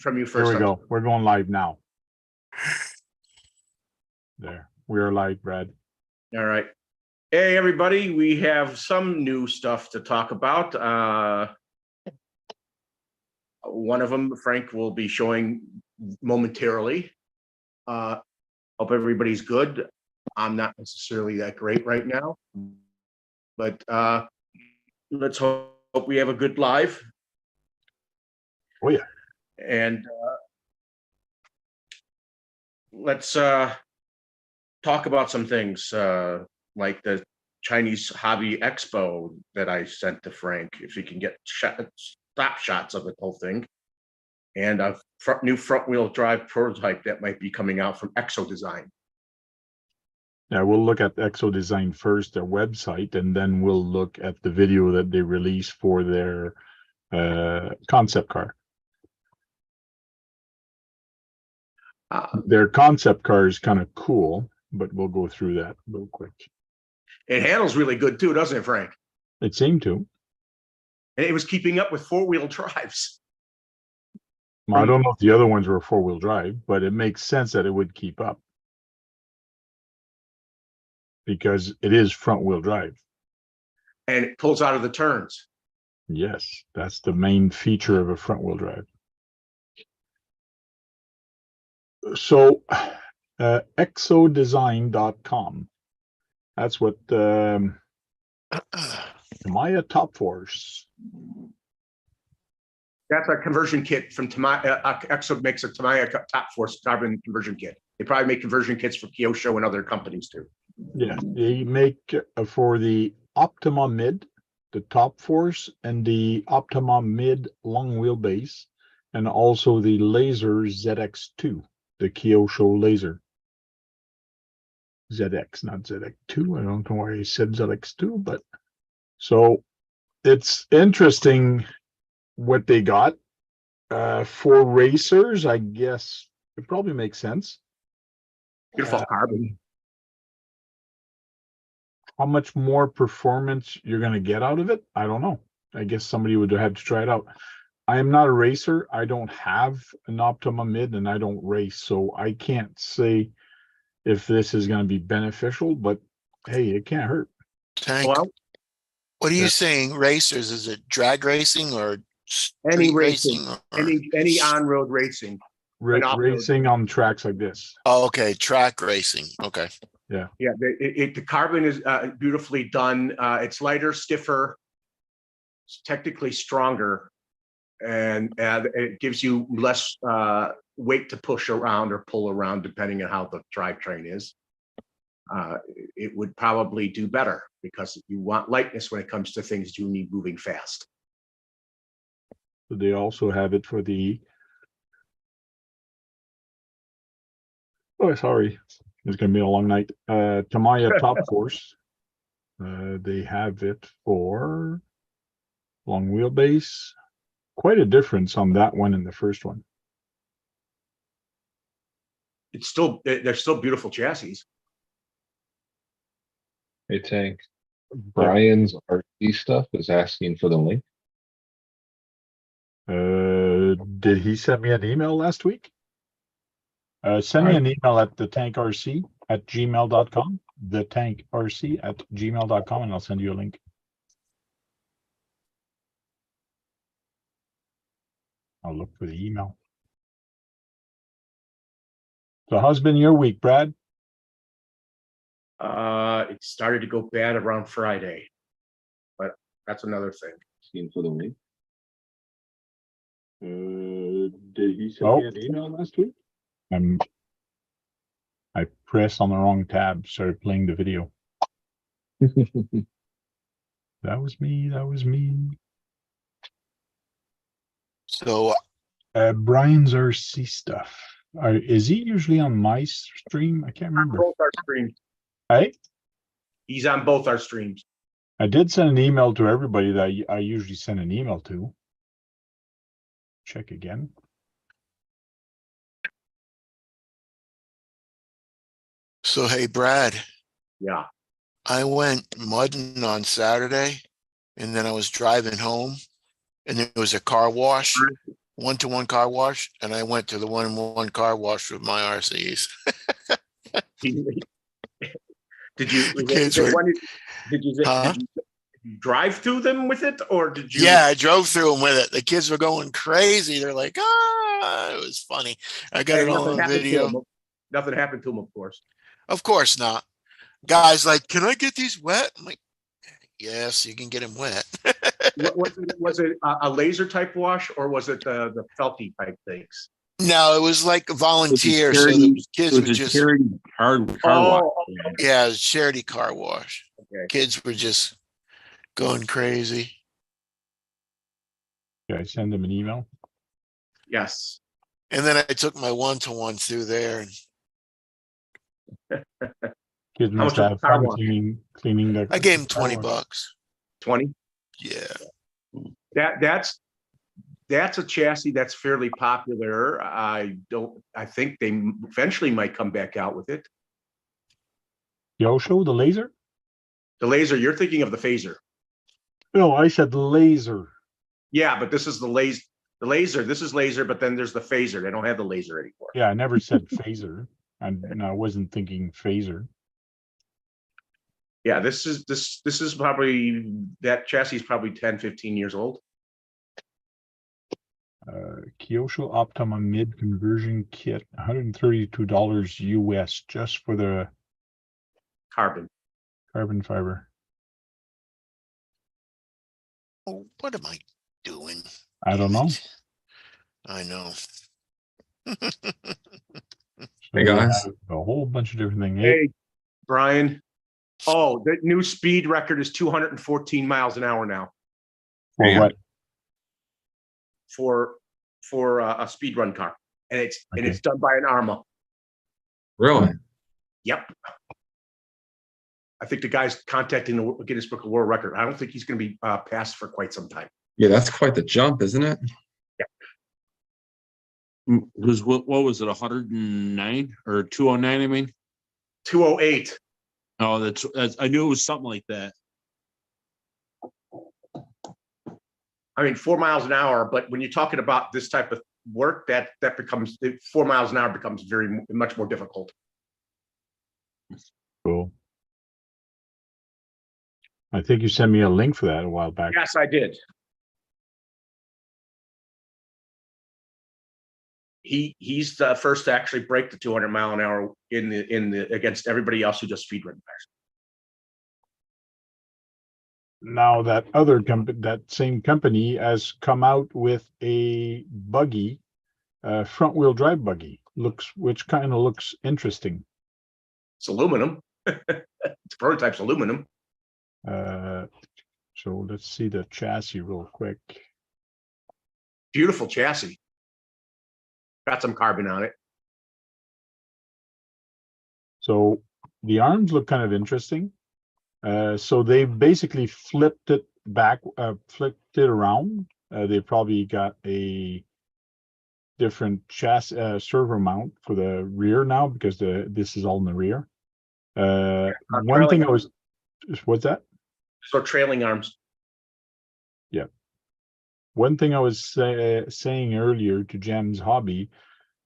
from you Here first. we go. We're going live now. There. We are live, Brad. All right. Hey, everybody. We have some new stuff to talk about. One of them, Frank, will be showing momentarily. Hope everybody's good. I'm not necessarily that great right now, but let's hope we have a good live. Oh, yeah. And let's talk about some things like the Chinese Hobby Expo that I sent to Frank, if you can get stop shots of the whole thing, and a new front-wheel drive prototype that might be coming out from Exo Design. Yeah, we'll look at Exo Design first, their website, and then we'll look at the video that they released for their concept car. Their concept car is kind of cool, but we'll go through that real quick. It handles really good too, doesn't it, Frank? It seemed to. And it was keeping up with four-wheel drives. Well, I don't know if the other ones were four-wheel drive, but it makes sense that it would keep up because it is front-wheel drive. And it pulls out of the turns. Yes, that's the main feature of a front-wheel drive. So, exodesign.com. That's what Tamiya Top Force. That's a conversion kit from Tamiya. Exo makes a Tamiya Top Force carbon conversion kit. They probably make conversion kits for Kyosho and other companies too. Yeah, they make for the Optima Mid, the Top Force, and the Optima Mid long wheelbase, and also the Laser ZX2, the Kyosho Laser. ZX, not ZX2. I don't know why I said ZX2, but so it's interesting what they got for racers. I guess it probably makes sense. Beautiful carbon. How much more performance you're going to get out of it, I don't know. I guess somebody would have to try it out. I am not a racer. I don't have an Optima Mid, and I don't race, so I can't say if this is going to be beneficial, but hey, it can't hurt. Tank, Well, what are you saying? Racers? Is it drag racing or any street racing, or any on-road racing. Racing on tracks like this. Oh, okay, track racing. Okay. Yeah, the carbon is beautifully done. It's lighter, stiffer, it's technically stronger, and it gives you less weight to push around or pull around depending on how the drivetrain is. It would probably do better because you want lightness when it comes to things you need moving fast. They also have it for the, oh, sorry, it's going to be a long night. Tamiya Top Force. They have it for long wheelbase. Quite a difference on that one and the first one. It's still, they're still beautiful chassis. Hey, Tank. Brian's RC stuff is asking for the link. Did he send me an email last week? Send me an email at thetankrc@gmail.com, thetankrc@gmail.com, and I'll send you a link. I'll look for the email. So how's been your week, Brad? It started to go bad around Friday, but that's another thing. Asking for the link. Did he send me an email last week? I pressed on the wrong tab, started playing the video. That was me. That was me. So Brian's RC stuff. Is he usually on my stream? I can't remember. Both our streams. Hey? He's on both our streams. I did send an email to everybody that I usually send an email to. Check again. So hey, Brad. Yeah. I went mudding on Saturday, and then I was driving home, and there was a car wash one-to-one car wash, and I went to the one-to-one car wash with my RCs. Did you, Kids were, did you, huh? did you drive through them with it, or did you? Yeah, I drove through them with it. The kids were going crazy. They're like, ah, it was funny. I got it And all nothing on happened to video. them. Nothing happened to them, of course. Of course not. Guys like, can I get these wet? I'm like, yes, you can get them wet. Was it a laser type wash, or was it the felty type things? No, it was like a volunteer. So charity- the kids It would was a just, charity car wash. yeah, it was charity car wash. Okay. Kids were just going crazy. Yeah, I send them an email. Yes. And then I took my one-to-one through there. And Kids How must much was have the car fun wash? cleaning the. I gave him car 20 wash. bucks. 20. Yeah. That's a chassis that's fairly popular. I think they eventually might come back out with it. Yosho, the laser? The laser, you're thinking of the phaser. No, I said laser. Yeah, but this is the laser, this is laser, but then there's the phaser. They don't have the laser anymore. Yeah, I never said phaser. And I wasn't thinking phaser. Yeah, this is probably, that chassis is probably 10, 15 years old. Kyosho Optima mid conversion kit, $132 US just for the Carbon. carbon fiber. Oh, what am I doing? I don't know. I know. So Hey, we guys. have a whole bunch of different things. Hey, Brian. Oh, the new speed record is 214 miles an hour now For Yeah. what? for a speed run car, and it's Okay. done by an Arma. Really? Yep. I think the guy's contacting the Guinness Book of World Record. I don't think he's going to be passed for quite some time. Yeah, that's quite the jump, isn't it? Because what was it, 109 or 209? I mean, 208. oh, that's I knew it was something like that. I mean, 4 miles an hour. But when you're talking about this type of work, that becomes 4 miles an hour becomes much more difficult. Cool. I think you sent me a link for that a while back. Yes, I did. He's the first to actually break the 200 mile an hour in the against everybody else who just speed run cars. Now that other company, that same company has come out with a buggy, front wheel drive buggy, which kind of looks interesting. It's aluminum. It's prototype's aluminum. So let's see the chassis real quick. Beautiful chassis. Got some carbon on it. So the arms look kind of interesting. So they basically flipped it back, flipped it around. They probably got a different chassis servo mount for the rear now because this is all in the rear. One thing what's that? So trailing arms. Yeah. One thing I was saying earlier to Jam's Hobby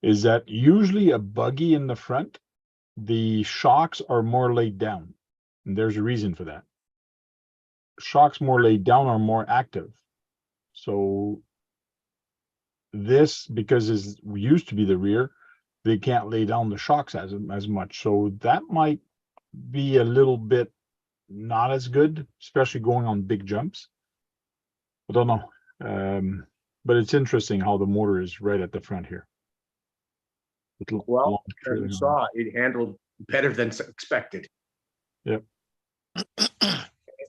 is that usually a buggy in the front, the shocks are more laid down. And there's a reason for that. Shocks more laid down are more active. So this, because it used to be the rear, they can't lay down the shocks as much. So that might be a little bit not as good, especially going on big jumps. I don't know. But it's interesting how the motor is right at the front here. Well, as you saw, it handled better than expected. Yep.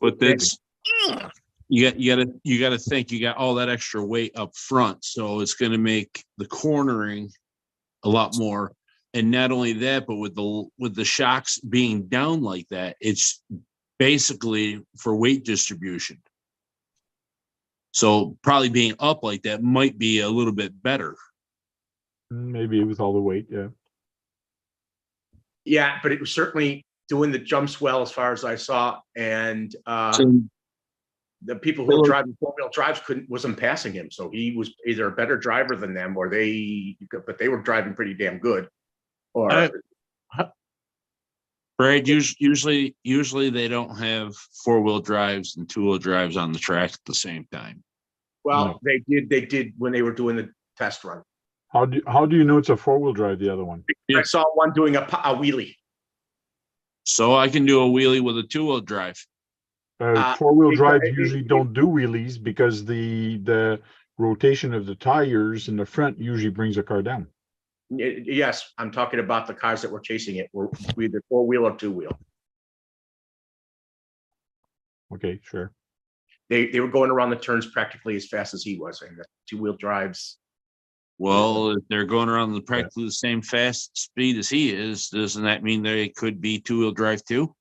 But that's you gotta think you got all that extra weight up front, so it's going to make the cornering a lot more. And not only that, but with the shocks being down like that, it's basically for weight distribution. So probably being up like that might be a little bit better. Maybe with all the weight, yeah. Yeah, but it was certainly doing the jumps well as far as I saw. And So the people who were driving 4-wheel drives wasn't passing him. So he was either a better driver than them, or but they were driving pretty damn good. Or Brad, usually they don't have 4-wheel drives and 2-wheel drives on the track at the same time. well, they did when they were doing the test run. How do you know it's a 4-wheel drive, the other one? I saw one doing a wheelie. So I can do a wheelie with a 2-wheel drive. 4-wheel drives it- usually don't do wheelies because the rotation of the tires in the front usually brings the car down. Yes, I'm talking about the cars that were chasing it. Were either 4-wheel or 2-wheel. Okay, sure. They were going around the turns practically as fast as he was, and the 2-wheel drives. Well, if they're going around the practically the same fast speed as he is, doesn't that mean they could be 2-wheel drive too?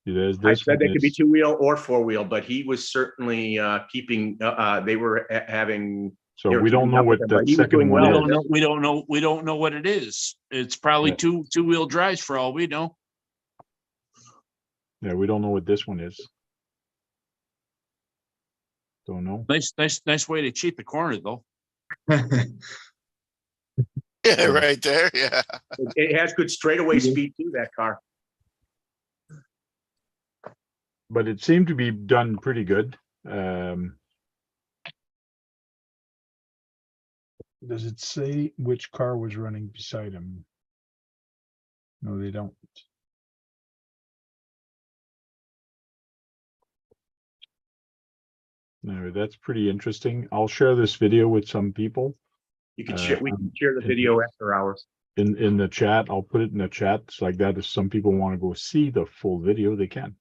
I said they could be 2-wheel or 4-wheel, but he was certainly keeping. They were having. So we don't know what that second one is. We don't know what it is. It's probably two-wheel drives for all we know. Yeah, we don't know what this one is. Don't know. Nice way to cheat the corner though. Yeah, right there. Yeah. It has good straightaway speed too, that car. But it seemed to be done pretty good. Does it say which car was running beside him? No, they don't. No, that's pretty interesting. I'll share this video with some people. You can share. We can share the video after hours. In the chat. I'll put it in the chat. It's like that. If some people want to go see the full video, they can.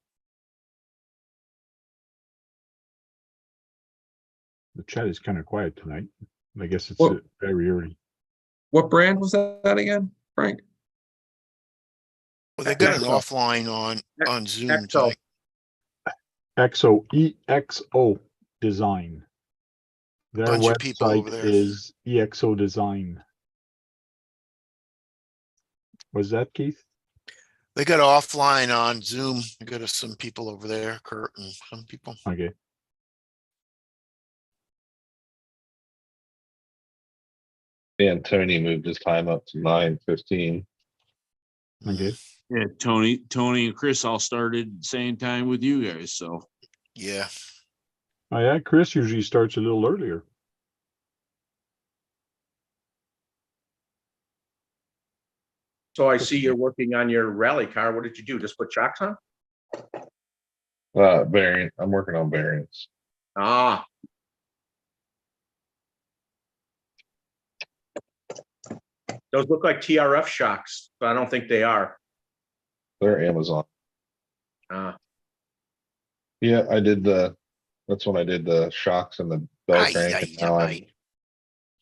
The chat is kind of quiet tonight. I guess it's very early. What brand was that again, Frank? Well, they got an Exo. offline on Zoom. Exo. EXO, EXO Design. Their Bunch of people over website there. is EXO Design. Was that Keith? They got offline on Zoom. I got some people over there, Kurt and some people. Okay. And Tony moved his time up to 9:15. Okay. Yeah, Tony and Chris all started same time with you guys. So Yeah. Oh yeah, Chris usually starts a little earlier. So I see you're working on your rally car. What did you do? Just put shocks on? Variant. I'm working on variants. Ah. Those look like TRF shocks, but I don't think they are. They're Amazon. Ah. Yeah, that's when I did the shocks and the bell crank. And now I'm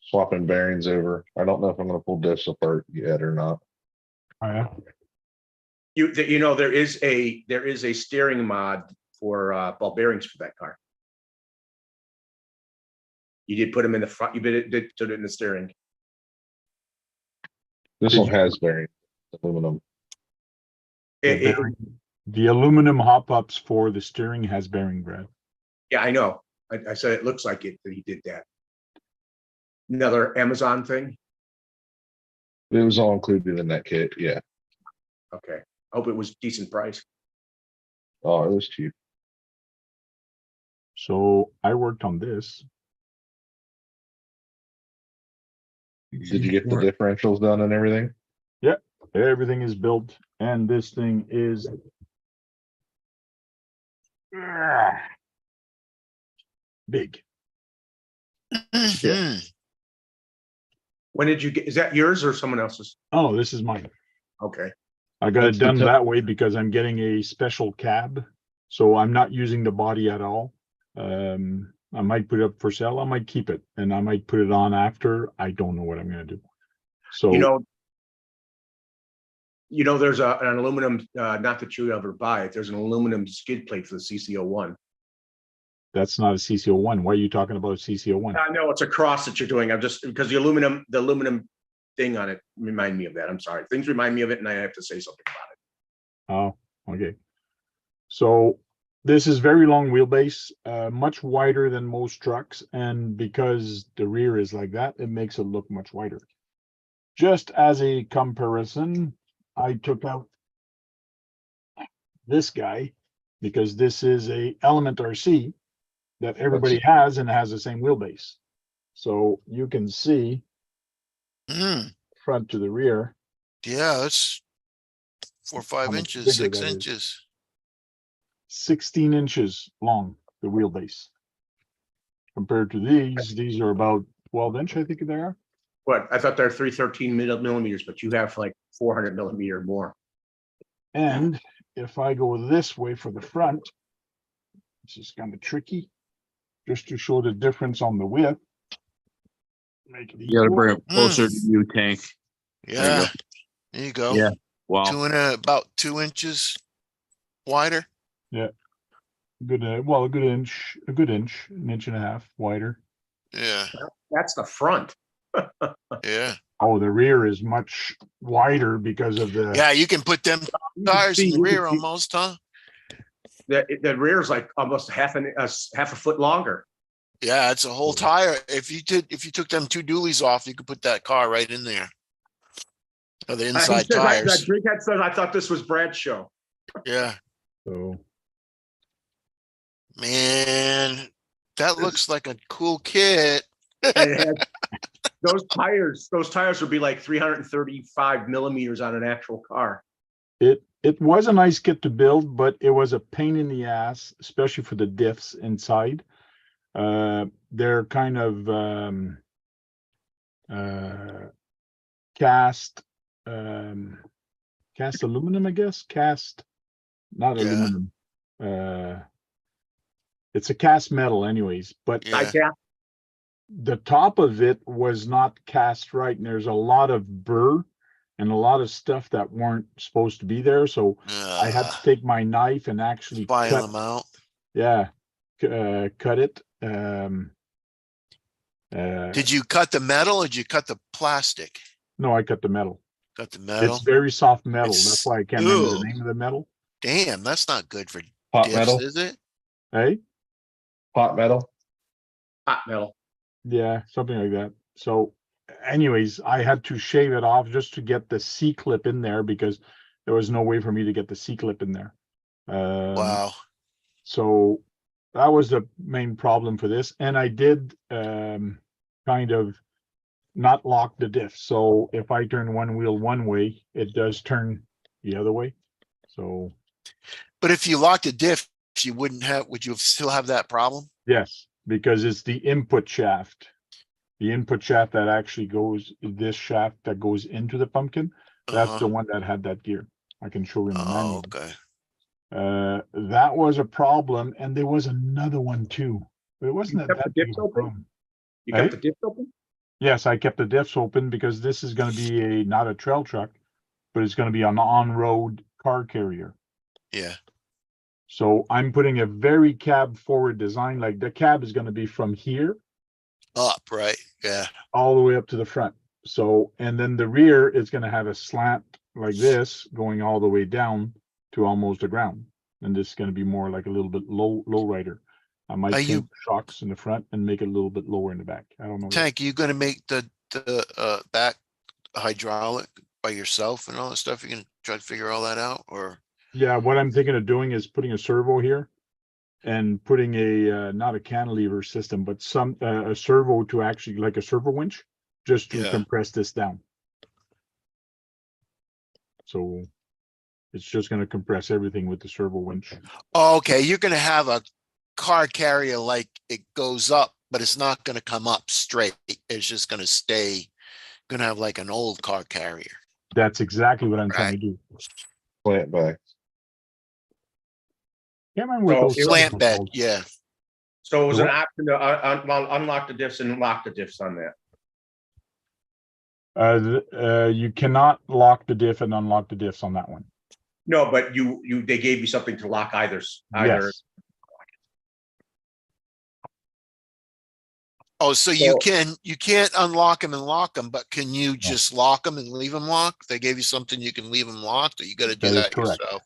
swapping bearings over. I don't know if I'm going to pull diffs apart yet or not. Oh yeah. You know, there is a steering mod for ball bearings for that car. You did put them in the front. You did put it in the steering. This one has bearings, aluminum. The aluminum hop-ups for the steering has bearing, Brad. Yeah, I know. I said it looks like it that he did that. Another Amazon thing. It was all included in that kit. Yeah. Okay. Hope it was decent price. Oh, it was cheap. So I worked on this. Did you get the differentials done and everything? Yeah, everything is built, and this thing is big. Mhm. When did you get? Is that yours or someone else's? Oh, this is mine. Okay. I got That's it the done tip. that way because I'm getting a special cab, so I'm not using the body at all. I might put it up for sale. I might keep it, and I might put it on after. I don't know what I'm going to do. So you know, there's an aluminum. Not that you ever buy it. There's an aluminum skid plate for the CC01. that's not a CC01. Why are you talking about a CC01? I know it's a cross that you're doing. I'm just because the aluminum thing on it remind me of that. I'm sorry. Things remind me of it, and I have to say something about it. Oh, okay. So This is very long wheelbase, much wider than most trucks, and because the rear is like that, it makes it look much wider. Just as a comparison, I took out this guy because this is a Element RC that everybody has and has the same wheelbase. So you can see Hmm, front to the rear. yeah, that's 4 or 5 much inches, bigger 6 that is. inches. 16 inches long, the wheelbase. Compared to these are about 12-inch, I think they are. What, I thought they're 313 millimeters, but you have like 400 millimeter more. And if I go this way for the front, this is kind of tricky, just to show the difference on the width. Make it You gotta equal. bring it closer to you, Tank. Yeah, there you go. Yeah. Wow. About 2 inches wider. Good, well, a good inch, an inch and a half wider. Yeah, That's the front. yeah. Oh, the rear is much wider because of the. Yeah, you can put them You can tires in see- the you can rear see almost, huh? The rear is like almost half a foot longer. Yeah, it's a whole tire. If you took them 2 dualies off, you could put that car right in there. Or the He inside says, that tires. Drinkhead says, I thought this was Brad's show. Yeah, So man, that looks like a cool kit. And it has- those tires would be like 335 millimeters on an actual car. it was a nice kit to build, but it was a pain in the ass, especially for the diffs inside. They're kind of cast aluminum, I guess. Not Yeah. aluminum. It's a cast metal anyways, but Yeah. the top of it was not cast right, and there's a lot of burr and a lot of stuff that weren't supposed to be there. So I had to take my knife and actually File cut, them out. cut it. Did you cut the metal or did you cut the plastic? No, I cut the metal. Cut the metal? It's very soft metal. It's- That's why I can't remember the Ugh. name of the metal. Damn, that's not good for Hot diffs, metal, is it? Hey, hot metal. Hot metal. yeah, something like that. So anyways, I had to shave it off just to get the C-clip in there because there was no way for me to get the C-clip in there. Wow. So that was the main problem for this. And I did kind of not lock the diff. So if I turn one wheel one way, it does turn the other way. So But if you locked a diff, would you still have that problem? yes, because it's the input shaft. The input shaft that actually goes, this shaft that goes into the pumpkin, that's the Uh-huh. one that had that gear. I can show you in the Oh, manual. okay. That was a problem, and there was another one too. But it wasn't You kept that the big diffs of a open? problem. You Hey? kept the diff open? Yes, I kept the diffs open because this is gonna be not a trail truck, but it's gonna be an on-road car carrier. Yeah. So I'm putting a very cab forward design, like the cab is gonna be from here Up, right? Yeah. all the way up to the front. So, and then the rear is gonna have a slant like this going all the way down to almost the ground. And this is gonna be more like a little bit low rider. I might Are change you- the shocks in the front and make it a little bit lower in the back. I don't know. yet. Tank, you gonna make the back hydraulic by yourself and all that stuff? You can try to figure all that out, or? Yeah, what I'm thinking of doing is putting a servo here and putting a, not a cantilever system, but a servo to actually, like a servo winch, just to Yeah. compress this down. So it's just gonna compress everything with the servo winch. Okay, you're gonna have a car carrier like it goes up, but it's not gonna come up straight. It's just gonna stay, gonna have like an old car carrier. That's exactly what I'm trying to do. Plant back. Can't remember what So those it was- things Slant were bed, called. yeah. So it was an What? option to unlock the diffs and lock the diffs on that. You cannot lock the diff and unlock the diffs on that one. No, but they gave you something to lock either. Yes, Oh, so you can't unlock them and lock them, but can you No. just lock them and leave them locked? They gave you something you can leave them locked, or you gotta do That is that correct. yourself?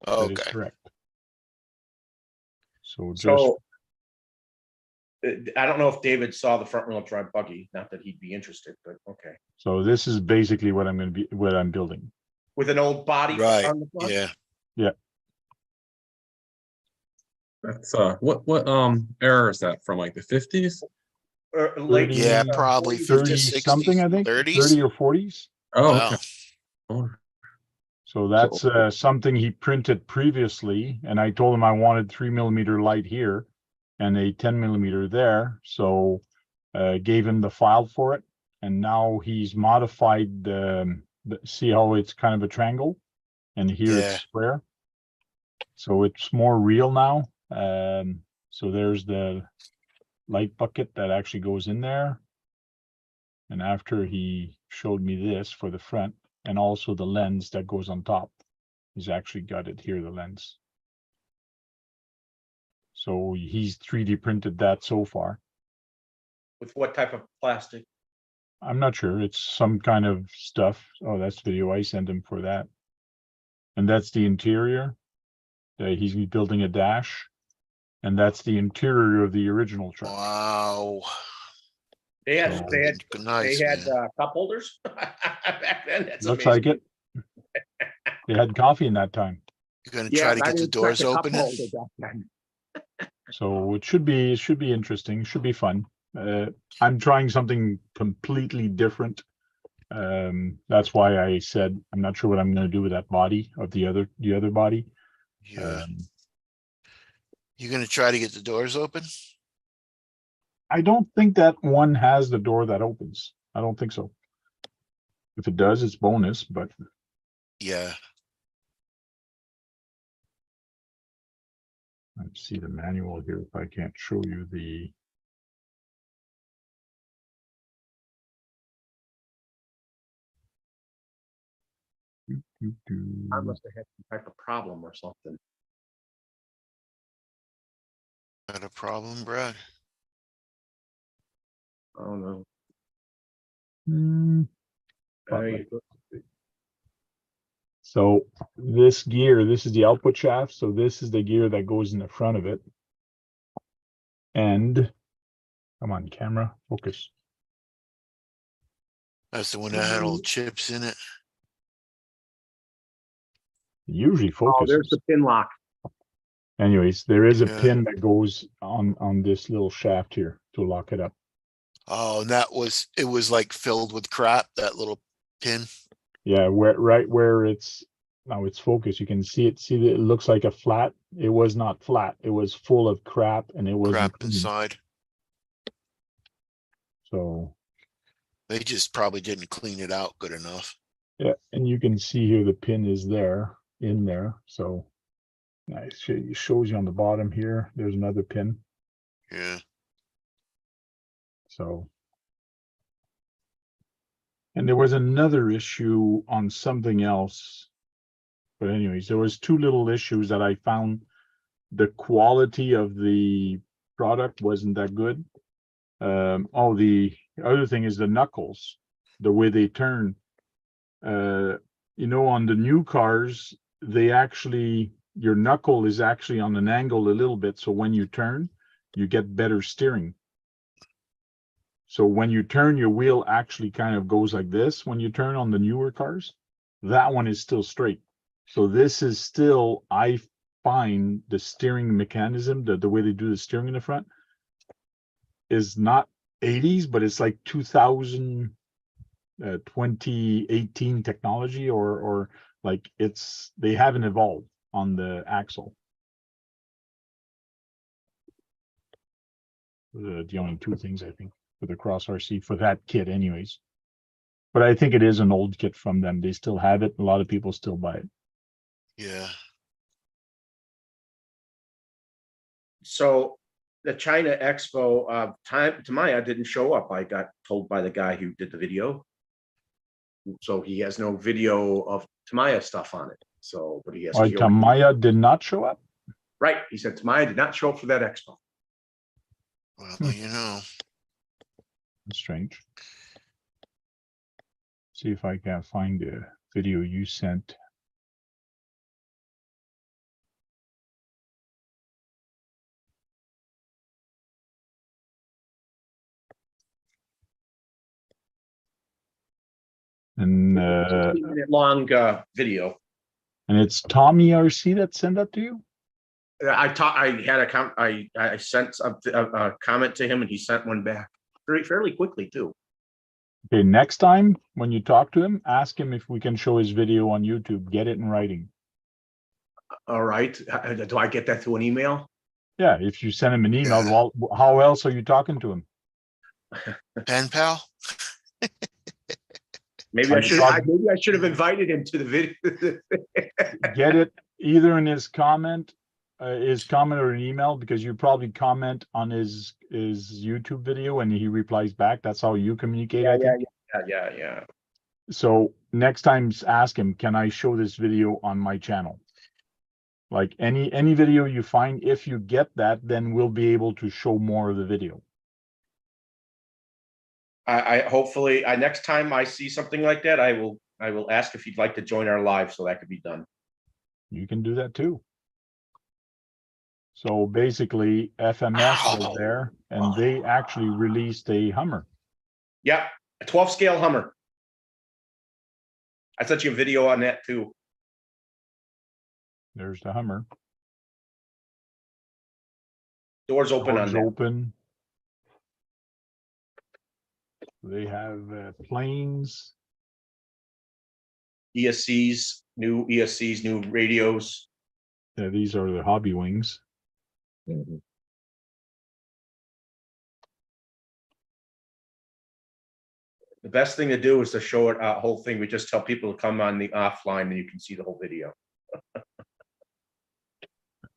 that is Okay, correct. So just, So I don't know if David saw the front wheel drive buggy, not that he'd be interested, but okay. so this is basically what I'm building. With an old body Right, on the front? yeah. That's what era is that from? Like the 50s? Or late, Yeah, 30, probably 30 50s, something, 60s, I think, 30s. 30 or 40s. Oh, Wow. okay. Oh, So that's something he printed previously, and I told him I wanted 3mm light here and a 10mm there. So gave him the file for it, and now he's modified see how it's kind of a triangle, and here it's Yeah. square. So it's more real now. So there's the light bucket that actually goes in there. And after he showed me this for the front, and also the lens that goes on top, he's actually got it here, the lens. So he's 3D printed that so far. with what type of plastic? I'm not sure. It's some kind of stuff. Oh, that's video I sent him for that. And that's the interior. He's building a dash. And that's the interior of the original truck. Wow. They had, So- they had, Nice, they had man. cup holders back then. That's Looks amazing. like it. They had coffee in that time. You're gonna Yeah, try to I get the didn't doors expect a cup open. holder back then. So it should be interesting. It should be fun. I'm trying something completely different. That's why I said I'm not sure what I'm going to do with that body of the other body. Yeah. You're gonna try to get the doors open? I don't think that one has the door that opens. I don't think so. If it does, it's bonus, but Yeah. let's see the manual here if I can't show you the. I must have had some type of problem or something. Got a problem, Brad? Oh, no. Probably. So this gear, this is the output shaft. So this is the gear that goes in the front of it. And come on, camera, focus. That's the one that had all chips in it. It usually Oh, there's focuses. the pin lock. Anyways, there is a Yeah. pin that goes on this little shaft here to lock it up. Oh, and it was like filled with crap, that little pin. Yeah, right where it's now it's focused. You can see it. See that it looks like a flat. It was not flat. It was full of crap, and it wasn't Crap clean. inside. So They just probably didn't clean it out good enough. yeah, and you can see here the pin is there in there. So nice. It shows you on the bottom here. There's another pin. Yeah. So. And there was another issue on something else. But anyways, there was two little issues that I found. The quality of the product wasn't that good. Oh, the other thing is the knuckles, the way they turn. On the new cars, your knuckle is actually on an angle a little bit. So when you turn, you get better steering. So when you turn, your wheel actually kind of goes like this. When you turn on the newer cars, that one is still straight. So this is still, I find the steering mechanism, the way they do the steering in the front is not 80s, but it's like 2018 technology or like they haven't evolved on the axle. The only two things I think for the Cross RC for that kit anyways. But I think it is an old kit from them. They still have it. A lot of people still buy it. Yeah. So the China Expo Tamaya didn't show up. I got told by the guy who did the video. So he has no video of Tamaya stuff on it. So, but he has. Why Tamaya did not show up? Right. He said Tamaya did not show up for that expo. Well, you know. That's strange. See if I can find the video you sent. And It's a 15-minute long video. and it's Tommy RC that sent that to you? I had a I sent a comment to him and he sent one back fairly quickly too. Okay, next time when you talk to him, ask him if we can show his video on YouTube. Get it in writing. All right. Do I get that through an email? Yeah, if you send him an email, well, how else are you talking to him? Pen pal? Maybe I should have invited him to the video. Get it either in his comment or an email, because you probably comment on his YouTube video and he replies back. That's how you communicate, I think. Yeah. So next time ask him, can I show this video on my channel? Like any video you find, if you get that, then we'll be able to show more of the video. I hopefully next time I see something like that, I will ask if he'd like to join our live so that could be done. You can do that too. So basically FMS was there and they actually released a Hummer. Yeah, a 12 scale Hummer. I sent you a video on that too. There's the Hummer. Doors open on Doors that. open. They have planes. ESCs, new radios. Yeah, these are the hobby wings. Mhm. The best thing to do is to show it whole thing. We just tell people to come on the offline and you can see the whole video.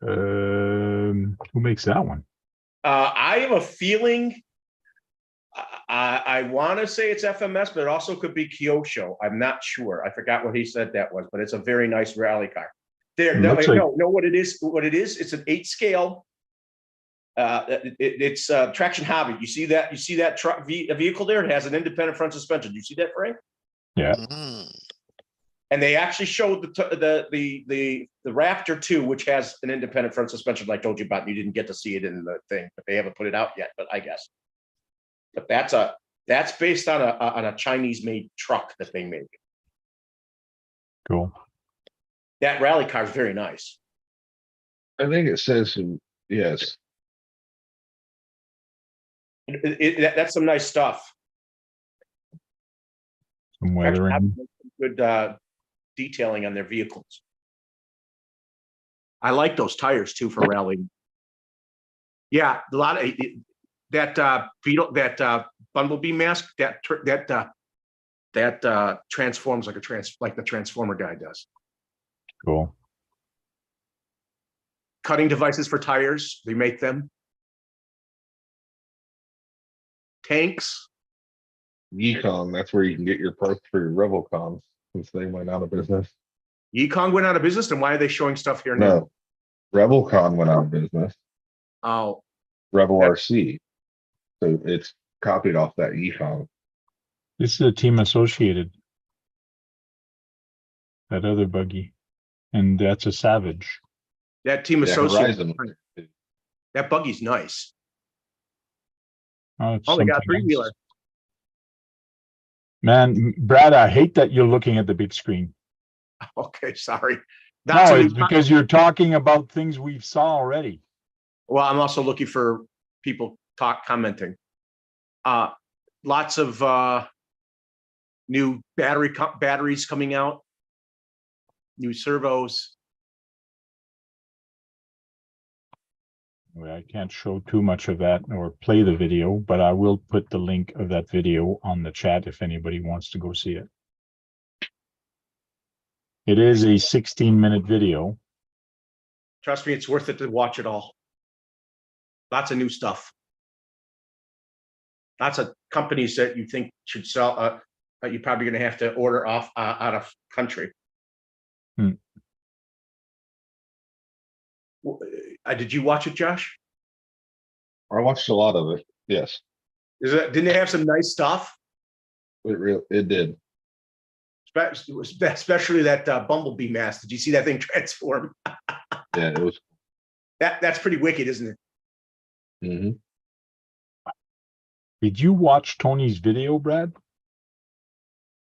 Who makes that one? I have a feeling. I want to say it's FMS, but it also could be Kyosho. I'm not sure. I forgot what he said that was, but it's a very nice rally car. There, no, what it is? What it is? It's an 8 scale. It's traction hobby. You see that? You see that truck vehicle there? It has an independent front suspension. You see that, Frank? Yeah. Mm. And they actually showed the Raptor 2, which has an independent front suspension, like I told you about. And you didn't get to see it in the thing, but they haven't put it out yet. But I guess. But that's based on a Chinese-made truck that they make. Cool. That rally car is very nice. I think it says, yes, That's some nice stuff. Some Actually, weathering. good detailing on their vehicles. I like those tires too for rallying. Yeah, a lot of that beetle, that bumblebee mask, that transforms like the Transformer guy does. Cool. Cutting devices for tires, they make them. Tanks. Yukon, that's where you can get your parts for your Rebel cons, since they went out of business. Yukon went out of business, and why are they showing stuff here now? No, Rebel Con went out of business, Oh, Rebel That- RC. So it's copied off that Yukon. This is a Team Associated. That other buggy. And that's a Savage. that Team Yeah, Associated. Horizon. That buggy's nice. Oh, it's Oh, they got a something else. three-wheeler. Man, Brad, I hate that you're looking at the big screen. Okay, sorry. That's No, a new it's because you're talking about things we've saw already. Well, I'm also looking for people commenting. Lots of new batteries coming out, new servos. I can't show too much of that or play the video, but I will put the link of that video on the chat if anybody wants to go see it. It is a 16-minute video. Trust me, it's worth it to watch it all. Lots of new stuff. Lots of companies that you think should sell, that you're probably going to have to order off out of country. Did you watch it, Josh? I watched a lot of it. Yes, Didn't they have some nice stuff? it did. Especially that bumblebee mask. Did you see that thing transform? Yeah, it was. That's pretty wicked, isn't it? Mhm. Did you watch Tony's video, Brad?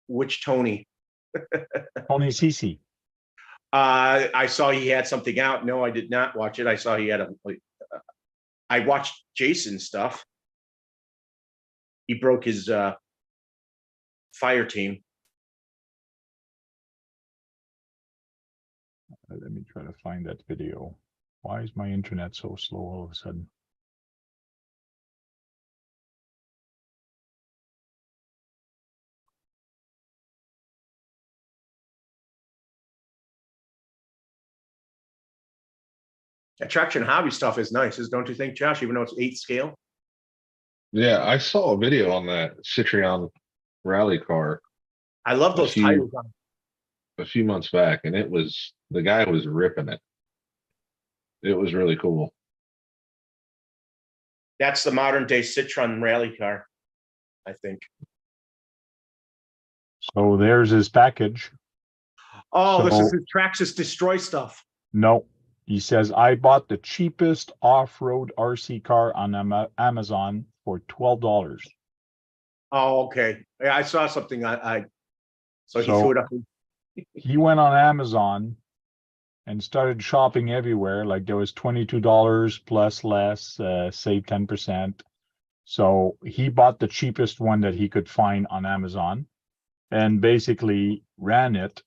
Which Tony? Tony Cece. I saw he had something out. No, I did not watch it. I saw he had I watched Jason's stuff. He broke his fire team. Let me try to find that video. Why is my internet so slow all of a sudden? That traction hobby stuff is nice, don't you think, Josh? Even though it's 8 scale. Yeah, I saw a video on that Citroen rally car I love those tires. a few months back, and the guy was ripping it. It was really cool. That's the modern day Citroen rally car, I think. So there's his package. Oh, this is So- his Traxxas Destroy stuff. No, he says, I bought the cheapest off-road RC car on Amazon for $12. Oh, okay. Yeah, I saw something. So he threw it up. He went on Amazon and started shopping everywhere. Like there was $22 plus less, save 10%. So he bought the cheapest one that he could find on Amazon and basically ran it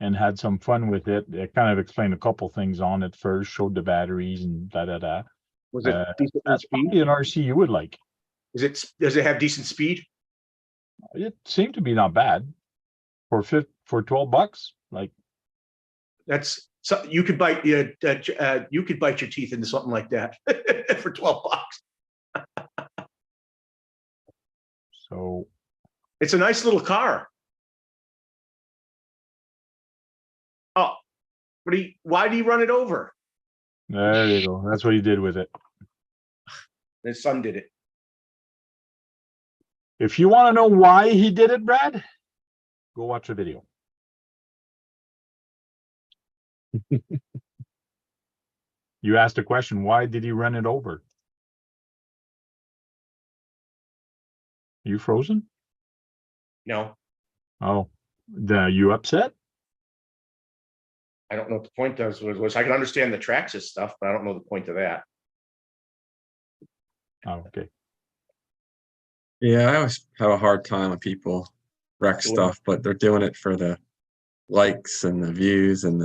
and had some fun with it. It kind of explained a couple things on it first, showed the batteries and da. Was it decent That's speed? probably an RC you would like. Does it have decent speed? It seemed to be not bad for $12. Like, That's so you could bite you could bite your teeth into something like that for $12. so It's a nice little car. Oh, why did he run it over? there you go. That's what he did with it. His son did it. If you want to know why he did it, Brad, go watch the video. You asked a question, why did he run it over? You frozen? No, Oh, you upset? I don't know what the point was. I can understand the Traxxas stuff, but I don't know the point of that. Oh, okay. Yeah, I always have a hard time when people wreck Doing stuff, but they're doing it for the likes and the views and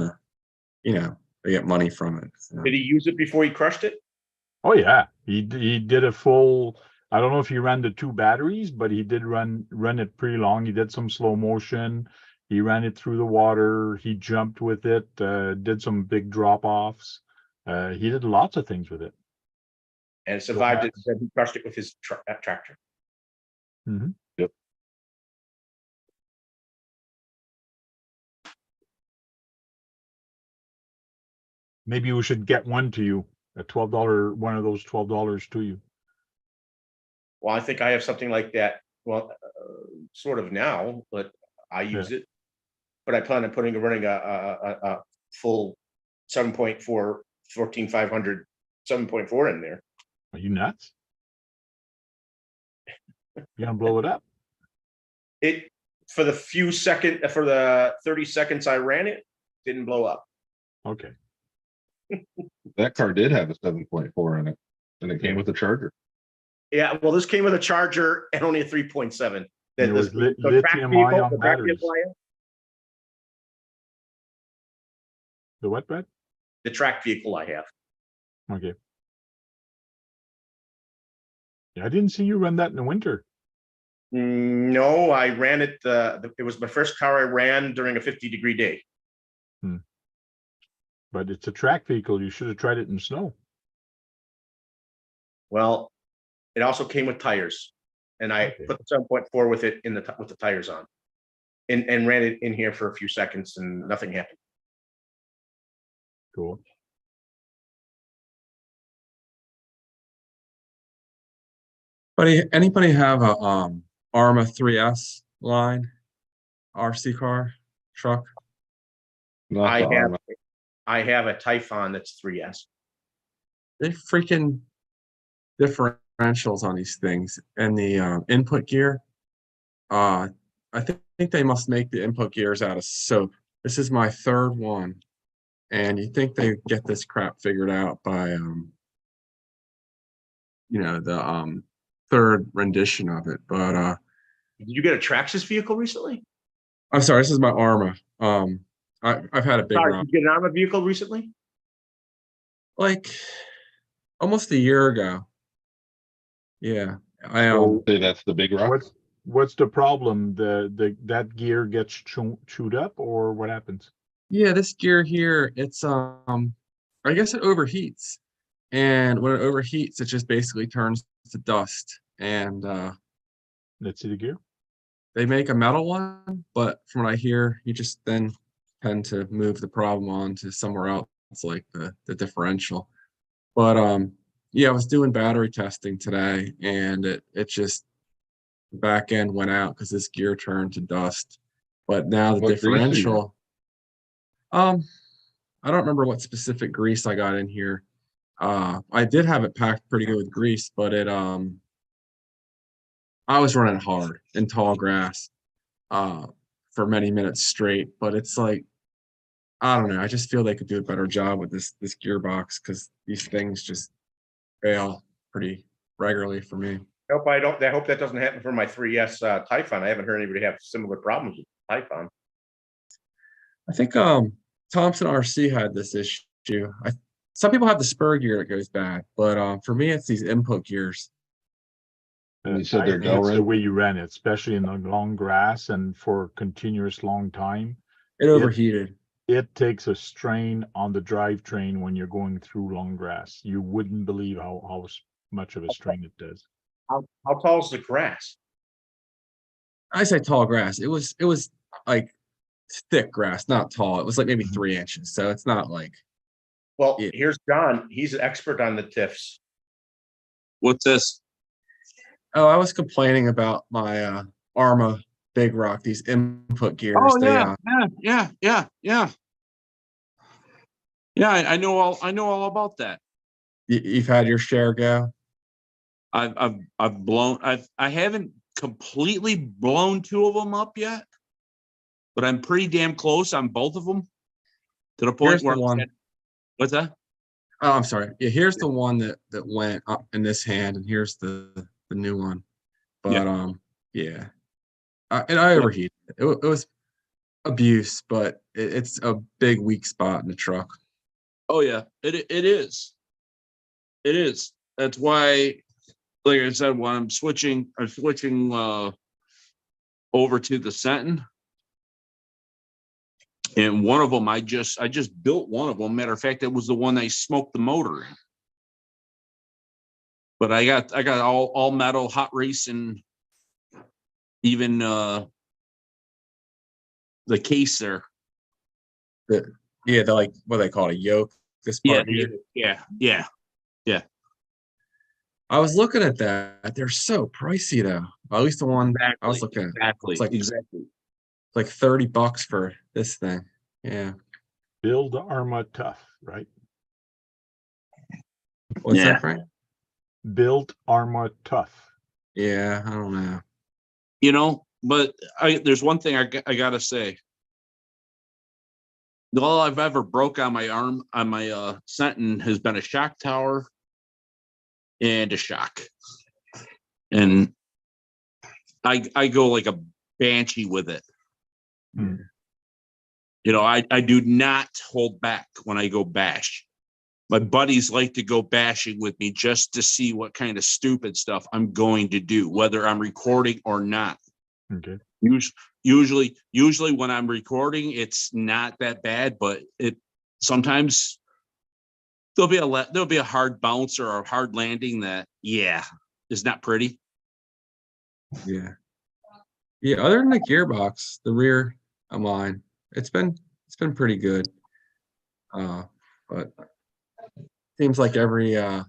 they get money from it. So. Did he use it before he crushed it? Oh yeah, he did a full. I don't know if he ran the 2 batteries, but he did run it pretty long. He did some slow motion. He ran it through the water. He jumped with it. Did some big drop offs. He did lots of things with it. And survived it. Then he crushed it with his tractor. Mm-hmm. Yep. Maybe we should get one to you, a $12, one of those $12 to you. Well, I think I have something like that. Well, sort of now, but I use it. But I plan on running a full 7.4 14500 7.4 in there. Are you nuts? You gonna blow it up? It for the 30 seconds I ran it, didn't blow up. Okay. That car did have a 7.4 in it, and it came with a charger. Yeah, well, this came with a charger and only a 3.7. It was lithium-ion batteries. The what, Brad? The track vehicle I have. Okay. Yeah, I didn't see you run that in the winter. No, I ran it. It was my first car I ran during a 50-degree day. But it's a track vehicle. You should have tried it in snow. Well, it also came with tires, and I put the 7.4 with it with the tires on, and ran it in here for a few seconds, and nothing happened. Cool. Anybody have a Arma 3S line RC car truck? Not I the Arma. have a Typhon that's 3S. They freaking differentials on these things and the input gear. I think they must make the input gears out of soap. This is my third one. And you think they get this crap figured out by the third rendition of it. But Did you get a Traxxas vehicle recently? I'm sorry, this is my Arma. I've had a big Sorry, run. did you get an Arma vehicle recently? Like almost a year ago. Yeah. So Say that's the big rock. what's the problem? That gear gets chewed up, or what happens? Yeah, this gear here, it's I guess it overheats. And when it overheats, it just basically turns to dust. And Let's see the gear. they make a metal one, but from what I hear, you just then tend to move the problem on to somewhere else, like the differential. But yeah, I was doing battery testing today, and it just the back end went out because this gear turned to dust. But now the What grease do you run? differential, I don't remember what specific grease I got in here. I did have it packed pretty good with grease, but I was running hard in tall grass for many minutes straight. But it's like, I don't know. I just feel they could do a better job with this gearbox, because these things just fail pretty regularly for me. I hope that doesn't happen for my 3S Typhon. I haven't heard anybody have similar problems with Typhon. I think Thompson RC had this issue. Some people have the spur gear that goes bad, but for me, it's these input gears. And you said I they're think it's the dull way you ran it, especially in the long grass and for continuous long time. It overheated. It takes a strain on the drivetrain when you're going through long grass. You wouldn't believe how much of a strain it does. How tall is the grass? I say tall grass. It was like thick grass, not tall. It was like maybe 3 inches. So it's not like. Well, Yeah. here's John. He's an expert on the TIFs. What's this? Oh, I was complaining about my Arma Big Rock, these input gears. Oh They, yeah. Yeah, I know all about that. you've had your share go. I've blown. I haven't completely blown 2 of them up yet, but I'm pretty damn close on both of them. To the point Here's where the one. What's that? Oh, I'm sorry. Yeah, here's the one that went up in this hand, and here's the new one. But yeah, and I overheated. It was abuse, but it's a big weak spot in the truck. Oh yeah, it is. It is. That's why, like I said, when I'm switching over to the Sentin. And one of them, I just built one of them. Matter of fact, it was the one I smoked the motor in. But I got all metal, hot racing, even the case there. They're like what they call it, a yoke. This part here. Yeah. I was looking at that. They're so pricey though. Well, at least the one I was looking at. Exactly. It's like $30 for this thing. Yeah. Build Arma tough, right? What's Yeah. that, Frank? Build Arma tough. Yeah, I don't know. But there's one thing I gotta say. All I've ever broke on my arm on my Sentin has been a shock tower and a shock. And I go like a banshee with it. Hmm. I do not hold back when I go bash. My buddies like to go bashing with me just to see what kind of stupid stuff I'm going to do, whether I'm recording or not. Okay. Usually when I'm recording, it's not that bad, but sometimes there'll be a hard bounce or a hard landing that is not pretty. Yeah. Other than the gearbox, the rear of mine, it's been pretty good. But seems like every I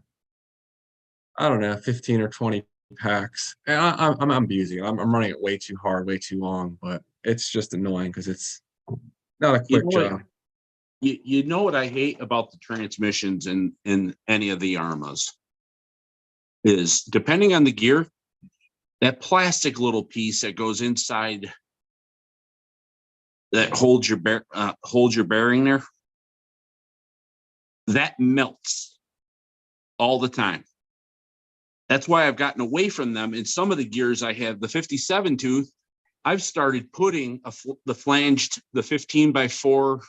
don't know, 15 or 20 packs, and I'm abusing it. I'm running it way too hard, way too long, but it's just annoying because it's not a quick job. You know what I hate about the transmissions in any of the Armas is, depending on the gear, that plastic little piece that goes inside that holds your bearing there, that melts all the time. That's why I've gotten away from them. In some of the gears I have, the 57 tooth, I've started putting the 15 by 4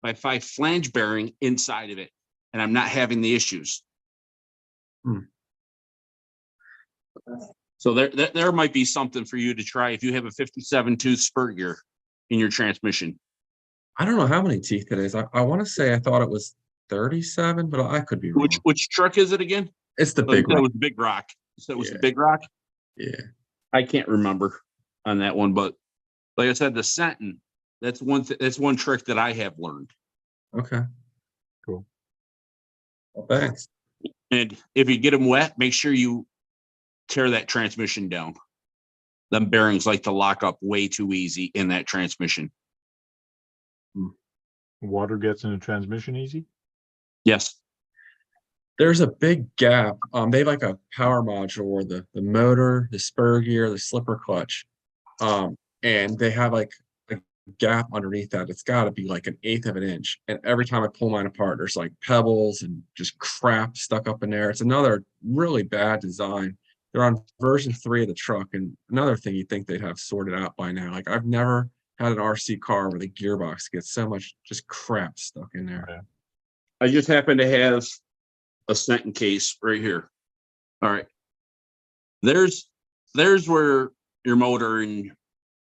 by 5 flange bearing inside of it, and I'm not having the issues. So there might be something for you to try if you have a 57 tooth spur gear in your transmission. I don't know how many teeth it is. I want to say I thought it was 37, but I could be wrong. Which truck is it again? It's the Oh, big that one. was Big Rock. So it was the Yeah. Big Rock. Yeah. I can't remember on that one, but like I said, the Sentin, that's one trick that I have learned. Okay. Cool. Well, thanks. And if you get them wet, make sure you tear that transmission down. Them bearings like to lock up way too easy in that transmission. Water gets in the transmission easy? Yes. There's a big gap. They have like a power module where the motor, the spur gear, the slipper clutch, and they have like a gap underneath that. It's got to be like 1/8 of an inch. And every time I pull mine apart, there's like pebbles and just crap stuck up in there. It's another really bad design. They're on version 3 of the truck, and another thing you'd think they'd have sorted out by now. Like I've never had an RC car where the gearbox gets so much just crap stuck in there. Okay. I just happen to have a Sentin case right here. All right. There's where your motor and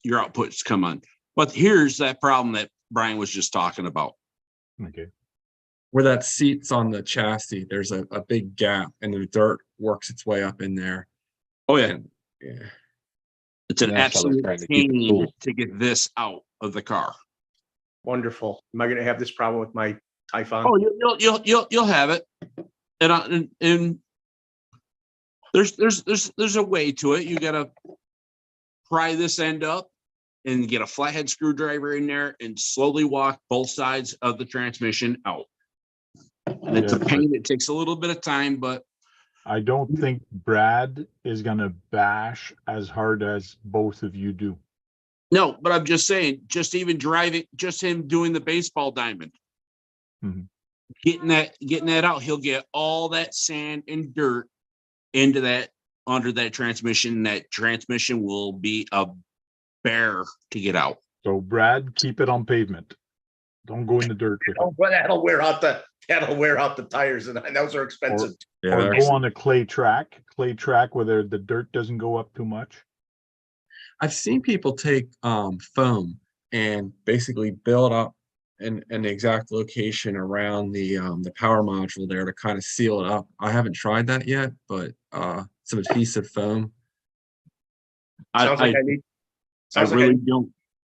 your outputs come on. But here's that problem that Brian was just talking about. Okay. Where that seat's on the chassis, there's a big gap, and the dirt works its way up in there. Oh yeah. And yeah. It's an That's how they're absolute trying to keep it pain cool. to get this out of the car. Wonderful. Am I going to have this problem with my Typhon? Oh, you'll have it. And there's a way to it. You gotta pry this end up and get a flathead screwdriver in there and slowly walk both sides of the transmission out. And it's a Yeah, pain. It takes a little bit of time, but I don't think Brad is gonna bash as hard as both of you do. no, but I'm just saying, just even driving, just him doing the baseball diamond, Mhm. getting that out, he'll get all that sand and dirt into that, under that transmission. That transmission will be a bear to get out. So Brad, keep it on pavement. Don't go in the dirt with it. Oh, but that'll wear out the tires, and those are expensive. Yeah, Or they're go on a clay track where the dirt doesn't go up too much. I've seen people take foam and basically build up an exact location around the power module there to kind of seal it up. I haven't tried that yet, but some adhesive foam. Sounds like I really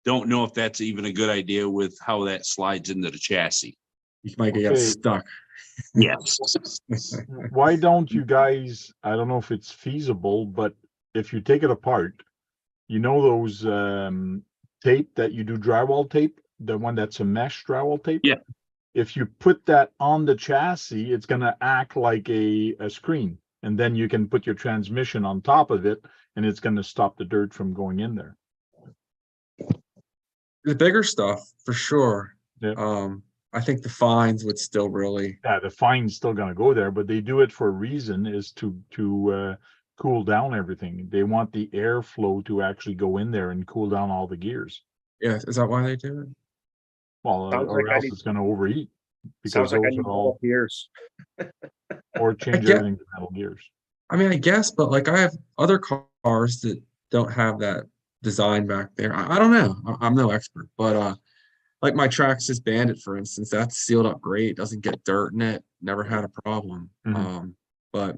don't know if that's even a good idea with how that slides into the chassis. You might get Okay. stuck. Yes. Why don't you guys, I don't know if it's feasible, but if you take it apart, you know those tape that you do drywall tape, the one that's a mesh drywall tape? Yeah. If you put that on the chassis, it's gonna act like a screen. And then you can put your transmission on top of it, and it's gonna stop the dirt from going in there. The bigger stuff for sure. Yeah. I think the fines would still really. Yeah, the fine's still gonna go there, but they do it for a reason, is to cool down everything. They want the airflow to actually go in there and cool down all the gears. Yeah, is that why they do it? Well, Sounds or like I else need- it's gonna overheat. Because Sounds like I those need are all, both ears. or change get- everything to metal gears. I mean, I guess, but like I have other cars that don't have that design back there. I don't know. I'm no expert, but like my Traxxas Bandit, for instance, that's sealed up great. Doesn't get dirt in it. Never had a problem. But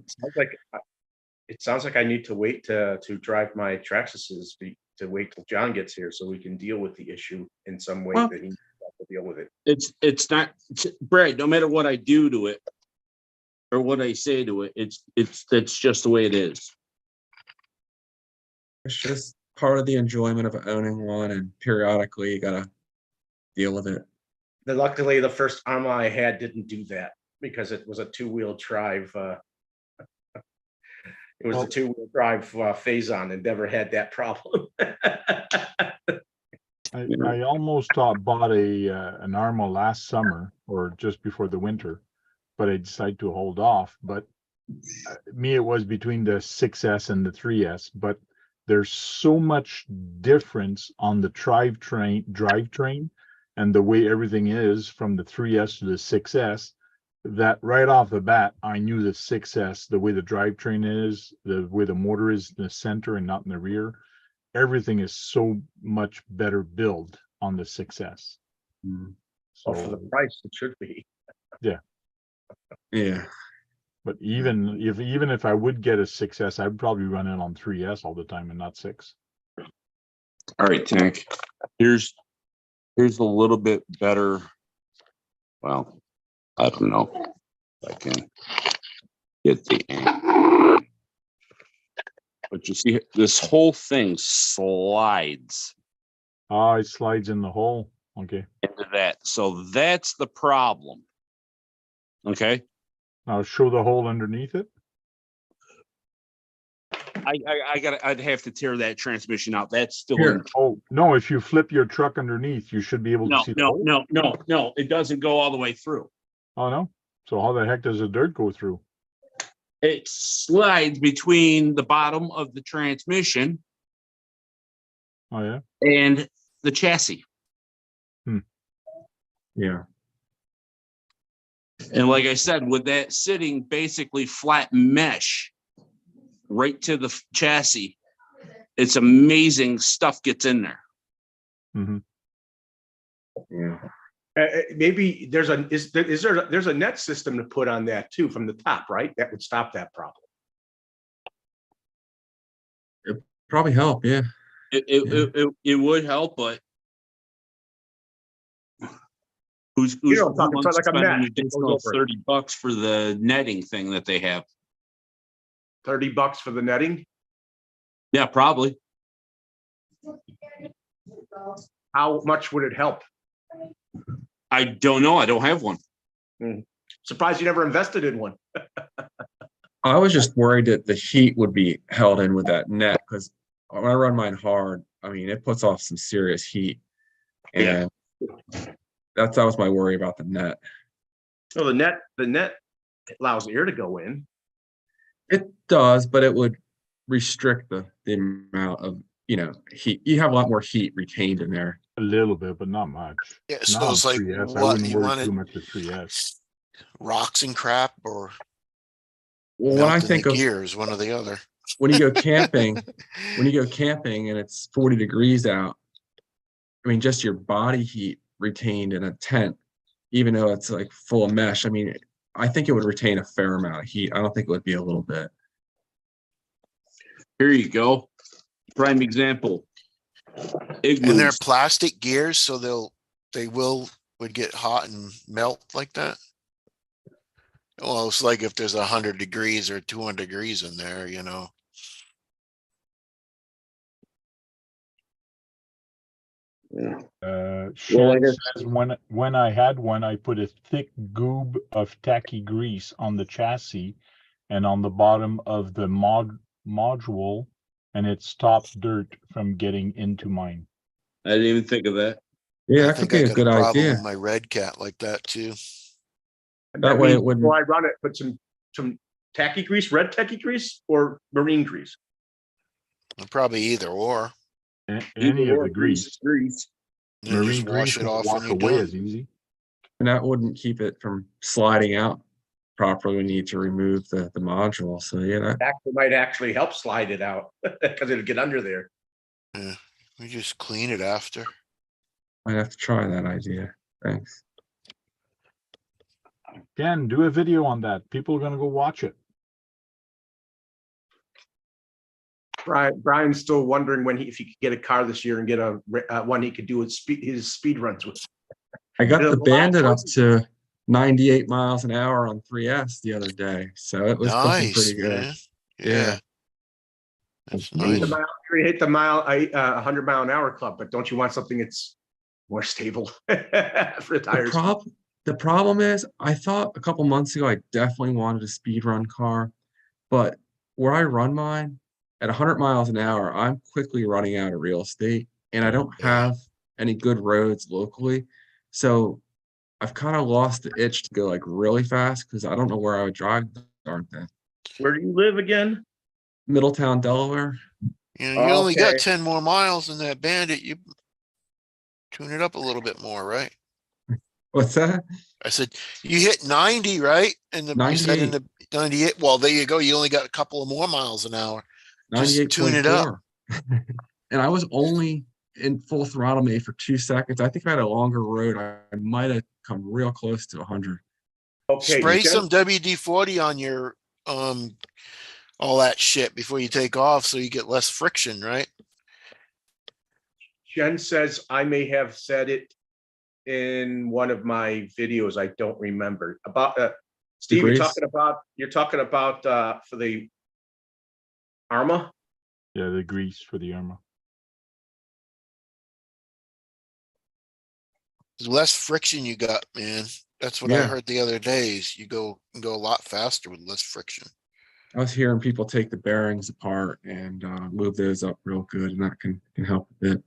It sounds like I need to wait to drive my Traxxases to wait till John gets here so we can deal with the issue in some way Well- that he needs to deal with it. It's not, Brad, no matter what I do to it or what I say to it, that's just the way it is. it's just part of the enjoyment of owning one, and periodically you gotta deal with it. Luckily, the first Arma I had didn't do that because it was a two-wheel drive. It was a two-wheel drive Phazon and never had that problem. I almost bought an Arma last summer or just before the winter, but I decided to hold off. But me, it was between the 6S and the 3S, but there's so much difference on the drivetrain and the way everything is from the 3S to the 6S that right off the bat, I knew the 6S, the way the drivetrain is, the way the motor is in the center and not in the rear, everything is so much better built on the 6S. So for the price, it should be. Yeah. But even if I would get a 6S, I'd probably run it on 3S all the time and not 6. All right, Tank. Here's a little bit better. Well, I don't know if I can get the angle. But you see, this whole thing slides Ah, it slides in the hole. Okay. into that. So that's the problem. Okay. Now show the hole underneath it. I'd have to tear that transmission out. That's still Here. in. Oh, no, if you flip your truck underneath, you should be able to No, see the hole. no. It doesn't go all the way through. Oh, no? So how the heck does the dirt go through? It slides between the bottom of the transmission Oh, yeah? and the chassis. Yeah. And like I said, with that sitting basically flat mesh right to the chassis, it's amazing stuff gets in there. Mm-hmm. Yeah. Maybe there's a net system to put on that too from the top, right? That would stop that problem. Probably help. Yeah. It would help, but who's Talking about like a spending an mesh that goes additional over it. $30 for the netting thing that they have? $30 for the netting. Yeah, probably. How much would it help? I don't know. I don't have one. Surprised you never invested in one. I was just worried that the heat would be held in with that net because when I run mine hard, I mean, it puts off some serious heat. And that was my worry about the net. So the net allows air to go in. It does, but it would restrict the amount of, heat. You have a lot more heat retained in there. A little bit, but not much. Yeah, Not so on it's like 3S. I what wouldn't you worry wanted, too much with 3S. rocks and crap, or Well, when I melting think the of gears, one or the other. when you go camping, and it's 40 degrees out, I mean, just your body heat retained in a tent, even though it's like full of mesh. I mean, I think it would retain a fair amount of heat. I don't think it would be a little bit. Here you go. Prime example. And they're Igloos. plastic gears, so would get hot and melt like that. Well, it's like if there's 100 degrees or 200 degrees in there, Shan says when I had one, I put a thick goob of tacky grease on the chassis and on the bottom of the module, and it stopped dirt from getting into mine. I didn't even think of that. Yeah, I that could think be I a got good a problem idea. with my red cat like that too. That way it wouldn't. Before I run it, put some tacky grease, red tacky grease, or marine grease. Probably either or. Any of the grease. Grease. And then Marine just wash grease it will off when walk you're away done. as easy. And that wouldn't keep it from sliding out properly. We need to remove the module. So yeah, that Actually, might actually help slide it out because it'll get under there. Yeah, we just clean it after. I'd have to try that idea. Thanks. Ken, do a video on that. People are gonna go watch it. Brian's still wondering if he could get a car this year and get a one he could do his speed runs with. I got There's the a lot of Bandit up choices. to 98 miles an hour on 3S the other day, so it was looking Nice, pretty good. man. Yeah. Yeah. That's You hate nice. the 100-mile-an-hour club, but don't you want something that's more stable for the tires? The problem is, I thought a couple months ago I definitely wanted a speed run car, but where I run mine at 100 miles an hour, I'm quickly running out of real estate, and I don't Yeah. have any good roads locally. So I've kind of lost the itch to go like really fast because I don't know where I would drive the darn thing. Where do you live again? Middletown, Delaware. You know, you only got Okay. 10 more miles in that Bandit. You tune it up a little bit more, right? What's that? I said, you hit 90, right? And you said in 98. the 98. Well, there you go. You only got a couple of more miles an hour. Just tune it up. 98.4. And I was only in full throttle maybe for 2 seconds. I think if I had a longer road, I might have come real close to 100. Okay. Spray Jen- some WD-40 on your all that shit before you take off so you get less friction, right? Jen says I may have said it in one of my videos. I don't remember about Steve. grease? You're talking about for the Arma. Yeah, the grease for the armor. The less friction you got, man. That's what I Yeah. heard the other days. You go a lot faster with less friction. I was hearing people take the bearings apart and move those up real good, and that can help a bit.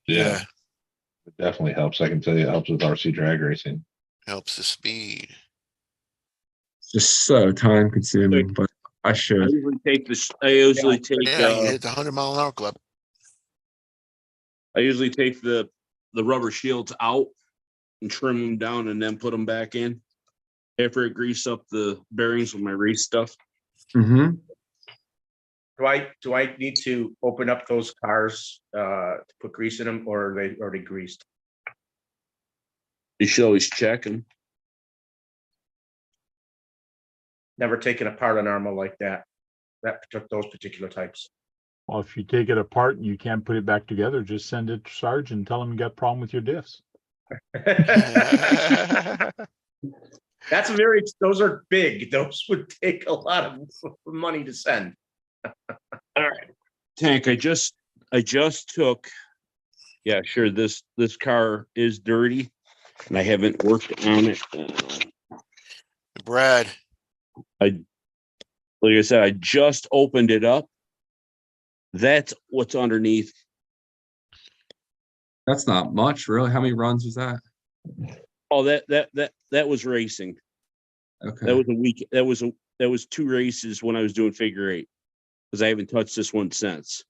Yeah, it definitely helps. I can tell you it helps with RC drag racing. Helps the speed. It's just so time consuming, but I I should. usually take this, I usually take, Yeah, you hit the 100-mile-an-hour club. I usually take the rubber shields out and trim them down and then put them back in. After I grease up the bearings with my race stuff. Mm-hmm. Do I need to open up those cars to put grease in them, or are they already greased? You should always check them. Never taken apart an Arma like that. Those particular types. Well, if you take it apart and you can't put it back together, just send it to Sarge and tell him you got a problem with your diffs. Those are big. Those would take a lot of money to send. All right. Tank, I just took, yeah, sure, this car is dirty and I haven't worked on it. Brad, Like I said, I just opened it up. That's what's underneath. That's not much, really. How many runs was that? Oh, that was racing. Okay. That was a week. That was 2 races when I was doing figure 8, because I haven't touched this one since.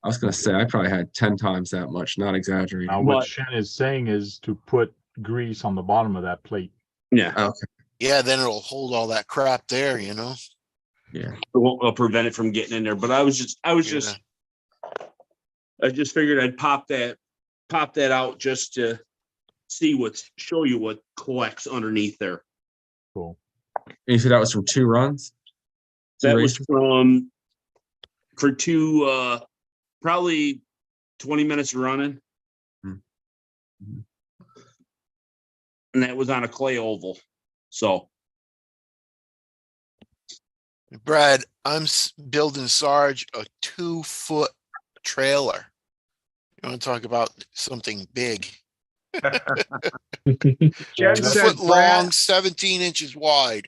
I was gonna say I probably had 10 times that much, not exaggerating. Now, what But- Shen is saying is to put grease on the bottom of that plate. Yeah, Okay. yeah, then it'll hold all that crap there, you know? Yeah. it won't prevent it from getting in there. But I just figured I'd pop that out just to show you what collects underneath there. Cool. And you said that was from 2 runs? Two That was races? for 2, probably 20 minutes of running. Hmm. And that was on a clay oval. So Brad, I'm building Sarge a 2-foot trailer. You want to talk about something big? Jen 2 says, foot long, Brad, 17 inches wide.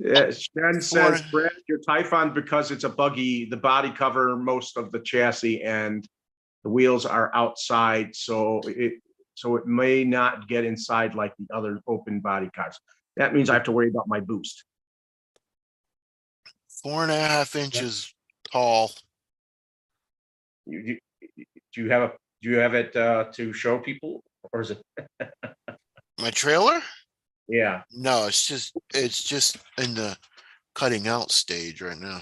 Jen says, Brad, your Typhon, because it's a buggy, the body cover most of the chassis and the wheels are outside, so it may not get inside like the other open body cars. That means I have to worry about my boost. 4.5 inches tall. Do you have it to show people, or is it? My trailer? Yeah. No, it's just in the cutting out stage right now.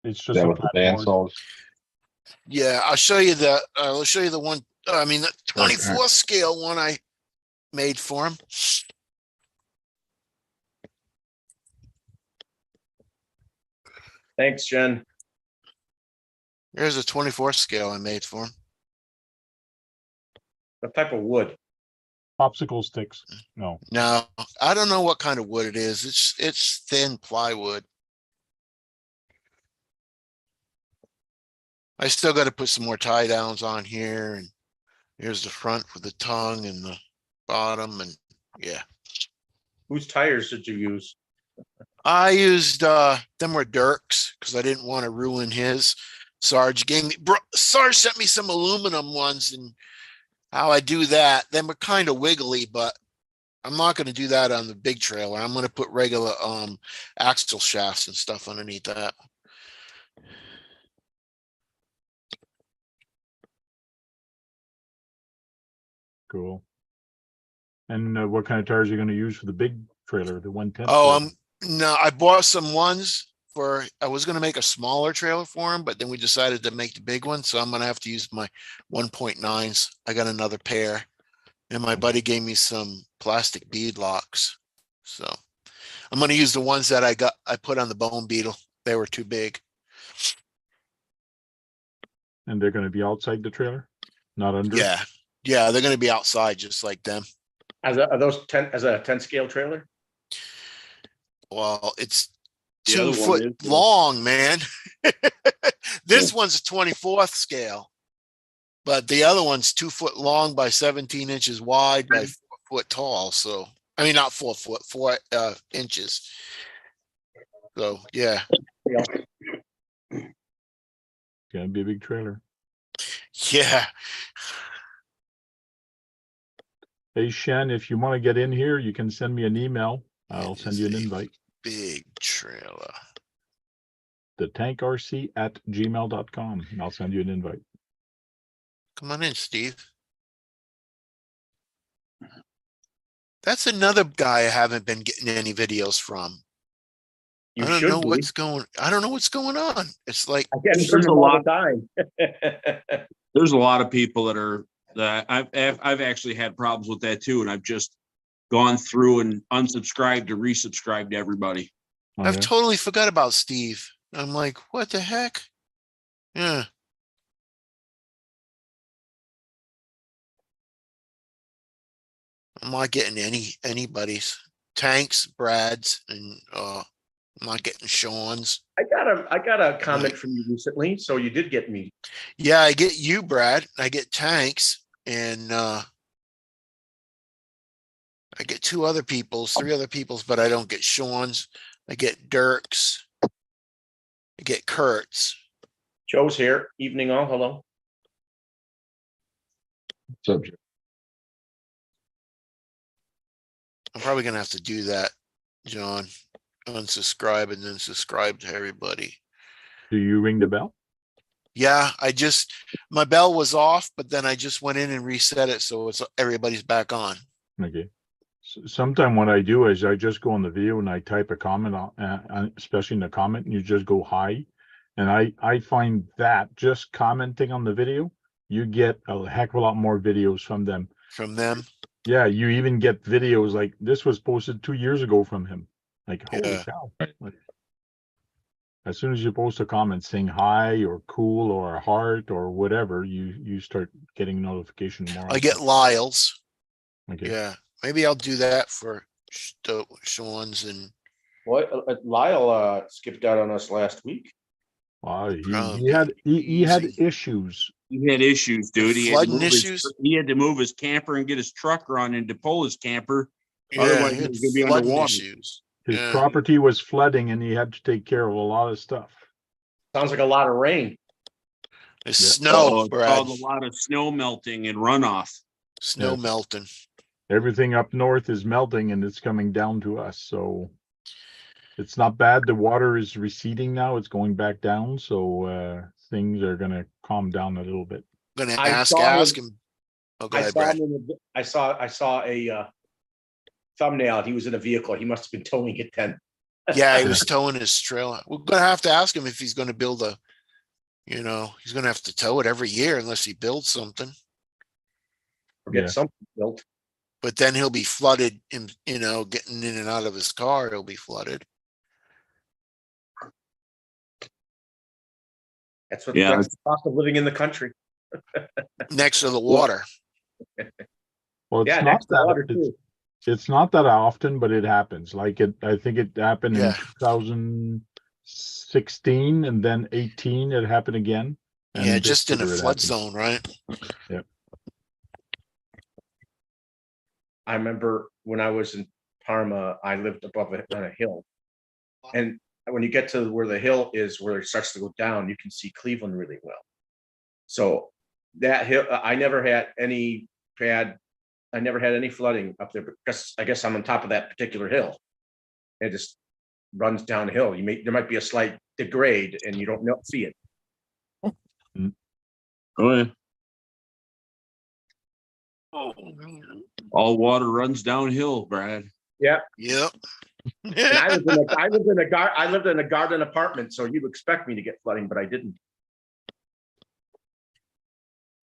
It's just That a with the platform. bandsaws. Yeah, I'll show you the one. I mean, the 24 scale one I made for him. Thanks, Jen. Here's a 24 scale I made for him. What type of wood? Popsicle sticks. No. No, I don't know what kind of wood it is. It's thin plywood. I still got to put some more tie downs on here, and here's the front with the tongue and the bottom, and yeah. Whose tires did you use? I used them were Dirk's because I didn't want to ruin his. Sarge gave me, Sarge sent me some aluminum ones, and how I do that, they were kind of wiggly, but I'm not going to do that on the big trailer. I'm going to put regular axle shafts and stuff underneath that. Cool. And what kind of tires are you going to use for the big trailer, the 110? Oh, no, I bought some ones for, I was going to make a smaller trailer for him, but then we decided to make the big one. So I'm going to have to use my 1.9s. I got another pair, and my buddy gave me some plastic bead locks. So I'm going to use the ones that I put on the Bone Beetle. They were too big. And they're going to be outside the trailer, not under? Yeah. Yeah. They're going to be outside just like them. Are those 10 as a 10 scale trailer? Well, it's The 2 other one foot is, yeah. long, man. This one's 24th scale, but the other one's 2 foot long by 17 inches wide by 4 foot tall. So, I mean, not 4 foot, 4 inches. So, yeah. Gonna be a big trailer. Yeah. Hey, Shen, if you want to get in here, you can send me an email. I'll It send is you an a invite. Big trailer. TheTankRC@gmail.com, and I'll send you an invite. Come on in, Steve. That's another guy I haven't been getting any videos from. You I don't should know be. what's going on. It's like, I get There's them a all lot. the time. There's a lot of people that I've actually had problems with that too, and I've just gone through and unsubscribed to resubscribe to everybody. Oh, I've yeah? totally forgot about Steve. I'm like, what the heck? Yeah. I'm not getting anybody's. Tanks, Brad's, and I'm not getting Sean's. I got a comment from you recently, so you did get me. Yeah, I get you, Brad. I get Tanks, and I get 2 other people's, 3 other people's, but I don't get Sean's. I get Dirk's. I get Kurt's. Joe's here. Evening all. Hello. Subject. I'm probably gonna have to do that, John. Unsubscribe and then subscribe to everybody. Do you ring the bell? Yeah, my bell was off, but then I just went in and reset it, so everybody's back on. Okay. Sometime what I do is I just go on the video and I type a comment on, especially in the comment, and you just go hi. And I find that just commenting on the video, you get a heck of a lot more videos from them. From them. Yeah, you even get videos like this was posted 2 years ago from him. Like, holy Yeah. cow. Like, as soon as you post a comment saying hi or cool or a heart or whatever, you start getting notification more I get often. Lyle's. Okay. Yeah, maybe I'll do that for Sean's and What Lyle skipped out on us last week. Wow, he Probably had easy. issues. He had issues, dude. He had, flooding issues? he had to move his camper and get his truck running to pull his camper. Yeah, Otherwise, he he had was gonna be flooding underwater. issues. His Yeah. property was flooding and he had to take care of a lot of stuff. Sounds like a lot of rain. The Yeah. snow, It Brad. caused a lot of snow melting and runoff. Snow Yes. melting. Everything up north is melting and it's coming down to us. So it's not bad. The water is receding now. It's going back down. So things are gonna calm down a little bit. Gonna I ask saw him. Oh, go I ahead, saw Brad. him I saw a thumbnail. He was in a vehicle. He must have been towing it then. Yeah, he was towing his trailer. We're gonna have to ask him if he's gonna build he's gonna have to tow it every year unless he builds something. Or get Yeah. something built. But then he'll be flooded in, getting in and out of his car, he'll be flooded. That's what Yeah. that's the cost of living in the country. Next to the water. Well, it's Yeah, not next to water that too. it's not that often, but it happens. Like I think it happened in Yeah. 2016 and then 18 it happened again. And Yeah, this just in a year it flood happened. zone, right? I remember when I was in Parma, I lived above on a hill, and when you get to where the hill is, where it starts to go down, you can see Cleveland really well. So that hill, I never had any flooding up there because I guess I'm on top of that particular hill. It just runs downhill. There might be a slight degrade and you don't see it. Oh, yeah. Oh, man. All water runs downhill, Brad. Yeah. Yep. And I lived in a garden apartment, so you'd expect me to get flooding, but I didn't.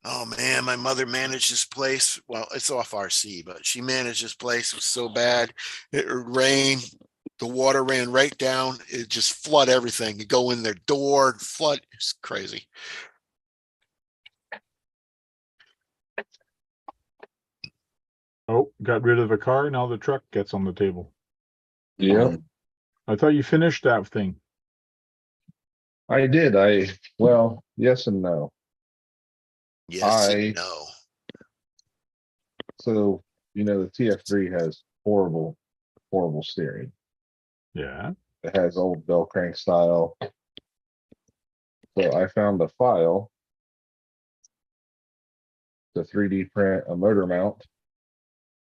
Oh man, my mother managed this place. Well, it's off RC, but she managed this place. It was so bad. It would rain. The water ran right down. It just flood everything. You go in their door, flood. It's crazy. Oh, got rid of the car. Now the truck gets on the table. Yep, I thought you finished that thing. I did. Well, yes and no. Yes and no. So, the TF3 has horrible, horrible steering. Yeah. It has old bell crank style. So I found a file to 3D print a motor mount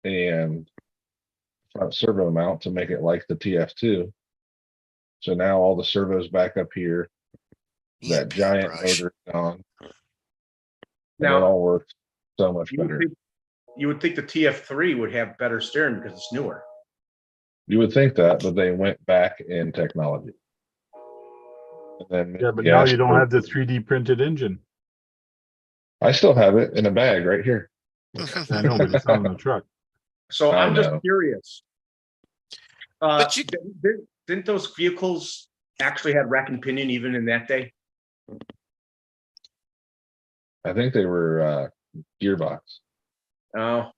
and front servo mount to make it like the TF2. So now all the servos back up here, Yeah, that giant paintbrush. motor gone. And Now- it all works so much You would better. think- You would think the TF3 would have better steering because it's newer. You would think that, but they went back in technology. And then Yeah, but he now asked you don't for- have the 3D printed engine. I still have it in a bag right here. I know, but it's not on the truck. So I I'm just know. curious. But you- Didn't those vehicles actually have rack and pinion even in that day? I think they were gearbox. Oh,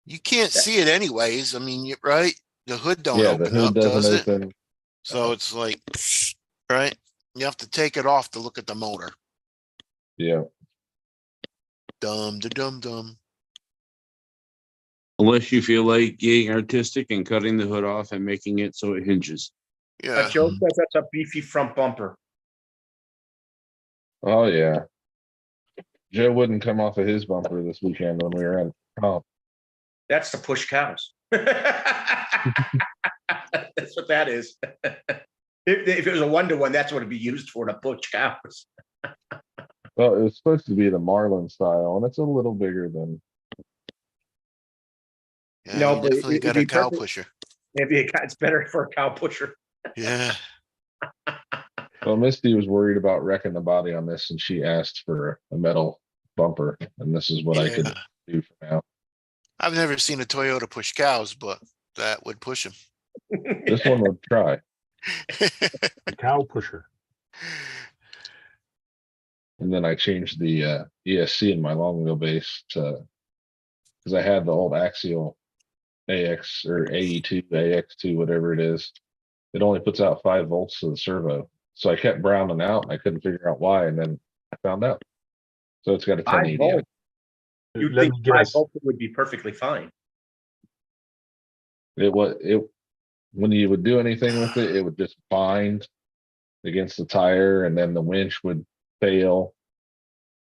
You can't see it anyways. I mean, right? The hood don't Yeah, the open hood up, does doesn't it? open. So it's like, right? You have to take it off to look at the motor. Yeah, Dum da dum dum. Unless you feel like getting artistic and cutting the hood off and making it so it hinges. Yeah. Joe says that's a beefy front bumper. oh yeah. Joe wouldn't come off of his bumper this weekend when we were in. Oh, That's the push cows. That's what that is. If it was a 1-to-1, that's what it'd be used for, to push cows. well, it was supposed to be the Marlin style, and it's a little bigger than. Yeah, No, you but definitely it'd got be a cow perfect. pusher. Maybe it's better for a cow pusher. Yeah. Well, Misty was worried about wrecking the body on this, and she asked for a metal bumper, and this is what I could Yeah. do for now. I've never seen a Toyota push cows, but that would push them. This one would try. The cow pusher. And then I changed the ESC in my long wheelbase to, because I had the old axial AX or AE2, AX2, whatever it is. It only puts out 5 volts to the servo. So I kept browning out. I couldn't figure out why, and then I found out. So it's got a 5 1080. volts. You'd Let think me 5 guess. volts would be perfectly fine. It when you would do anything with it, it would just bind against the tire, and then the winch would fail.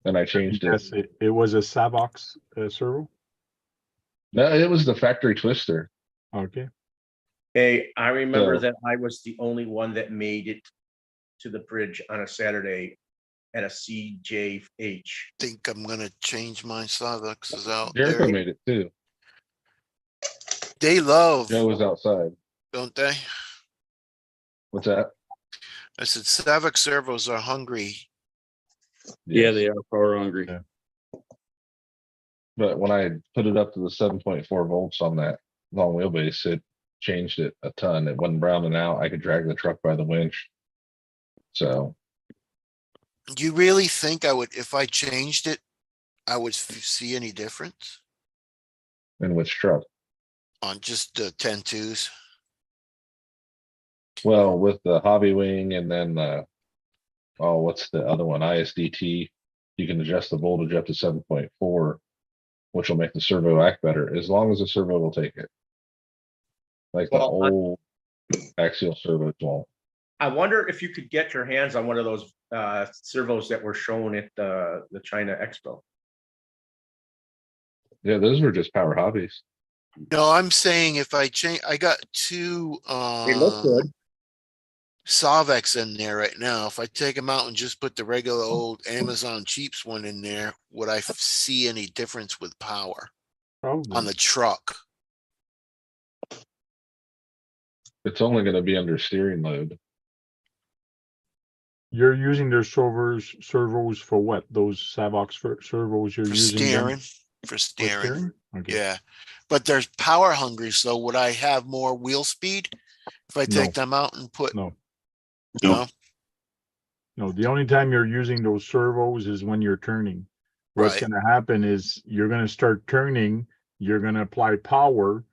And I changed it. Yes, it was a Savox servo. No, it was the factory twister. Okay. Hey, I remember So- that I was the only one that made it to the bridge on a Saturday at a CJH. Think I'm gonna change my Starbucks out Jericho there. made it too. They love, Joe was outside. don't they? What's that? I said Savox servos are hungry. Yeah, Yes. they are power hungry. Yeah. But when I put it up to the 7.4 volts on that long wheelbase, it changed it a ton. It wasn't browning out. I could drag the truck by the winch. So Do you really think I would, if I changed it, I would see any difference in which truck? on just the 10-2s? Well, with the hobby wing and then oh, what's the other one? ISDT, you can adjust the voltage up to 7.4, which will make the servo act better as long as the servo will take it. Like the Well, old axial servos won't. I wonder if you could get your hands on one of those servos that were shown at the China Expo. Yeah, those were just power hobbies. No, I'm saying if I change, I got two They look good. Savex in there right now. If I take them out and just put the regular old Amazon Cheaps one in there, would I see any difference with power on Probably. the truck? It's only gonna be under steering load. You're using their servos for what? Those Savox servos you're For using them steering, for for steering. Okay. Yeah, but there's power hungry. So would I have more wheel speed if I take No. them out and put? No, No. no. The only time you're using those servos is when you're turning. What's Right. gonna happen is you're gonna start turning, you're gonna apply power,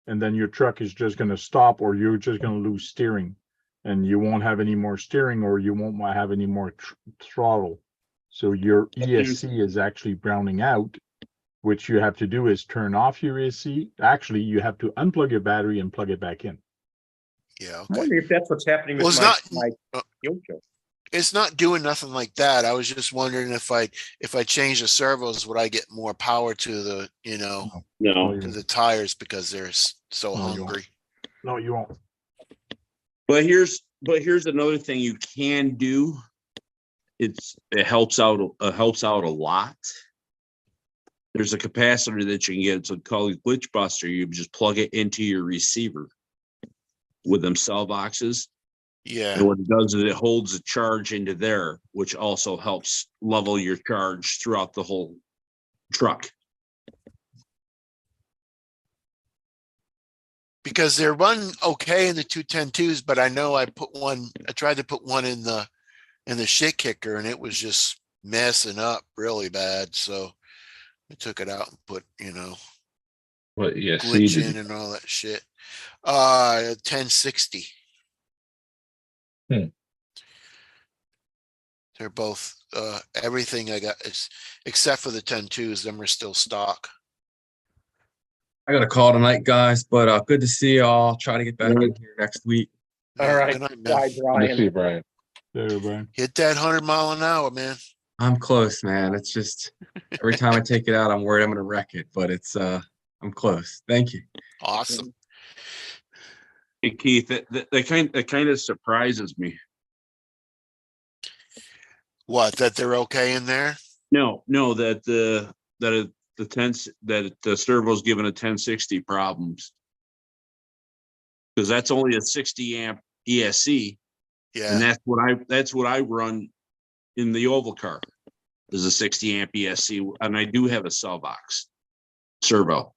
and then your truck is just gonna stop, or you're just gonna lose steering. And you won't have any more steering, or you won't have any more throttle. So your ESC is actually browning out. Which you have to do is turn off your ESC. Actually, you have to unplug your battery and plug it back in. Yeah. I Okay. wonder if that's what's happening Well, with it's my not. Yocho. It's not doing nothing like that. I was just wondering if I change the servos, would I get more power to the, No, No, you to won't. the tires because they're so No, you won't. hungry. No, you won't. but here's another thing you can do. It helps out a lot. There's a capacitor that you can get. It's called glitch buster. You just plug it into your receiver with them cell boxes. Yeah. And what it does is it holds a charge into there, which also helps level your charge throughout the whole truck. Because they're run okay in the 210-2s, but I know I tried to put one in the shit kicker and it was just messing up really bad. So I took it out and put, What ESC glitch did in you? and all that shit. 1060. Hmm. They're both everything I got is except for the 10-2s, them are still stock. I got a call tonight, guys, but good to see y'all. Try to get back in here next week. All Yeah, right. good night, man. Bye, Good to Brian. see you, Brian. There, Brian. Hit that 100-mile-an-hour, man. I'm close, man. It's just every time I take it out, I'm worried I'm gonna wreck it, but I'm close. Thank you. Awesome. Hey, Keith, that kind of surprises me. What, that they're okay in there? No, that the servo's given a 1060 problems. Because that's only a 60 amp ESC. Yeah. And that's what I run in the oval car is a 60 amp ESC. And I do have a cell box servo.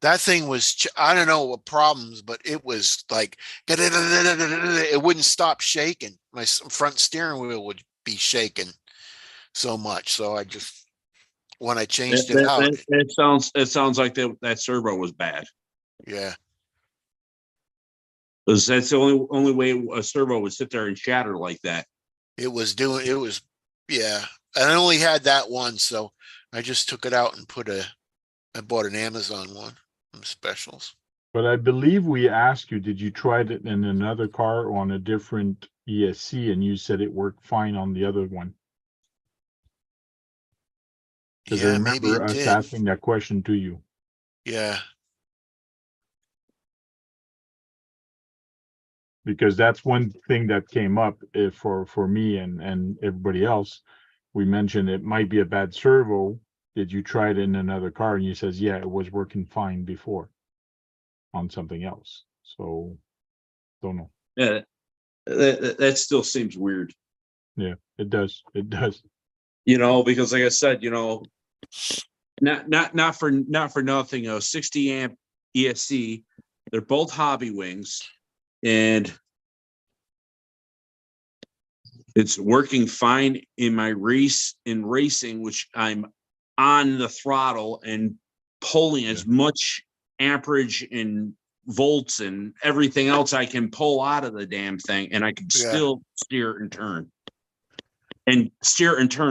That thing was, I don't know what problems, but it was like, it wouldn't stop shaking. My front steering wheel would be shaking so much. So I just, when I changed it out, It sounds like that servo was bad. yeah. Because that's the only way a servo would sit there and shatter like that. Yeah. And I only had that one. So I just took it out and I bought an Amazon one, some specials. But I believe we asked you, did you try it in another car or on a different ESC? And you said it worked fine on the other one. Because I Yeah, maybe remember it us did. asking that question to you. Yeah. Because that's one thing that came up for me and everybody else. We mentioned it might be a bad servo. Did you try it in another car? And you says, yeah, it was working fine before on something else. So don't know. Yeah, that still seems weird. Yeah, it does. It does. Because like I said, not for nothing, 60 amp ESC, they're both hobby wings, and it's working fine in my racing, which I'm on the throttle and pulling as much amperage and volts and everything else I can pull out of the damn thing, and I can still steer and turn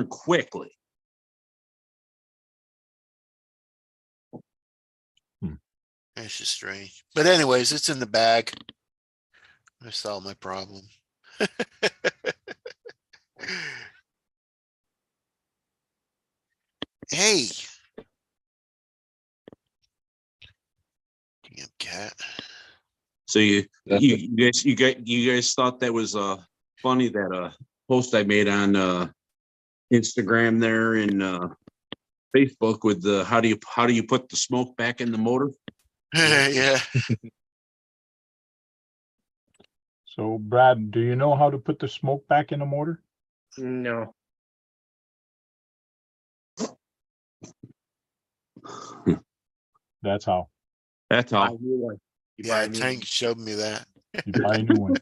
quickly. It's just strange. But anyways, it's in the bag. I solved my problem. Hey. Damn cat. So That's you guys thought that was funny, that post I made on Instagram there and Facebook with the how do you put the smoke back in the motor? Yeah. So Brad, do you know how to put the smoke back in the motor? No. That's how. That's Buy how. a new one. You buy Yeah, a new Tank showed me that. You buy a new one.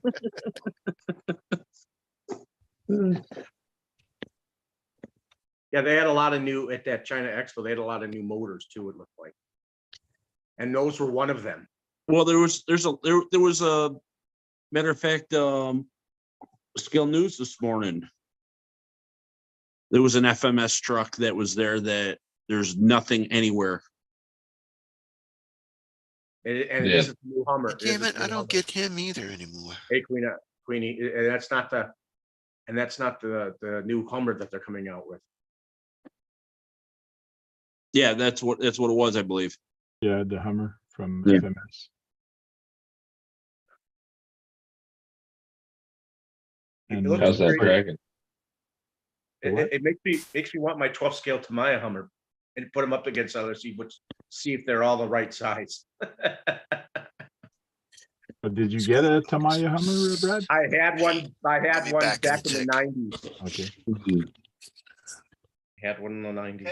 Yeah, they had a lot of new at that China Expo. They had a lot of new motors too, it looked like. And those were one of them. Well, there was a matter of fact, Skill News this morning. There was an FMS truck that was there that there's nothing anywhere. And Yeah. this is the new Hummer. This Damn is it, the I new don't Hummer. get him either anymore. Hey, Queenie, and that's not the new Hummer that they're coming out with. Yeah, that's what it was, I believe. Yeah, the Hummer from Yeah. FMS. It And looks how's that great. dragon? It makes me want my 12 scale Tamiya Hummer and put them up against others, see if they're all the right size. But did you get a Tamiya Hummer, Brad? I had one me back back in in the the tick. 90s. Okay. Had one in the 90s.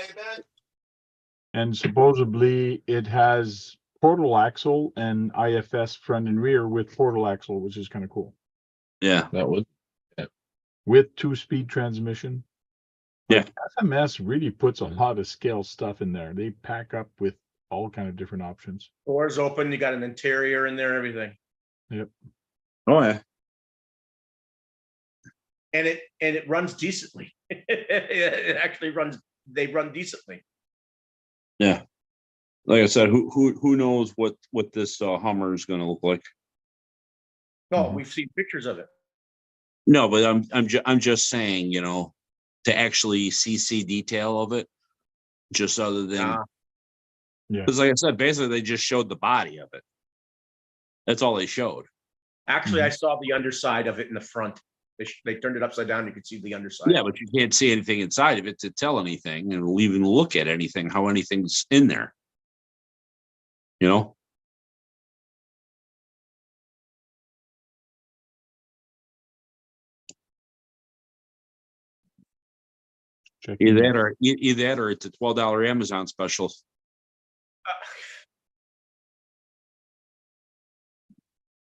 And supposedly it has portal axle and IFS front and rear with portal axle, which is kind of cool. Yeah. That would. With 2-speed transmission. Yeah. Like, FMS really puts a lot of scale stuff in there. They pack up with all kind of different options. Doors open, you got an interior in there, everything. Yep. Oh yeah. And it runs decently. It actually they run decently. Yeah. Like I said, who knows what this Hummer is going to look like? No, Mhm. we've seen pictures of it. No, but I'm just saying, to actually see detail of it, just other than, Yeah. because like I said, basically they just showed the body of it. That's all they showed. Actually, I saw the underside of it in the front. They turned it upside down. You could see the underside. Yeah, but you can't see anything inside of it to tell anything, and even look at anything, how anything's in there. Checking Either it. that or it's a $12 Amazon special.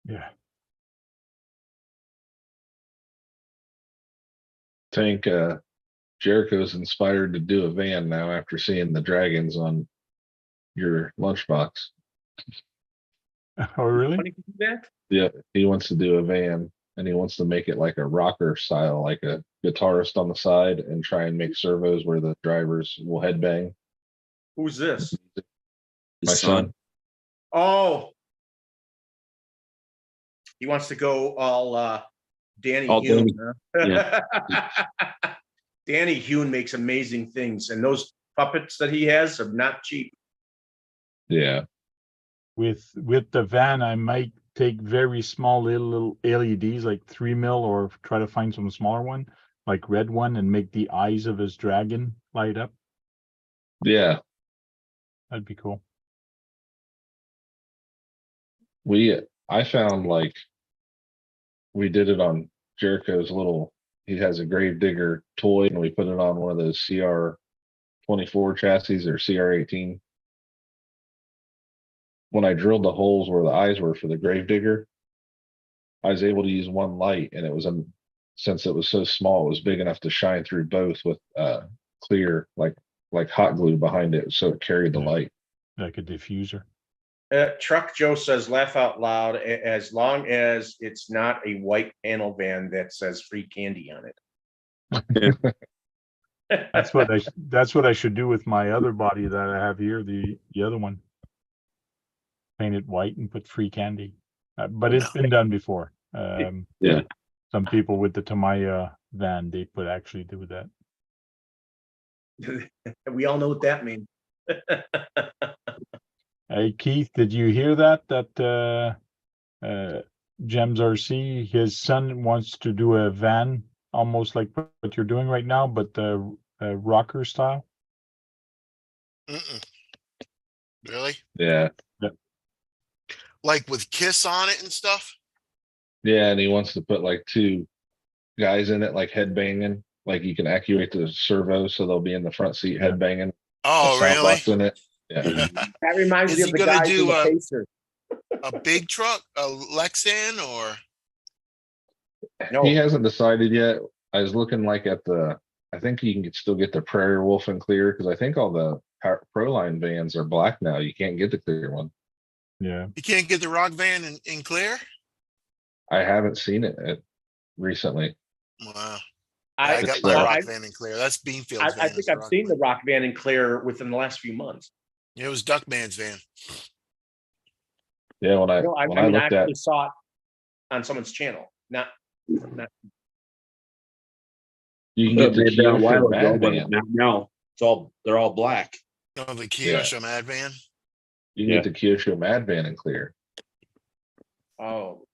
Yeah. Tank, Jericho's inspired to do a van now after seeing the dragons on your lunchbox. Oh, really? Funny to do that? Yeah, he wants to do a van and he wants to make it like a rocker style, like a guitarist on the side, and try and make servos where the drivers will headbang. Who's this? My son. Oh, he wants to go all Danny All Hune. Danny, Huh? Danny Hune makes amazing things, and those puppets that he has are not cheap. Yeah. With the van, I might take very small little LEDs, like 3 mil, or try to find some smaller one, like red one, and make the eyes of his dragon light up. Yeah. That'd be cool. I found like we did it on Jericho's he has a Gravedigger toy, and we put it on one of those CR24 chassis or CR18. When I drilled the holes where the eyes were for the Gravedigger, I was able to use one light, and it was since it was so small, it was big enough to shine through both with clear like hot glue behind it, so it carried the Yeah. light. Like a diffuser. Truck Joe says, laugh out loud, as long as it's not a white panel van that says free candy on it. That's what I should do with my other body that I have here, the other one. Paint it white and put free candy. But it's been done before. Yeah. Some people with the Tamaya van, they could actually do that. We all know what that means. Hey, Keith, did you hear that? Gems RC, his son wants to do a van, almost like what you're doing right now, but rocker style. Mm-mm. Really? Yeah. Like with Kiss on it and stuff? Yeah. And he wants to put like 2 guys in it, like headbanging. Like you can actuate the servo so they'll be in the front seat Yeah. headbanging. Oh, Sound really? box in it. Yeah. That reminds Is me he of the gonna guys in do the a- Pacer. A big truck, a Lexan, or No, He hasn't decided yet. I was looking like at the, I think you can still get the Prairie Wolf and clear because I think all the Proline vans are black now. You can't get the clear one. Yeah. you can't get the rock van in clear? I haven't seen it recently. Wow. I, I got It's, my uh, rock van in clear. That's Beanfield's van. I is think the I've rock seen van. the Rock van in clear within the last few months. It was Duckman's van. Yeah, when I No, I when I mean, I looked at actually saw it on someone's channel, not. you can get the They've been a while Kyosho ago, Mad but van. not now. They're all black. No, the Yeah. Kyosho Mad van. You can get the Kyosho Mad van in clear. Oh,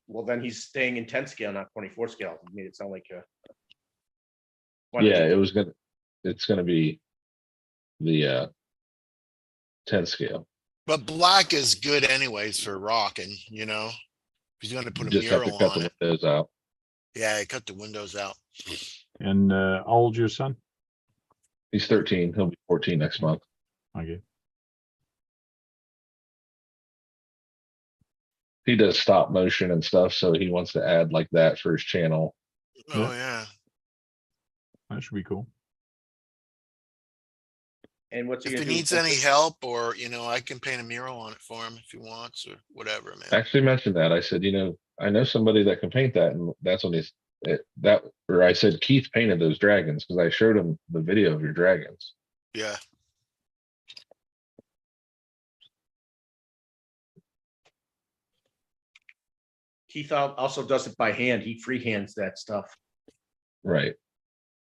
well, then he's staying in 10 scale, not 24 scale. It made it sound like Yeah, it's gonna be the 10 scale. But black is good anyways for rocking, you know? If he's gonna put a Just have to mural cut on the it. windows out. Yeah, I cut the windows out. And how old's your son? He's 13. He'll be 14 next month. Okay. He does stop motion and stuff, so he wants to add like that for his channel. Oh, yeah. That should be cool. and what's he If gonna he do? needs any help or, you know, I can paint a mural on it for him if he wants or whatever, man. I actually mentioned that. I said, I know somebody that can paint that, and that's when or I said Keith painted those dragons because I showed him the video of your dragons. Yeah. Keith also does it by hand. He freehands that stuff, Right.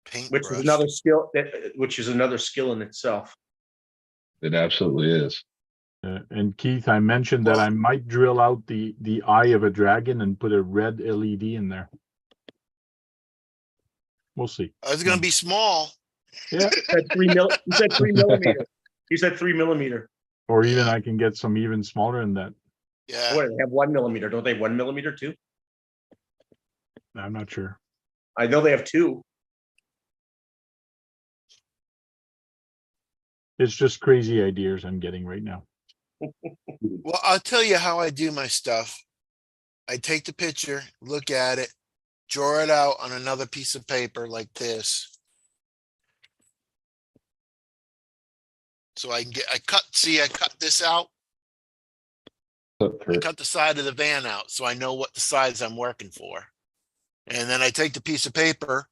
which is Paintbrush. another skill. Which is another skill in itself. It absolutely is. And Keith, I mentioned that I might drill out the eye of a dragon and put a red LED in there. We'll see. It's gonna be small. Yeah. He said 3 millimeter. He said 3 millimeter. Or even I can get some even smaller than that. Yeah. What, they have 1 millimeter? Don't they have 1 millimeter too? I'm not sure. I know they have 2. It's just crazy ideas I'm getting right now. Well, I'll tell you how I do my stuff. I take the picture, look at it, draw it out on another piece of paper like this. So I cut this out. I cut the side of the van out so I know what the size I'm working for. And then I take the piece of paper,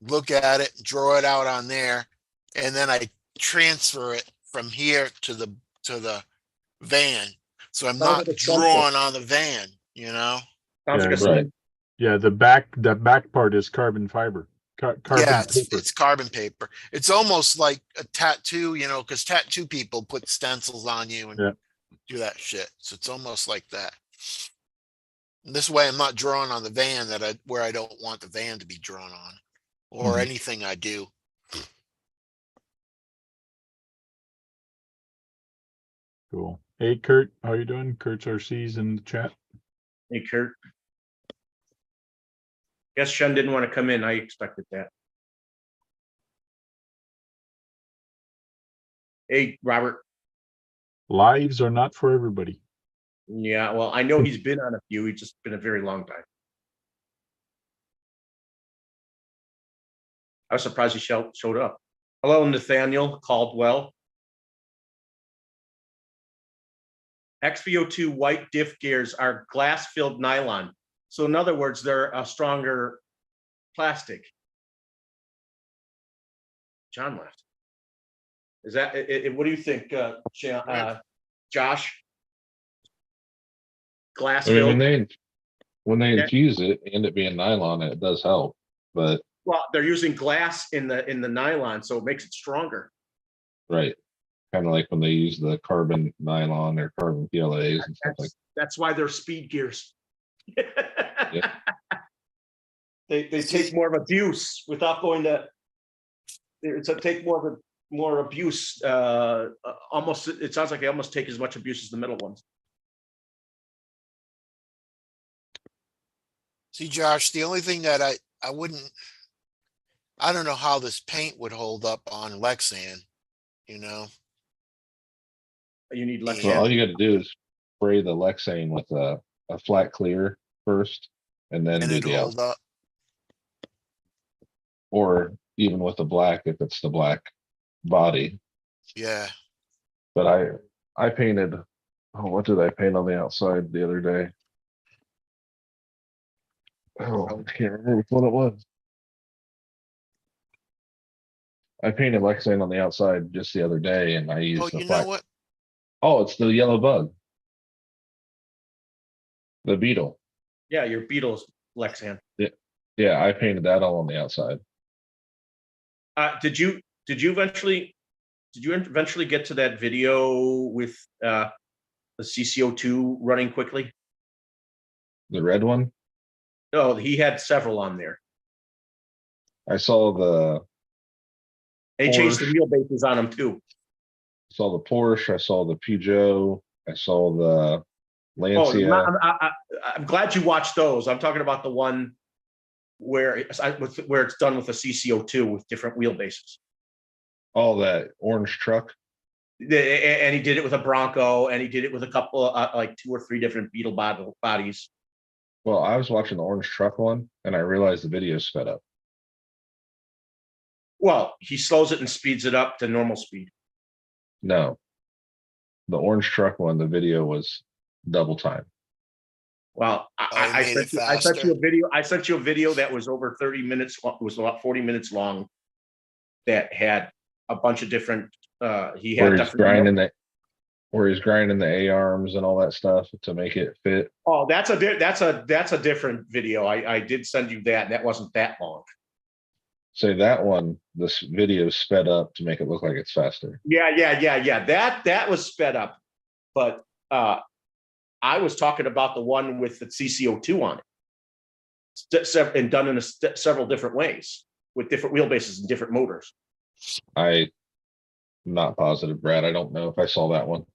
look at it, draw it out on there, and then I transfer it from here to the van. So I'm Sounds not like a stencil. drawing on the van, you know? Sounds like a Yeah, stencil. Yeah, the back part is carbon fiber. Carbon Yeah, paper. it's carbon paper. It's almost like a tattoo, you know, because tattoo people put stencils on you and Yeah. do that shit. So it's almost like that. And this way, I'm not drawing on the van where I don't want the van to be drawn on, or Mhm. anything I do. Cool. Hey, Kurt, how you doing? Kurt's RC's in the chat. Hey, Kurt. Guess Shun didn't want to come in. I expected that. Hey, Robert. Lives are not for everybody. Yeah, well, I know he's been on a few. He's just been a very long time. I was surprised he showed up. Hello, Nathaniel Caldwell. XVO2 white diff gears are glass-filled nylon. So in other words, they're a stronger plastic. John left. Is that it? What do you think, Josh? Glass I mean, filled. when they Yeah. infuse it and it being nylon, it does help, but Well, they're using glass in the nylon, so it makes it stronger. right. Kind of like when they use the carbon nylon or carbon PLAs and stuff like. That's why they're speed gears. They take more of abuse without going to. It's a take more abuse. Almost, it sounds like they almost take as much abuse as the middle ones. See, Josh, the only thing that I wouldn't, I don't know how this paint would hold up on Lexan, you know? You need less. So all you got to do is spray the Lexane with a flat clear first, and then And do it'd the hold out, up. or even with the black if it's the black body. Yeah. But I painted. Oh, what did I paint on the outside the other day? Oh, I can't remember what it was. I painted Lexane on the outside just the other day, and I used Oh, the you know flat. what? Oh, it's the yellow bug. The beetle. Yeah, your Beatles, Lexan. Yeah, I painted that all on the outside. Did you eventually get to that video with the CCO2 running quickly? The red one. No, he had several on there. I saw the They changed the Porsche. wheelbases on them too. Porsche. I saw the Peugeot. I saw the Oh, Lancia. I'm glad you watched those. I'm talking about the one where it's done with a CCO2 with different wheelbases. All that orange truck. And he did it with a Bronco, and he did it with a couple, like 2 or 3 different Beetle bodies. Well, I was watching the orange truck one, and I realized the video sped up. Well, he slows it and speeds it up to normal speed. No, the orange truck one, the video was double time. Well, I made it sent you a faster. video. I sent you a video that was over 30 minutes. It was about 40 minutes long. That had a bunch of different. He had Where he's different. grinding the A arms and all that stuff to make it fit. Oh, that's a different video. I did send you that. And that wasn't that long. Say that one, this video sped up to make it look like it's faster. Yeah. That was sped up, but I was talking about the one with the CCO2 on it, and done in several different ways with different wheelbases and different motors. I'm not positive, Brad. I don't know if I saw that one.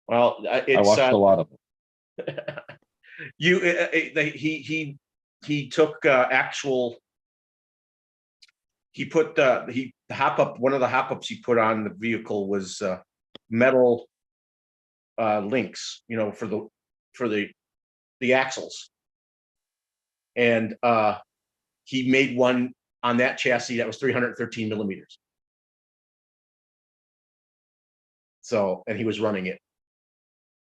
Well, I watched a lot of them. He took actual. He put the hop up. One of the hop ups he put on the vehicle was metal links, for the axles, and he made one on that chassis that was 313 millimeters. So, and he was running it.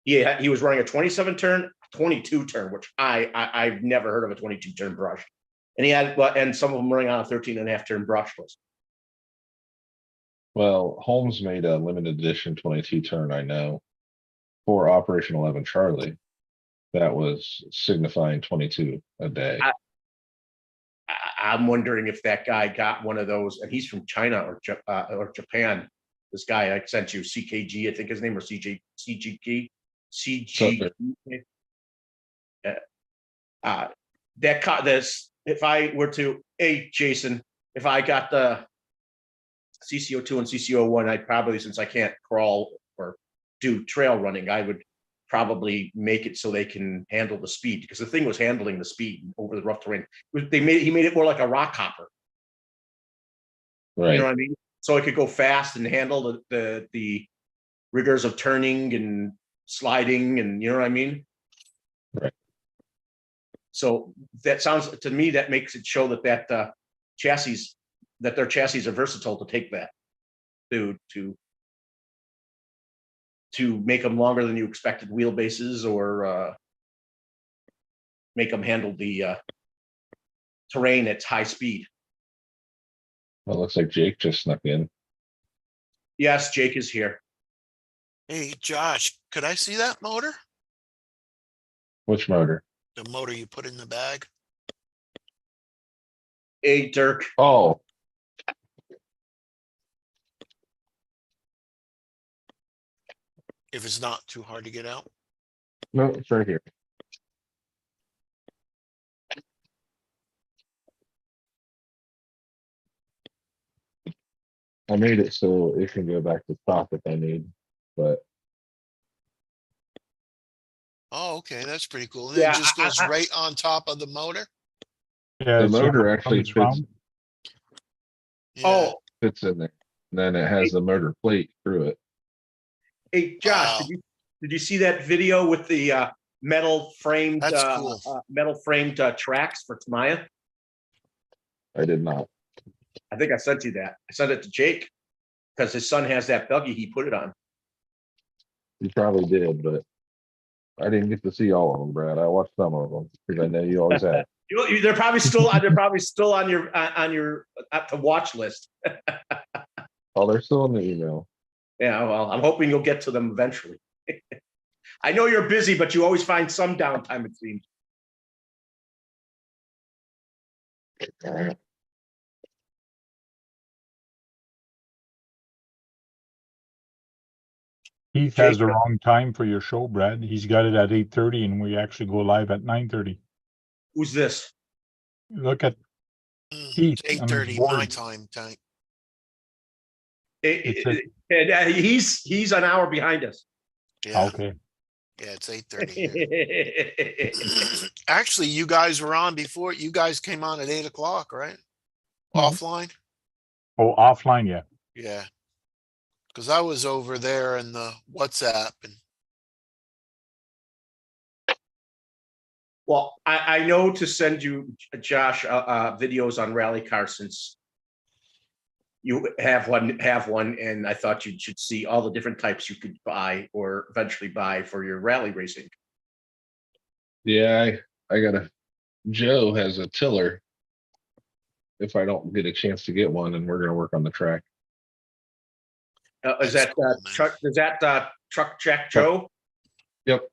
He was running a 27 turn, 22 turn, which I've never heard of a 22 turn brush. And he had, and some of them running on a 13.5 turn brushless. Well, Holmes made a limited edition 22 turn, I know, for Operation 11 Charlie. That was signifying 22 a day. I'm wondering if that guy got one of those, and he's from China or Japan. This guy I sent you, CKG, I think his name, or CGG. This, if I were to, Jason, if I got the CCO2 and CCO1, I'd probably, since I can't crawl or do trail running, I would probably make it so they can handle the speed, because the thing was handling the speed over the rough terrain. He made it more like a rock hopper. Right. You know what I mean? So it could go fast and handle the rigors of turning and sliding, and you know what I mean? Right. So that sounds to me, that makes it show that their chassis are versatile to take that to make them longer than you expected wheelbases, or make them handle the terrain at high speed. Well, it looks like Jake just snuck in. Yes, Jake is here. Hey, Josh, could I see that motor? Which motor? The motor you put in the bag? Hey, Dirk. Oh, If it's not too hard to get out. no, it's right here. I made it so it can go back to stock if I need, but Oh, okay, that's pretty cool. And then Yeah, it just goes right on top of the motor? Yeah, the see how motor it actually comes fits, round? Yeah. Oh, fits in there. Then it has the motor plate through it. hey, Josh, Wow. did you see that video with the metal framed That's cool. tracks for Tamaya? I did not. I think I sent you that. I sent it to Jake because his son has that buggy. He put it on. You probably did, but I didn't get to see all of them, Brad. I watched some of them because I know you always have. They're probably still on your at the watch list. Oh, they're still in the email. Yeah, well, I'm hoping you'll get to them eventually. I know you're busy, but you always find some downtime, it seems. Heath has the wrong time for your show, Brad. He's got it at 8:30 and we actually go live at 9:30. Who's this? Look at It's on his 8:30 my board. time, Tank. He's an hour behind us. Yeah, Okay. yeah, it's 8:30. Actually, you guys were on before. You guys came on at 8 o'clock, right? No. Offline? Oh, offline, yeah. Yeah. Cause I was over there in the WhatsApp and Well, I know to send you, Josh, videos on rally cars since you have one, and I thought you should see all the different types you could buy or eventually buy for your rally racing. Yeah, I got Joe has a tiller. If I don't get a chance to get one, and we're gonna work on the track. Is That's that cool, man. truck? Is that Truck Jack Joe? Yep.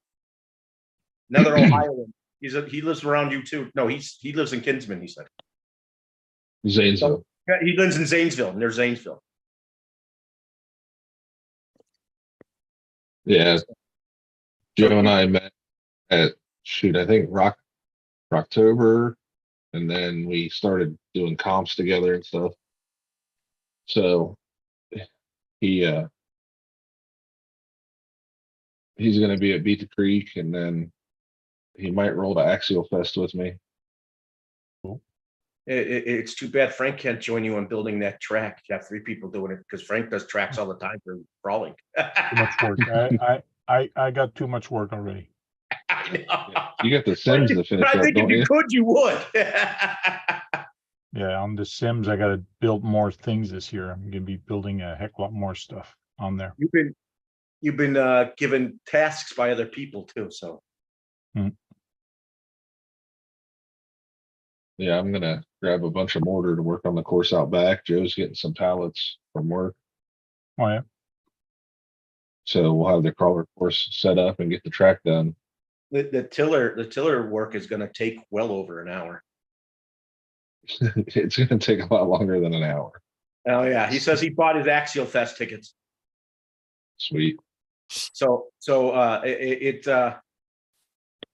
Another Ohioan. He lives around you too. No, he lives in Kinsman. He said. Zanesville. Yeah, he lives in Zanesville, near Zanesville. Yeah. Joe and I met at I think Rocktober, and then we started doing comps together and stuff. So he's gonna be at Beat the Creek, and then he might roll to Axial Fest with me. It's too bad Frank can't join you on building that track. You have 3 people doing it because Frank does tracks all the time for crawling. Too much work. I got too much work already. I know. You got the Sims to finish But I up, think if don't you you? could, you would. Yeah, on the Sims, I gotta build more things this year. I'm gonna be building a heck of a lot more stuff on there. You've been given tasks by other people too. So Yeah, I'm gonna grab a bunch of mortar to work on the course out back. Joe's getting some pallets from work, Oh, yeah. so we'll have the crawler course set up and get the track done. the tiller work is going to take well over an hour. It's gonna take a lot longer than an hour. Oh yeah, he says he bought his Axial Fest tickets. Sweet. So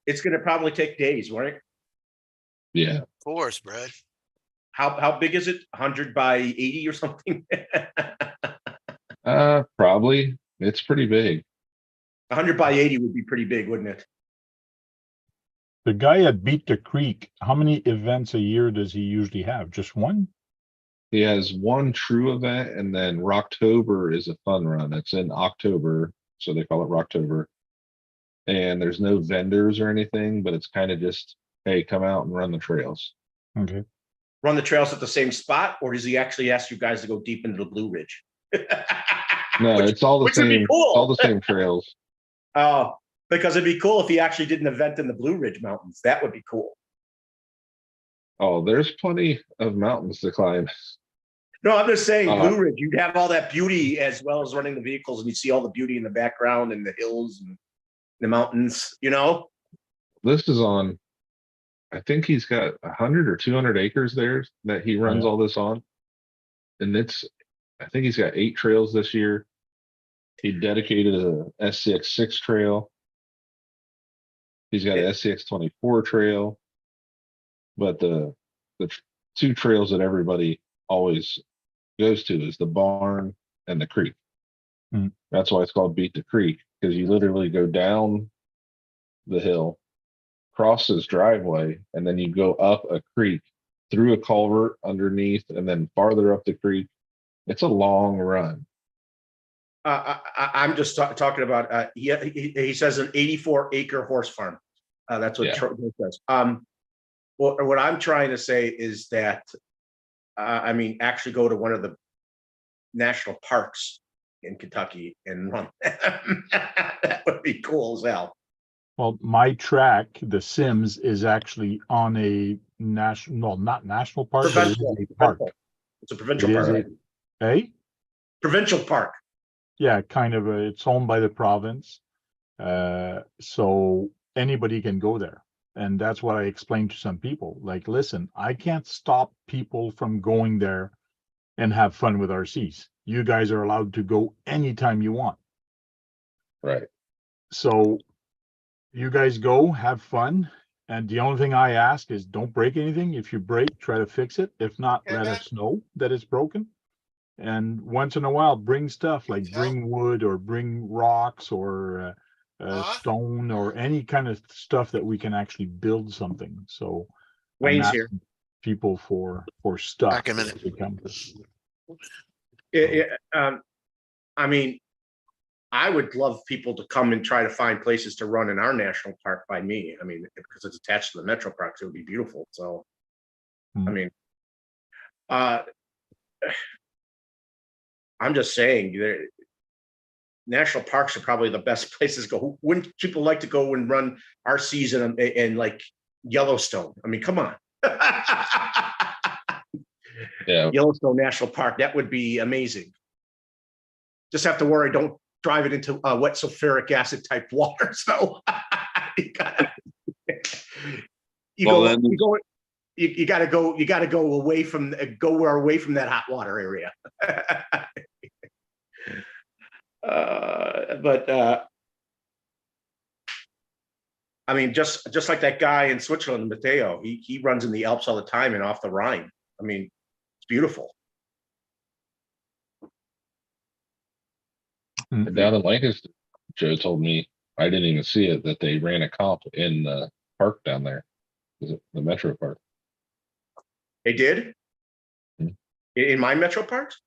it's going to probably take days, right? Yeah. of course, Brad. How big is it? 100 by 80 or something? Probably. It's pretty big. 100 by 80 would be pretty big, wouldn't it? The guy at Beat the Creek, how many events a year does he usually have? Just one? He has one true event, and then Rocktober is a fun run. It's in October, so they call it Rocktober. And there's no vendors or anything, but it's kind of just, hey, come out and run the trails. Okay. Run the trails at the same spot, or does he actually ask you guys to go deep into the Blue Ridge? No, Which- it's all the which would be same, cool. all the same trails. Oh, because it'd be cool if he actually did an event in the Blue Ridge Mountains. That would be cool. Oh, there's plenty of mountains to climb. No, I'm just saying, Uh-huh. Blue Ridge, you'd have all that beauty as well as running the vehicles, and you see all the beauty in the background and the hills and the mountains, you know? This is on I think he's got 100 or 200 acres there that he runs yeah. all this on. And I think he's got 8 trails this year. He dedicated a SCX6 trail. He's got an SCX 24 trail. But the 2 trails that everybody always goes to is the barn and the creek. Hmm. That's why it's called Beat the Creek, because you literally go down the hill, cross his driveway, and then you go up a creek through a culvert underneath and then farther up the creek. It's a long run. I'm just talking about, he says an 84-acre horse farm. That's what Yeah. Troy says. Well, what I'm trying to say is that, I mean, actually go to one of the national parks in Kentucky and run. That would be cool as hell. Well, my track, the Sims, is actually on a national, not national park, but it is Provincial. a park. It's a provincial It is park. a, Provincial park. yeah, kind of it's owned by the province. So anybody can go there. And that's what I explained to some people. Like, listen, I can't stop people from going there and have fun with RCs. You guys are allowed to go anytime you want. Right. So you guys go, have fun. And the only thing I ask is don't break anything. If you break, try to fix it. If not, let us know that it's broken. And once in a while, bring stuff like bring wood or bring rocks or stone or any kind of stuff that we can actually build something. So I'm Wayne's here. asking people for stuff. Back a minute. to come. I mean, I would love people to come and try to find places to run in our national park by me. I mean, because it's attached to the metro parks, it would be beautiful. So, I mean, I'm just saying, national parks are probably the best places to go. Wouldn't people like to go and run our season in like Yellowstone? I mean, come on. Yeah. Yellowstone National Park, that would be amazing. Just have to worry, don't drive it into wet sulfuric acid type water. So you gotta go away from that hot water area. I mean, just like that guy in Switzerland, Matteo, he runs in the Alps all the time and off the Rhine. I mean, it's beautiful. And down in Lancaster, Joe told me, I didn't even see it, that they ran a comp in the park down there. Is it the Metro Park? They did? In my metro parks?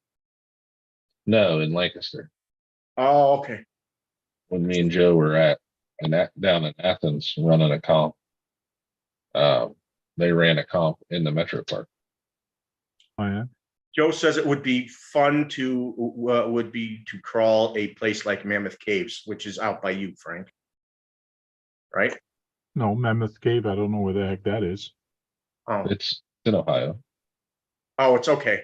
No, in Lancaster. Oh, okay. When me and Joe were down in Athens running a comp, they ran a comp in the Metro Park. Oh yeah. Joe says it would be fun to crawl a place like Mammoth Caves, which is out by you, Frank. Right? No, Mammoth Cave. I don't know where the heck that is. Oh, It's in Ohio. oh, it's okay.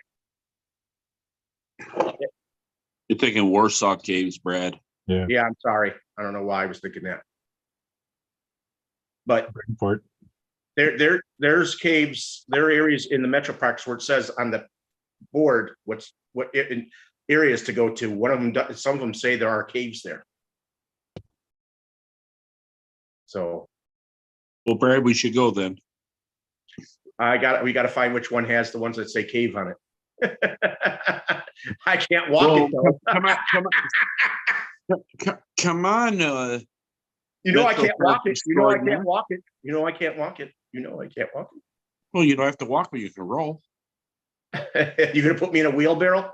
You're thinking Warsaw Caves, Brad. Yeah, I'm sorry. I don't know why I was thinking that. But Part. there's caves, there are areas in the metro parks where it says on the board what areas to go to. One of them, some of them say there are caves there. So, Well, Brad, we should go then. we got to find which one has the ones that say cave on it. I can't walk it though. Come on. You know I Metro can't walk Park it. You know I destroyed can't now. walk it. You know I can't walk it. You know I can't walk Well, you don't have to walk, but you can roll. it. You're gonna put me in a wheelbarrow?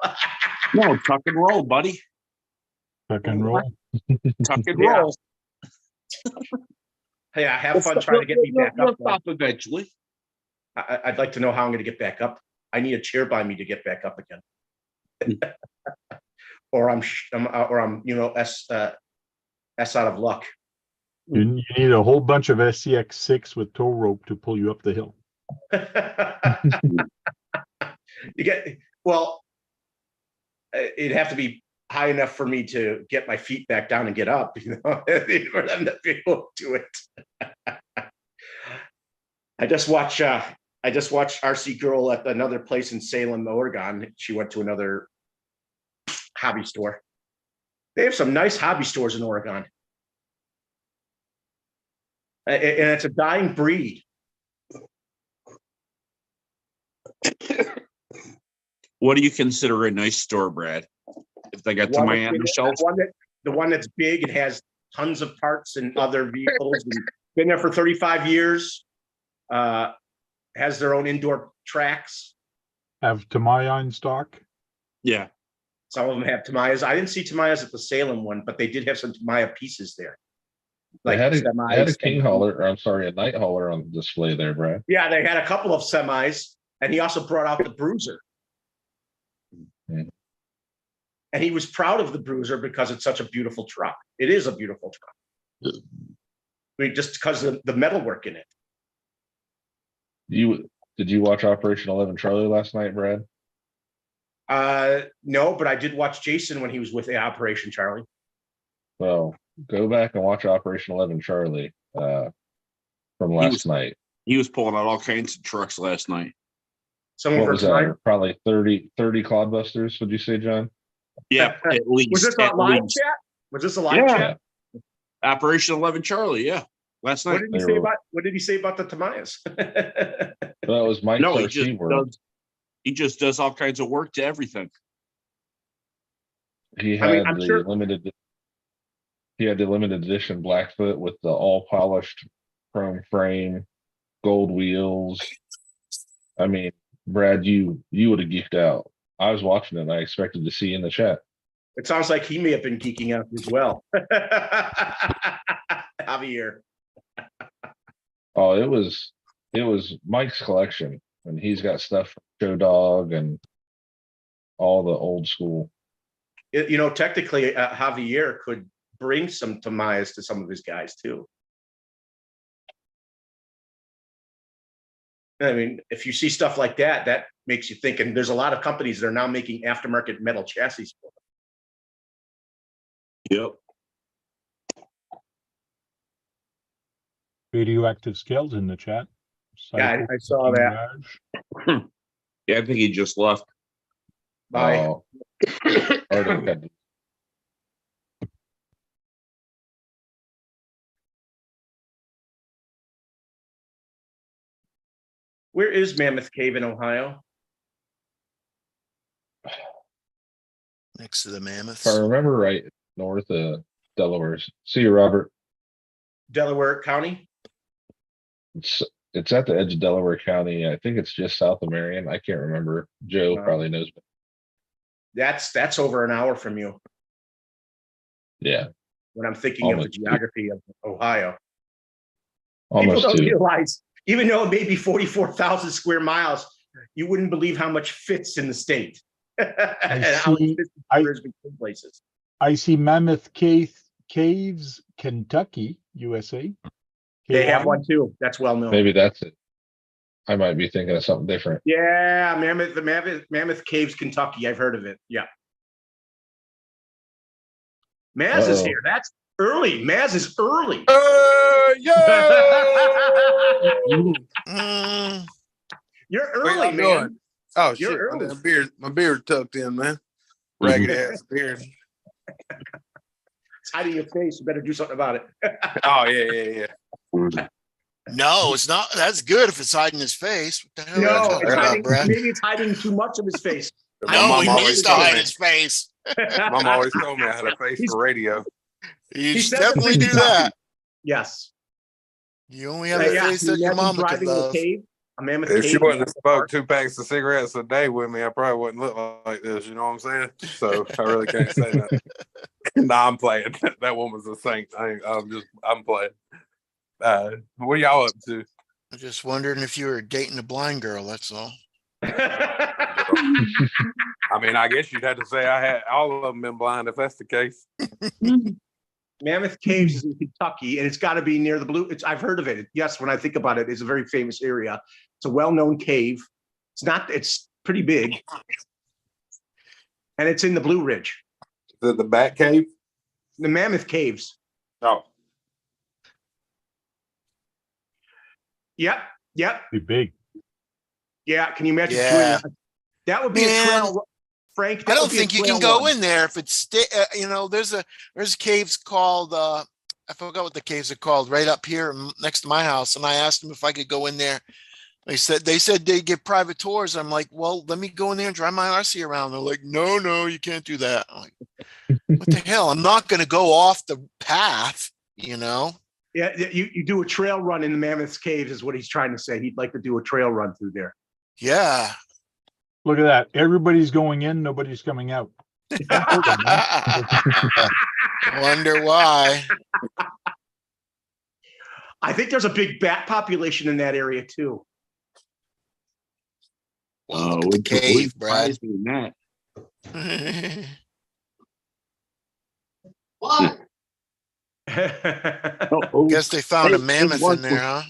No, tuck and roll, buddy. Tuck and roll. Tuck and Yeah. roll. Hey, I have fun trying to get me back up. Stop eventually. I'd like to know how I'm gonna get back up. I need a chair by me to get back up again. or I'm S out of luck. You need a whole bunch of SCX6 with tow rope to pull you up the hill. It'd have to be high enough for me to get my feet back down and get up, for them to be able to do it. I just watched RC Girl at another place in Salem, Oregon. She went to another hobby store. They have some nice hobby stores in Oregon. And it's a dying breed. What do you consider a nice store, Brad? If they got to my on the shelf? The one that's big and has tons of parts and other vehicles. And been there for 35 years. Has their own indoor tracks. Have Tamiya in stock? Yeah. Some of them have Tamayas. I didn't see Tamayas at the Salem one, but they did have some Tamiya pieces there. They had a semis king and- hauler, or I'm sorry, a night hauler on display there, Brad. Yeah, they had a couple of semis, and he also brought out the Bruiser. Hmm. And he was proud of the Bruiser because it's such a beautiful truck. It is a beautiful truck. I mean, just because of the metalwork in it. Did you watch Operation 11 Charlie last night, Brad? No, but I did watch Jason when he was with the Operation Charlie. Well, go back and watch Operation 11 Charlie from last night. He was pulling out all kinds of trucks last night. Someone What for was tonight. that? Probably 30 clodbusters, would you say, John? Yeah, at least. Was this a at live least. chat? Was this a live Yeah. chat? Operation 11 Charlie, yeah. Last night. What did he say about the Tamayas? That was Mike's No, RC World. he just does all kinds of work to everything. He I mean, had I'm the sure- limited. He had the limited edition Blackfoot with the all polished chrome frame, gold wheels. I mean, Brad, you would have geeked out. I was watching it. And I expected to see you in the chat. It sounds like he may have been geeking out as well. Javier. Oh, it was Mike's collection, and he's got stuff from Show Dog and all the old school. Technically, Javier could bring some Tamayas to some of his guys too. I mean, if you see stuff like that, that makes you think. And there's a lot of companies that are now making aftermarket metal chassis for them. Yep. Radioactive Scales in the chat. Yeah, I saw that. Garage. Yeah, I think he just left. Bye. Oh, Arctic had- Where is Mammoth Cave in Ohio? Next to the mammoths. if I remember right, north of Delaware. See you, Robert. Delaware County? It's at the edge of Delaware County. I think it's just south of Marion. I can't remember. Joe Wow. probably knows. That's over an hour from you Yeah, when I'm thinking of the Almost. geography of Ohio. People almost don't two. realize, even though it may be 44,000 square miles, you wouldn't believe how much fits in the state. And how it see- fits in I- between places. I see Mammoth Caves, Kentucky, USA. They have KY. one too. That's well known. Maybe that's it. I might be thinking of something different. Yeah, Mammoth Caves, Kentucky. I've heard of it. Yeah. Maz is Uh-oh. here. That's early. Maz is early. Mm, You're Wait, early, I'm man. doing. Oh You're shit! early. My beard tucked in, man. Ragged ass beard. It's hiding your face. You better do something about it. Oh yeah. no, it's not. That's good if it's hiding his face. What the hell are you No, talking it's about, hiding, Brad? maybe it's hiding too much of his face. My No, mom he always needs to told hide me. his face. Mom always told me I had a face He's- for radio. You He should says it's definitely in do Kentucky. that. Yes. You only have a Yeah, face can that you your imagine mama could driving a love. cave? A mammoth If she cave. wouldn't have smoked 2 packs of cigarettes a day with me, I probably wouldn't look like this. You know what I'm saying? So I really can't say that. Nah, I'm playing. That woman's a saint. I'm playing. What are y'all up to? I'm just wondering if you were dating a blind girl. That's all. I mean, I guess you'd have to say I had all of them been blind if that's the case. Mammoth Caves is in Kentucky, and it's got to be near the Blue. I've heard of it. Yes, when I think about it, it's a very famous area. It's a well-known cave. It's pretty big, and it's in the Blue Ridge. The Bat Cave? The Mammoth Caves. Oh, Yep, Yep. Be big. Yeah. Can you imagine doing Yeah. that? That would be Man, a trail, Frank. I That don't would be a think you can trail go run. in there if it's you know, there's caves called I forgot what the caves are called right up here next to my house, and I asked them if I could go in there. They said they give private tours. I'm like, well, let me go in there and drive my RC around. They're like, no, you can't do that. I'm like, what the hell? I'm not going to go off the path, you know? Yeah, you do a trail run in the Mammoth's Caves is what he's trying to say. He'd like to do a trail run through there. Yeah. Look at that. Everybody's going in, nobody's coming out. Wonder why. I think there's a big bat population in that area too. Well, look at the cave, Brad. That. What? Oh, Guess they found a hey, mammoth in there, huh?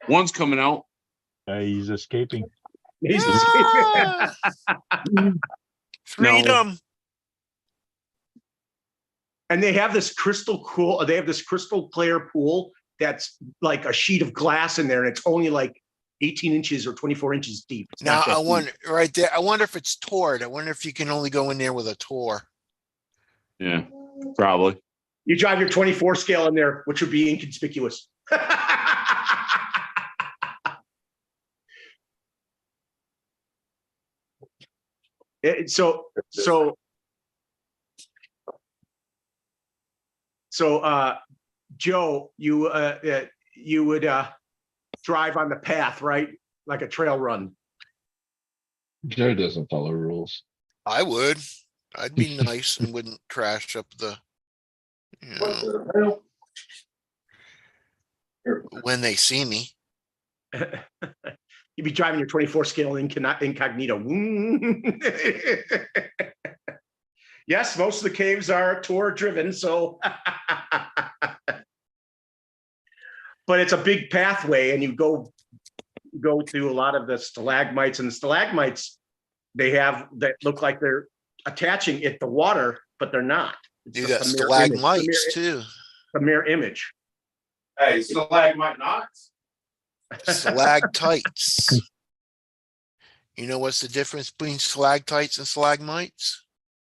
One's coming out. He's escaping. He's Yeah. Freedom. And they have this crystal clear pool that's like a sheet of glass in there, and it's only like 18 inches or 24 inches deep. It's Now not that I deep. wonder right there. I wonder if it's toured. I wonder if you can only go in there with a tour. Yeah, probably. You drive your 24 scale in there, which would be inconspicuous. So Joe, you would drive on the path, right? Like a trail run. Joe doesn't follow rules. I would. I'd be nice and wouldn't crash up the, you know, when they see me. You'd be driving your 24 scale incognito. Yes, most of the caves are tour driven, so but it's a big pathway, and you go through a lot of the stalagmites, and the stalagmites they have that look like they're attaching it to water, but they're not. It's You just got a mirror image. stalagmites too. A mirror image. Hey, stalagmite knots. Stalactites. You know what's the difference between stalactites and stalagmites?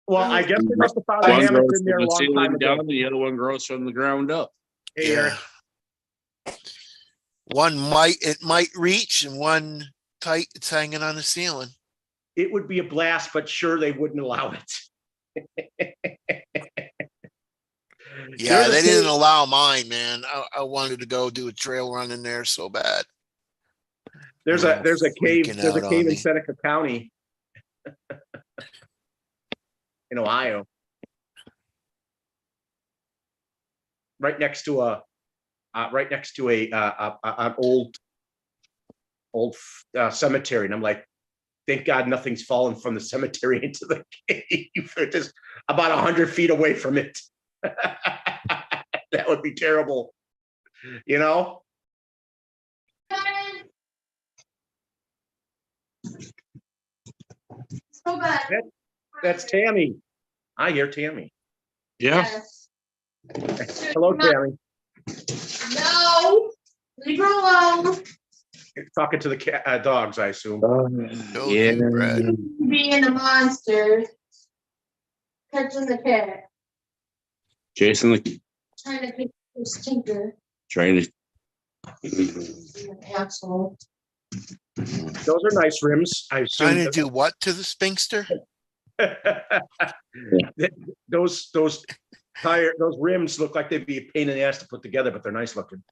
Well, I guess they must have found a One mammoth grows in there from a the long time ceiling ago. down, the other one grows from the ground up. Hey, Eric. One might reach, and one tight, it's hanging on the ceiling. It would be a blast, but sure they wouldn't allow it. Yeah, There's a they cave- didn't allow mine, man. I wanted to go do a trail run in there so bad. There's a cave. Freaking There's a out on cave in me. Seneca County, in Ohio, right next to an old cemetery, and I'm like, thank God nothing's fallen from the cemetery into the cave. It's just about 100 feet away from it. That would be terrible, you know. So bad. That's Tammy. I hear Tammy. Yeah. Yes. Hello, Tammy. No, leave her alone. Talking to the dogs, I assume. Told you, Brad. Being a monster. Catching the cat. Jason, the Trying to pick the stinker. trying to. Asshole. Those are nice rims. I Trying to assume. do what to the Spinkster? Those rims look like they'd be a pain in the ass to put together, but they're nice looking.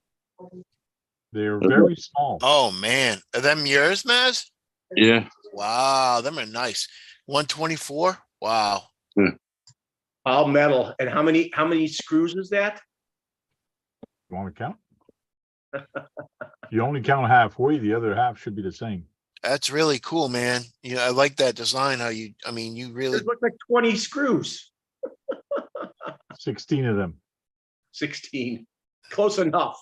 They're very small. Oh man, are them yours, Maz? Yeah. Wow, them are nice. 124. Wow. All metal. And how many screws is that? You want to count? You only count halfway, the other half should be the same. That's really cool, man. You know, I like that design. You really. It looks like 20 screws. 16 of them. 16. Close enough.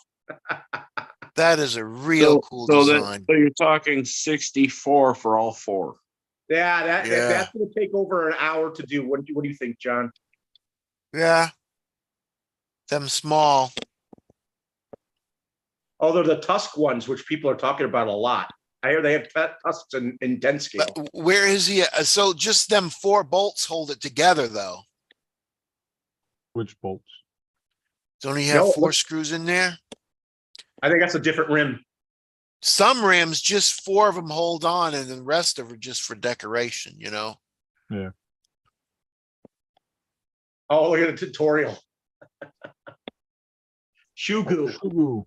That is a real cool design. So you're talking 64 for all four. Yeah, Yeah. that's going to take over an hour to do. What do you think, John? Yeah. Them small. Although the Tusk ones, which people are talking about a lot, I hear they have Tusks in 10 scale. But where is he? So just them 4 bolts hold it together though. Which bolts? Don't he have No, 4 screws in there? I think that's a different rim. Some rims, just 4 of them hold on and the rest of them are just for decoration, you know? Yeah. Oh, look at the tutorial. Shugu. Shugu.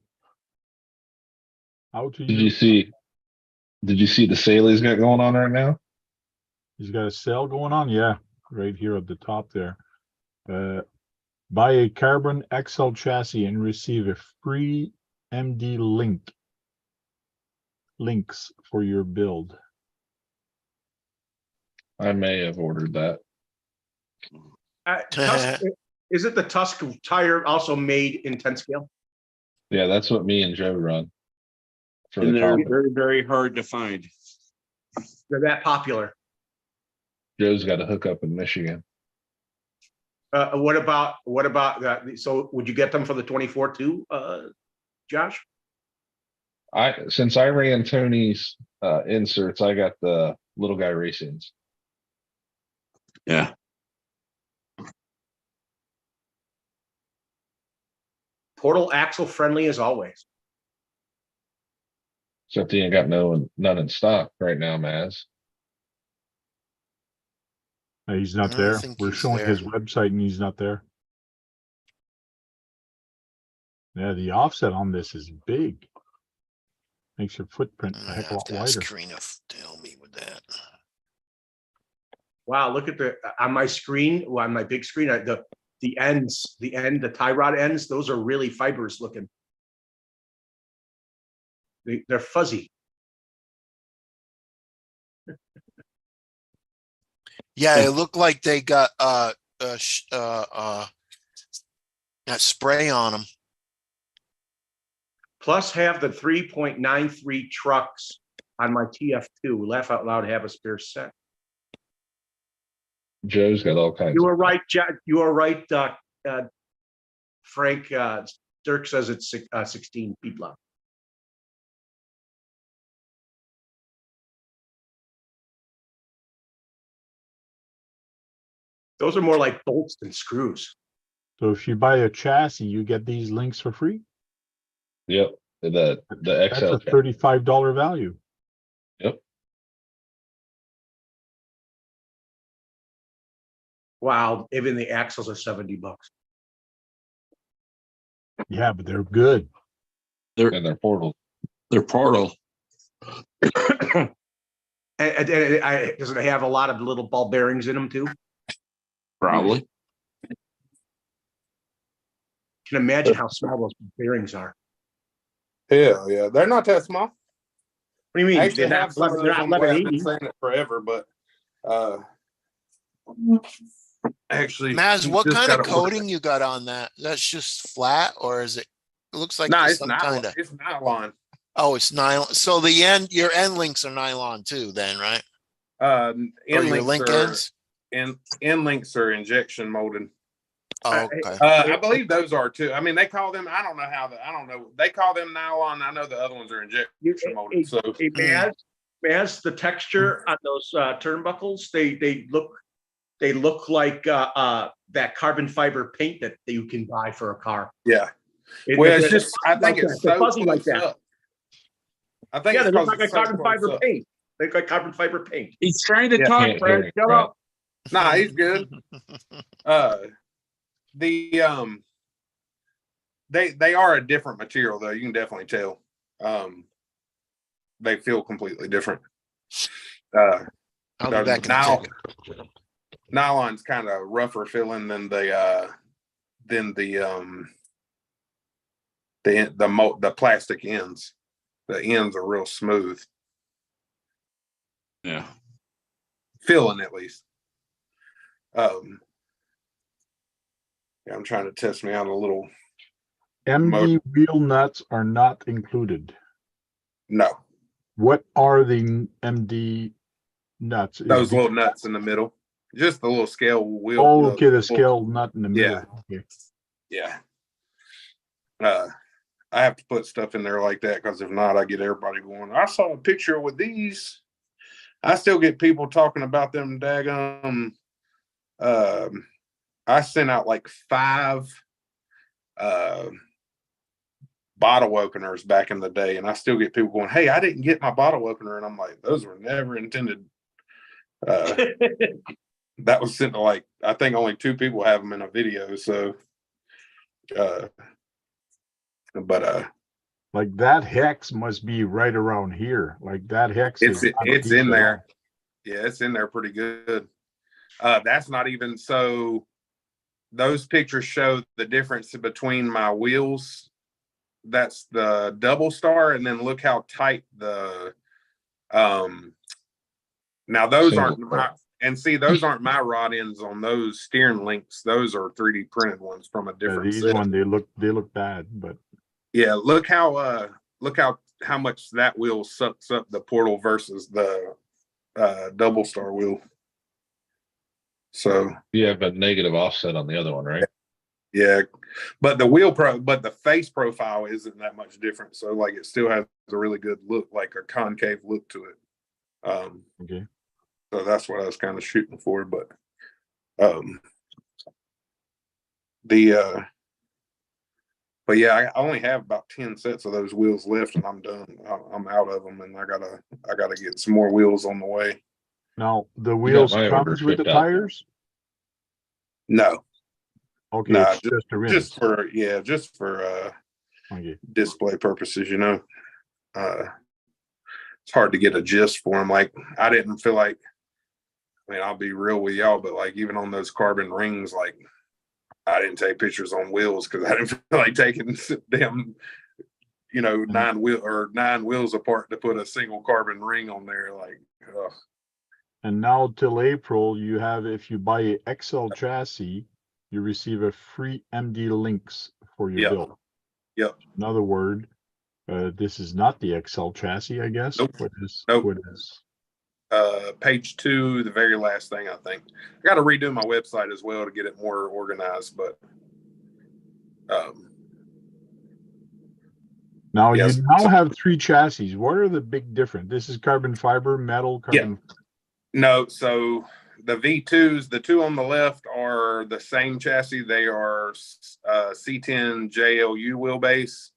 How to Did you use. see? Did you see the sale he's got going on right now? He's got a sale going on. Yeah, right here at the top there. Buy a Carbon XL chassis and receive a free MD links for your build. I may have ordered that. Tusk, is it the Tusk tire also made in 10 scale? Yeah, that's what me and Joe run. For And the they're Kalman. very, very hard to find. They're that popular. Joe's got a hookup in Michigan. What about that? So would you get them for the 24 too, Josh? Since I ran Tony's inserts, I got the little guy racings. Yeah. Portal axle friendly as always. Except he ain't got none in stock right now, Maz. He's I not don't there. think We're he's showing his there. website and he's not there. Yeah, the offset on this is big. Makes your footprint I'm a gonna heck of a have lot to ask wider. Karina to help me with that. Wow, look at on my screen, on my big screen, the ends, the tie rod ends, those are really fibrous looking. They're fuzzy. Yeah, it looked like they got that spray on them. Plus have the 3.93 trucks on my TF2. Laugh out loud, have a spare set. Joe's got all kinds. You were right, Jack. You are right, Frank. Dirk says it's 16 feet long. Those are more like bolts than screws. So if you buy a chassis, you get these links for free. Yep, the That's XL. a $35 value. Yep. Wow, even the axles are $70. Yeah, but they're good. And they're portals. They're portal. And does it have a lot of little ball bearings in them too? Probably. Can imagine how small those bearings are. Hell yeah, they're not that small. What do you mean? I actually They're have some of they're those not on the way. I've been 1180. saying it forever, but actually, Maz, what just kind of gotta order coating you got on that? That's just flat, or is it? It looks like No, just it's some nylon. kind of. It's nylon. Oh, it's nylon. So your end links are nylon too, then, right? Or Or your link ends. end links are injection molded. Oh, okay. I believe those are too. I mean, they call them. I don't know. They call them nylon. I know the other ones are injection molded. So Maz, the texture on those turnbuckles, they look like that carbon fiber paint that you can buy for a car. yeah. It's just I think it's so fuzzy like close that. up. I think Yeah, it's they look because like a it's so carbon close fiber up. paint. They look like carbon fiber paint. He's trying to Yeah, talk, can't Brad. hear Shut it, up. Nah, he's good. They are a different material though. You can definitely tell. They feel completely different. I'll be back in a second. Nylon's kind of rougher feeling than the plastic ends. The ends are real smooth. Yeah. Feeling at least. Yeah, I'm trying to test me out a little. MD wheel nuts are not included. No, What are the MD nuts? those little nuts in the middle, just the little scale wheel. Oh, okay, the scale nut in the middle. Yeah. Okay. Yeah. I have to put stuff in there like that because if not, I get everybody going. I saw a picture with these. I still get people talking about them daggum. I sent out like 5 bottle openers back in the day, and I still get people going, "Hey, I didn't get my bottle opener," and I'm like, "Those were never intended." That was sent to like, I think only 2 people have them in a video. So, but Like that hex must be right around here. Like that hex it's is not it's deep in at there. all. Yeah, it's in there pretty good. That's not even so. Those pictures show the difference between my wheels. That's the double star, and then look how tight the now those Single aren't my, and see those aren't my rod ends on those steering links. Those are 3D printed ones from a Yeah, different these set. one they look bad, but Yeah, look how much that wheel sucks up the portal versus the double star wheel. So You have a negative offset on the other one, right? yeah, but the face profile isn't that much different. So like it still has a really good look, like a concave look to it. okay. So that's what I was kind of shooting for. But but yeah, I only have about 10 sets of those wheels left, and I'm done. I'm out of them, and I gotta get some more wheels on the way. Now the wheels my order comes with the shipped out. tires. No, Okay, nah, it's just the rims. just for Okay. display purposes, you know. It's hard to get a gist for them. Like I didn't feel like. I mean, I'll be real with y'all, but like even on those carbon rings, like I didn't take pictures on wheels because I didn't feel like taking damn, 9 wheels apart to put a single carbon ring on there. Like, ugh. And now till April, you have, if you buy a XL chassis, you receive a free MD links for your Yep. build. Yep. In other word, this is not the XL chassis, I guess. Nope. What is? Nope. What is? Page 2, the very last thing, I think. I got to redo my website as well to get it more organized, but Now yes. you now have 3 chassis. What are the big difference? This is carbon fiber, metal, carbon. No, so the V2s, the 2 on the left are the same chassis. They are C10 JLU wheelbase,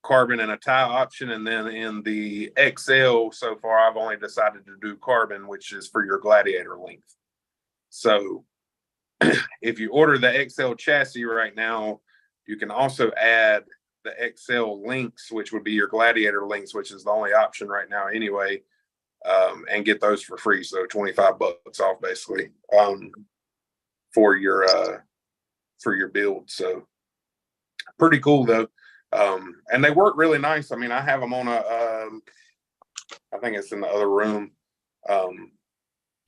carbon and a tie option. And then in the XL, so far, I've only decided to do carbon, which is for your Gladiator length. So if you order the XL chassis right now, you can also add the XL links, which would be your Gladiator links, which is the only option right now anyway. And get those for free. So $25 off basically for your build. So pretty cool though. And they work really nice. I mean, I have them on I think it's in the other room. I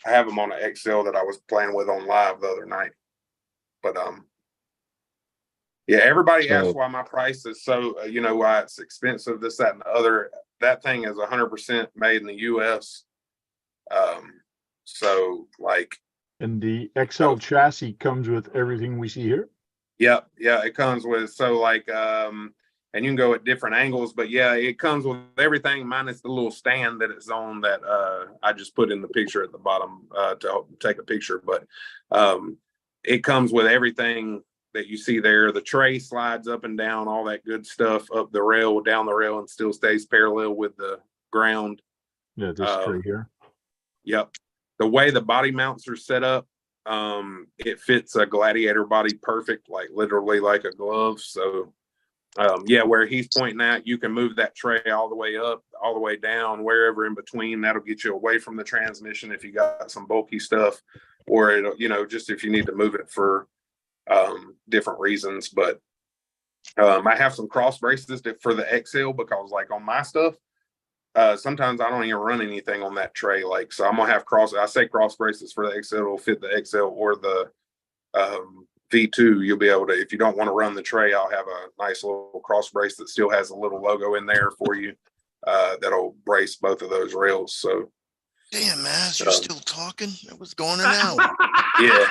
have them on an XL that I was playing with on live the other night. But yeah, everybody asks why my price is so, why it's expensive, this, that, and the other. That thing is 100% made in the US. So like. And the XL chassis comes with everything we see here? Yeah, it comes with, so like, and you can go at different angles, but yeah, it comes with everything minus the little stand that it's on that I just put in the picture at the bottom to help take a picture. But it comes with everything that you see there. The tray slides up and down, all that good stuff, up the rail, down the rail, and still stays parallel with the ground. Yeah, this tray here. Yep. The way the body mounts are set up, it fits a Gladiator body perfect, like literally like a glove. So where he's pointing at, you can move that tray all the way up, all the way down, wherever in between. That'll get you away from the transmission if you got some bulky stuff, or it'll, just if you need to move it for different reasons. But I have some cross braces for the XL because like on my stuff, sometimes I don't even run anything on that tray. Like, so I'm gonna have cross braces for the XL will fit the XL or the V2. You'll be able to, if you don't want to run the tray, I'll have a nice little cross brace that still has a little logo in there for you that'll brace both of those rails. So Damn, Maz, you're still talking? What's going on now? yeah.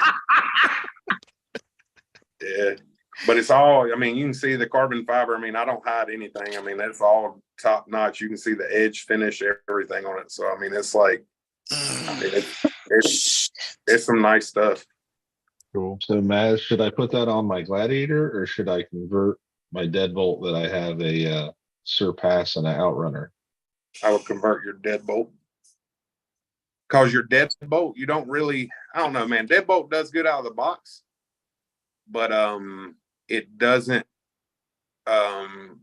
Yeah. But it's all, I mean, you can see the carbon fiber. I mean, I don't hide anything. I mean, that's all top notch. You can see the edge finish, everything on it. So, I mean, it's like, I mean, it's some nice stuff. Cool. So Maz, should I put that on my Gladiator or should I convert my deadbolt that I have a Surpass and an Outrunner? I would convert your deadbolt. Cause your deadbolt, you don't really, I don't know, man, deadbolt does good out of the box, but it doesn't kind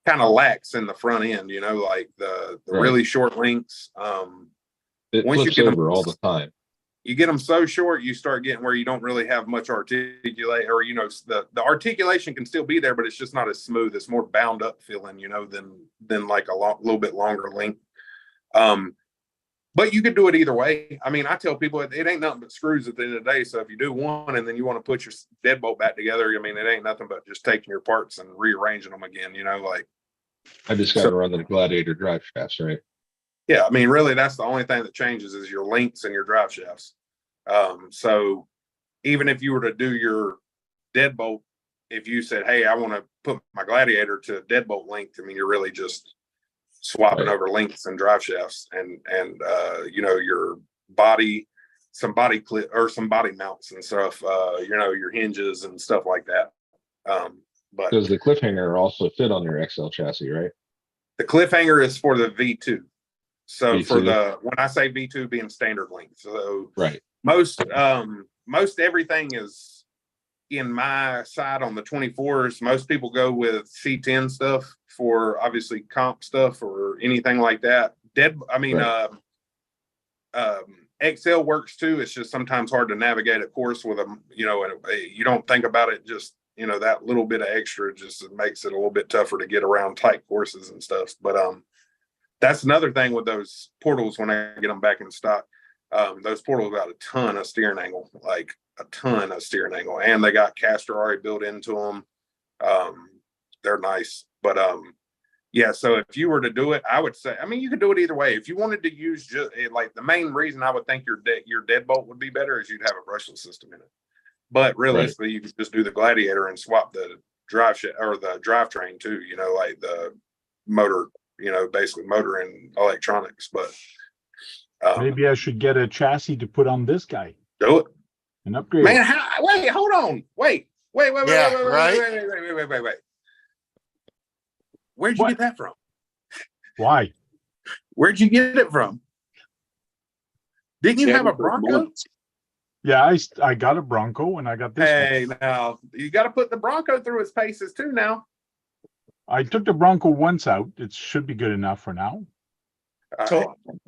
of lacks in the front end, you know, like the Right. really short links. It Once you flips get them- over all the time. You get them so short, you start getting where you don't really have much articulate, or, you know, the articulation can still be there, but it's just not as smooth. It's more bound up feeling, you know, than like a little bit longer length. But you could do it either way. I mean, I tell people it ain't nothing but screws at the end of the day. So if you do one and then you want to put your deadbolt back together, I mean, it ain't nothing but just taking your parts and rearranging them again, you know, like. I just got to run the Gladiator drive shafts, right? Yeah, I mean, really, that's the only thing that changes is your links and your drive shafts. So even if you were to do your deadbolt, if you said, hey, I want to put my Gladiator to deadbolt length, I mean, you're really just swapping Right. over links and drive shafts and you know, your body, some body clip or some body mounts and stuff, you know, your hinges and stuff like that. But Does the cliffhanger also fit on your XL chassis, right? the cliffhanger is for the V2. So for V2. when I say V2 being standard length, so Right. most everything is in my side on the 24s. Most people go with C10 stuff for obviously comp stuff or anything like that. XL works too. It's just sometimes hard to navigate a course with them, you know, and you don't think about it. Just, you know, that little bit of extra just makes it a little bit tougher to get around tight courses and stuff. But that's another thing with those portals when I get them back in stock. Those portals got a ton of steering angle, like a ton of steering angle, and they got caster already built into them. They're nice, but yeah. So if you were to do it, I would say, I mean, you could do it either way. If you wanted to use just like the main reason I would think your deadbolt would be better is you'd have a brushless system in it. But realistically, you could just do the Gladiator and swap the drive shaft or the drivetrain too. You know, like the motor. You know, basically motor and electronics. But Maybe I should get a chassis to put on this guy do it. and upgrade. Man, it. wait, hold on. Wait. Yeah, right? Wait. Where'd you What? get that from? Why? Where'd you get it from? Didn't you have a Bronco? Yeah, I got a Bronco and I got this Hey, one. now you got to put the Bronco through its paces too. Now, I took the Bronco once out. It should be good enough for now.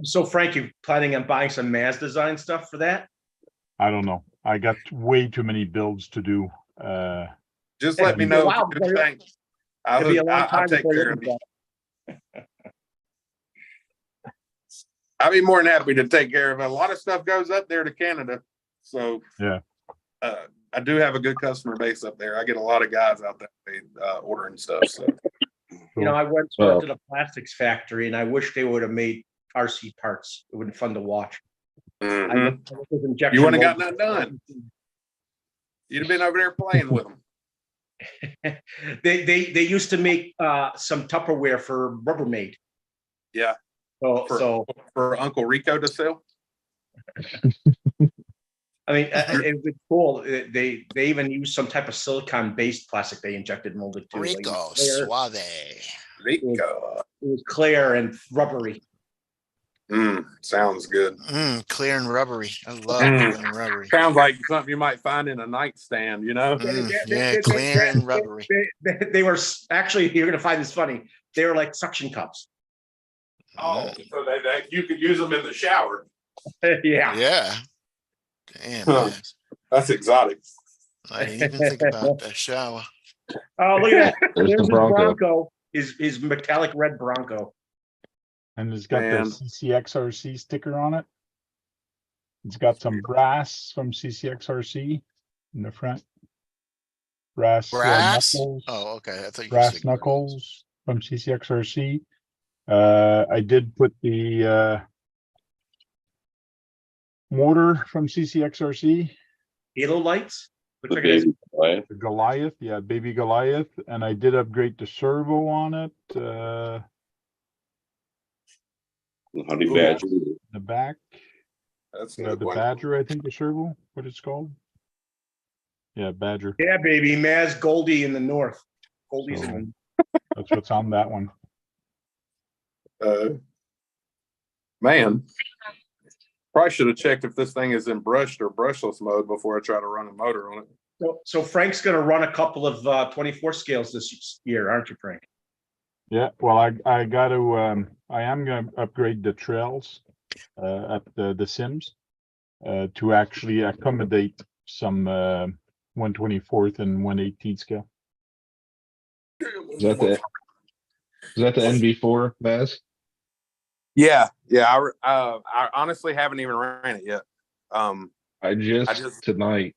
So Frank, you planning on buying some Maz design stuff for that? I don't know. I got way too many builds to do. just let me know. Wow, If you do things. It'll be a long I'll time take before you care of do it. I'd be more than happy to take care of it. A lot of stuff goes up there to Canada, so Yeah. I do have a good customer base up there. I get a lot of guys out there ordering stuff. So You know, I went to the plastics factory and I wish they would have made RC parts. It would have been fun to watch. mhm. I looked at those injection You wouldn't have got molded- nothing done. You'd have been over there playing with them. They used to make some Tupperware for Rubbermaid. Yeah, So for Uncle Rico to sell. I mean, it was cool. They even used some type of silicon based plastic they injected molded too. Like, Rico clear. Suave. Rico. It was clear and rubbery. Sounds good. Clear and rubbery. I love Mm. clear and rubbery. Sounds like something you might find in a nightstand, you know? Yeah, clear and rubbery. They were actually, you're gonna find this funny. They were like suction cups. Oh, so you could use them in the shower. Yeah. Yeah. Damn, Huh. man. That's exotic. I didn't even think about that shower. Oh, look at that. There's the his Bronco. Bronco. His metallic red Bronco. And it's got Man. the CCXRC sticker on it. It's got some brass from CCXRC in the front. Brass, Brass? knuckles, Oh, okay. I thought you brass said knuckles from CCXRC. I did put the motor from CCXRC. Halo lights. Looks The like it has baby Right? The Goliath, yeah, baby Goliath, and I did upgrade the servo on it, The Honey Ooh. Badger. the back, That's a the good one. Badger, I think the servo, what it's called. Yeah, Badger. Yeah, baby, Maz Goldie in the north. Goldie's in the That's what's on that one. Man, probably should have checked if this thing is in brushed or brushless mode before I try to run a motor on it. So Frank's going to run a couple of 24 scales this year, aren't you, Frank? Yeah, well, I got to, I am gonna upgrade the trails at the Sims to actually accommodate some 1/24 and 1/18 scale. Is that the NV4, Baz? Yeah. I honestly haven't even ran it yet. I just tonight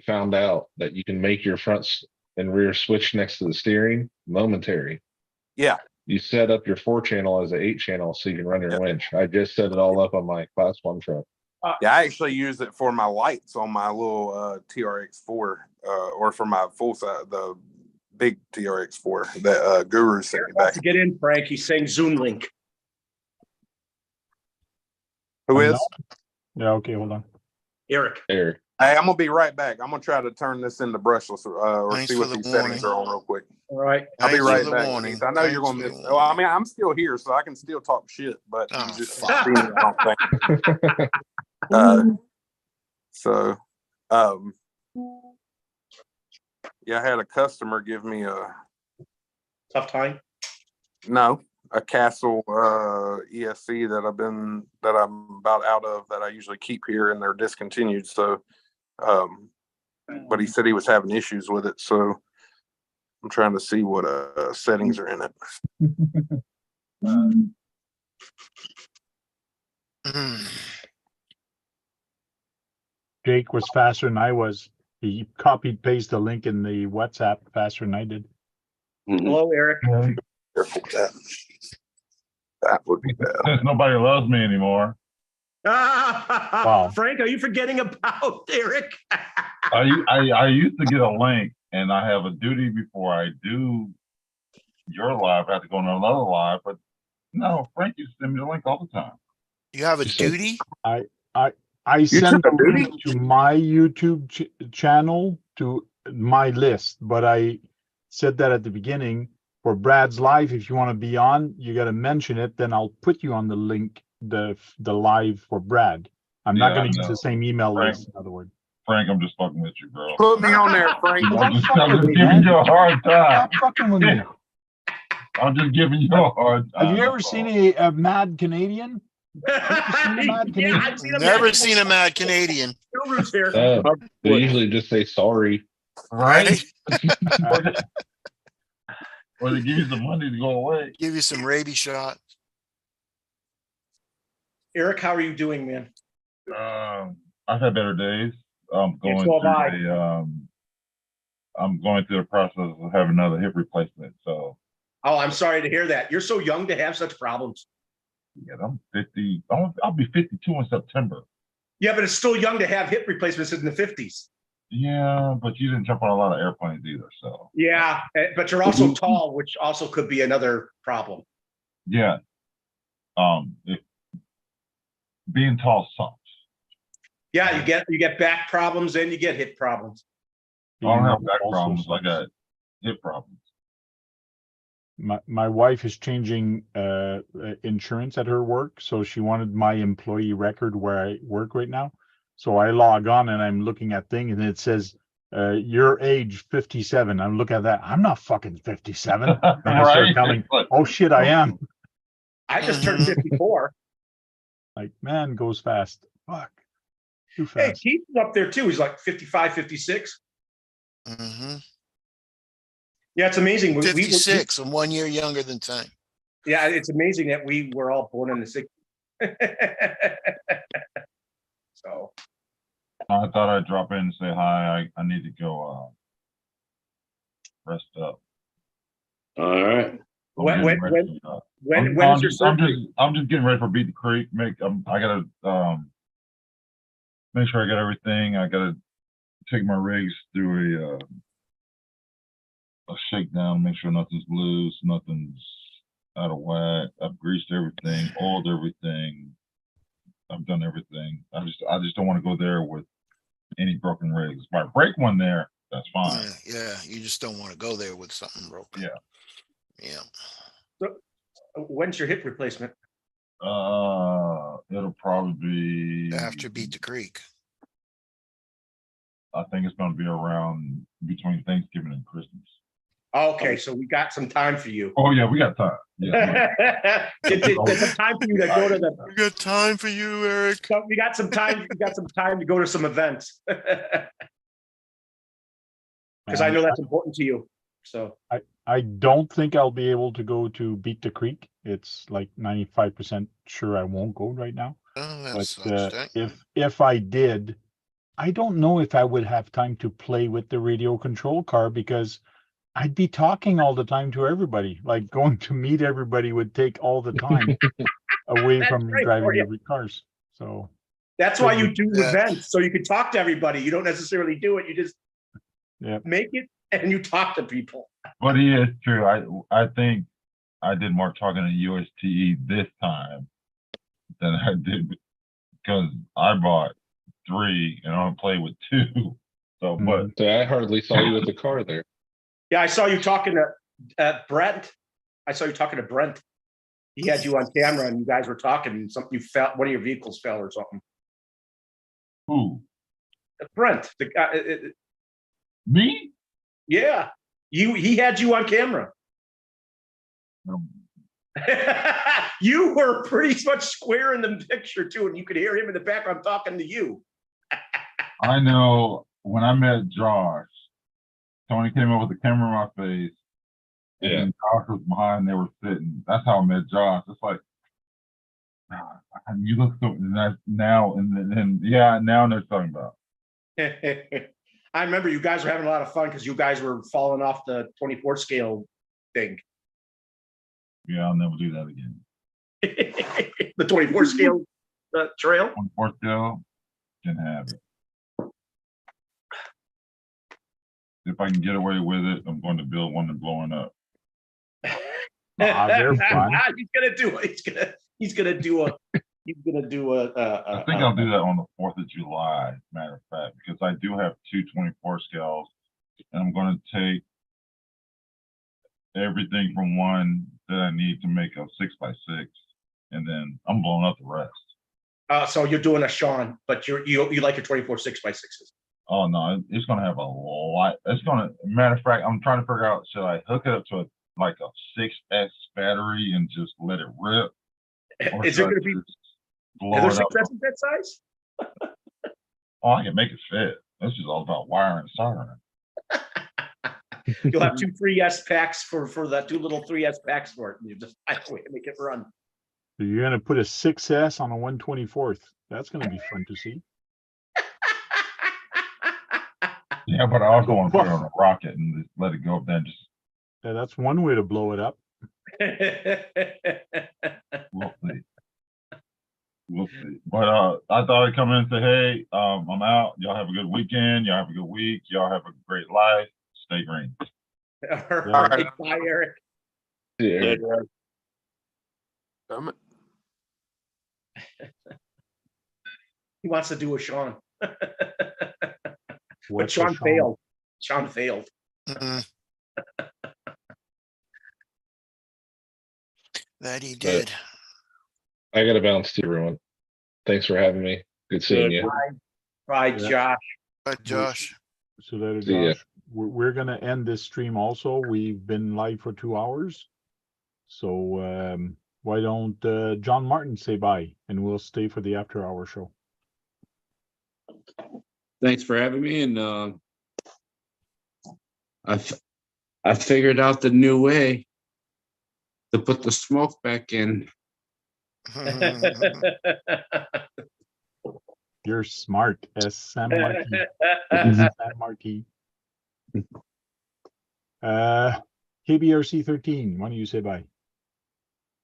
found out that you can make your front and rear switch next to the steering momentary. Yeah. You set up your 4-channel as an 8-channel so you can run your winch. I just set it all up on my Class 1 truck. Yeah, I actually use it for my lights on my little TRX4 or for my full size, the big TRX4 that Guru sent me back. To get in, Frank, he's saying Zoom link. Who is? Yeah, okay, hold on. Eric. There. Hey, I'm gonna be right back. I'm gonna try to turn this into brushless or Thanks see for what the these settings are warning. on real quick. All right. I'll be Thanks for right the back. warning. Keith. I know you're Thanks gonna for miss. the Well, I warning. mean, I'm still here, so I can still talk shit, but Oh, you just fuck. see me, I don't think. So, yeah, I had a customer give me Tough time. a Castle ESC that I'm about out of that I usually keep here, and they're discontinued. So, but he said he was having issues with it, so I'm trying to see what settings are in it. Jake was faster than I was. He copied paste the link in the WhatsApp faster than I did. Hello, Eric. Careful with that. That would be bad. Nobody loves me anymore. Wow. Frank, are you forgetting about Eric? I used to get a link, and I have a duty before I do your live. I have to go on another live, but no, Frank used to send me the link all the time. You have a duty? I send took a a duty? link to my YouTube channel to my list, but I said that at the beginning for Brad's live. If you want to be on, you got to mention it. Then I'll put you on the link, the live for Brad. I'm not Yeah, going I to use know. the same email Frank. list. In other words, Frank, I'm just fucking with you, bro. Put me on there, Frank. I'm just fuck with me, giving man. you a hard time. Stop fucking with me. I'm just giving you a hard time. Have you ever that's seen all. a mad Canadian? Mad Yeah, I've seen a Never mad seen a mad Canadian. Guru's here. They usually just say sorry. Right? Right? Or they give you some money to go away. Give you some rabies shot. Eric, how are you doing, man? I've had better days. I'm Yeah, going so have I. through I'm going through the process of having another hip replacement. So Oh, I'm sorry to hear that. You're so young to have such problems. yeah, I'm 50. I'll be 52 in September. Yeah, but it's still young to have hip replacements in the 50s. Yeah, but you didn't jump on a lot of airplanes either. So Yeah, but you're also tall, which also could be another problem. yeah, being tall sucks. Yeah, you get back problems and you get hip problems. I don't have back Also problems. I sucks. got hip problems. My wife is changing insurance at her work, so she wanted my employee record where I work right now. So I log on and I'm looking at things, and it says your age 57. I'm looking at that. I'm not fucking 57. And I start Right? telling, oh shit, I am. I just turned 54. Like, man, goes fast. Fuck, too Hey, fast. Keith is up there too. He's like 55, 56. Mm-hmm. Yeah, it's amazing. We- 56 and 1 year younger than Tank. yeah, it's amazing that we were all born in the 60s. So, I thought I'd drop in and say hi. I need to go rest up. All right. I'm When- getting when- ready for- when I'm is your just, I'm surgery? just, I'm just getting ready for Beat the Creek. I gotta make sure I got everything. I gotta take my rigs through a shakedown, make sure nothing's loose, nothing's out of whack. I've greased everything, oiled everything. I've done everything. I just don't want to go there with any broken rigs. If I break one there, that's fine. Yeah, you just don't want to go there with something broken. Yeah. When's your hip replacement? It'll probably be After Beat the Creek. I think it's going to be around between Thanksgiving and Christmas. Okay, so we got some time for you. Oh yeah, we got time. Yeah. There's some time for you to go to the. We got time for you, Eric. So we got some time. We got some time to go to some events. Because I know that's important to you. So I don't think I'll be able to go to Beat the Creek. It's like 95% sure I won't go right now. Oh, that But sucks. if I did, I don't know if I would have time to play with the radio control car because I'd be talking all the time to everybody. Like going to meet everybody would take all the time away That's from great driving for you. every cars. So that's why you do Yeah. events, so you can talk to everybody. You don't necessarily do it. You just Yep. make it and you talk to people. But yeah, it's true. I think I did more talking to USTE this time than I did because I bought 3 and I don't play with 2. So, but So I hardly saw you with the car there. Yeah, I saw you talking to Brent. I saw you talking to Brent. He had you on camera and you guys were talking and something you felt one of your vehicles fell or something. who? Brent, the guy, Me? yeah, he had you on camera. You were pretty much square in the picture too, and you could hear him in the background talking to you. I know when I met Josh, Tony came up with the camera in my face. And Yeah. then Josh was behind, they were sitting. That's how I met Josh. It's like, you look so, and that's now, and then, yeah, now they're talking about. I remember you guys were having a lot of fun because you guys were falling off the 24 scale thing. Yeah, I'll never do that again. The 24 scale trail. 24 scale, can have it. If I can get away with it, I'm going to build one and blowing up. they're fun. He's gonna do it. He's gonna do a. I think I'll do that on the 4th of July, matter of fact, because I do have 2 24 scales, and I'm going to take everything from one that I need to make a 6x6, and then I'm blowing up the rest. So you're doing a Sean, but you like your 24 6x6s. Oh no, it's going to have a lot. It's going to, matter of fact, I'm trying to figure out, should I hook it up to like a 6S battery and just let it rip? Or Is it should I going to be? just blow Are there it up? 6S that size? Oh, I can make it fit. This is all about wiring and soldering. You'll have 2 3S packs for that 2 little 3S packs for it. And you just make it run. So you're gonna put a 6S on a 124th. That's gonna be fun to see. Yeah, but I also want to put it on a rocket and just let it go up there and just, Yeah, that's one way to blow it up. we'll see. We'll see. But I thought I'd come in and say, hey, I'm out. Y'all have a good weekend. Y'all have a good week. Y'all have a great life. Stay green. All right, bye, Eric. Yeah. Damn it. He wants to do a Sean. But What's a Sean Sean? failed. Sean failed. That he did. I got to bounce to everyone. Thanks for having me. Good seeing you. Bye, Yeah. Josh. But Josh, So that See ya. Josh, we're gonna end this stream also. We've been live for 2 hours. So why don't John Martin say bye and we'll stay for the after hour show. Thanks for having me. And I figured out the new way to put the smoke back in. You're smart, S. Sam Marty. Sam Marty. KBRC 13. Why don't you say bye?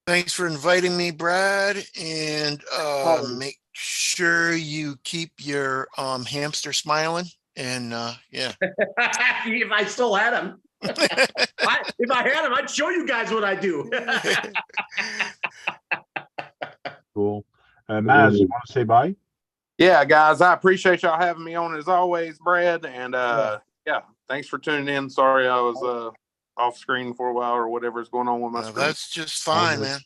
thanks for inviting me, Brad. And Oh. make sure you keep your hamster smiling. And yeah. If I still had them. If I had them, I'd show you guys what I do. Cool. Maz, you want to say bye? Yeah, guys, I appreciate y'all having me on as always, Brad. And yeah, thanks for tuning in. Sorry I was off screen for a while or whatever's going on with my screen. That's just fine, good. man.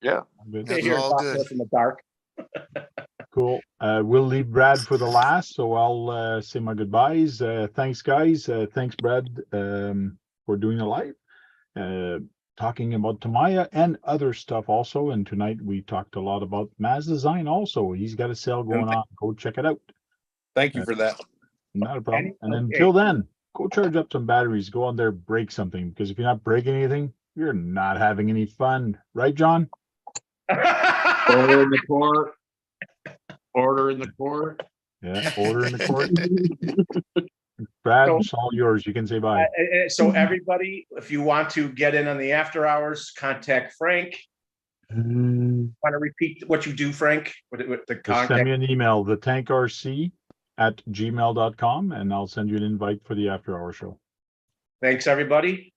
Yeah. Good. That's Here, all talk good. to us in the dark. Cool. We'll leave Brad for the last, so I'll say my goodbyes. Thanks, guys. Thanks, Brad, for doing the live. Talking about Tamaya and other stuff also. And tonight we talked a lot about Maz Design also. He's got a sale going on. Go check it out. Thank you for that. Not a problem. And Okay. until then, go charge up some batteries. Go on there, break something. Because if you're not breaking anything, you're not having any fun. Right, John? Order in the court. Order in the court. Yeah, order in the court. Brad, it's all yours. You can say bye. So everybody, if you want to get in on the after hours, contact Frank. Want to repeat what you do, Frank? With the Just contact. send me an email, thetankrc@gmail.com, and I'll send you an invite for the after hour show. Thanks, everybody.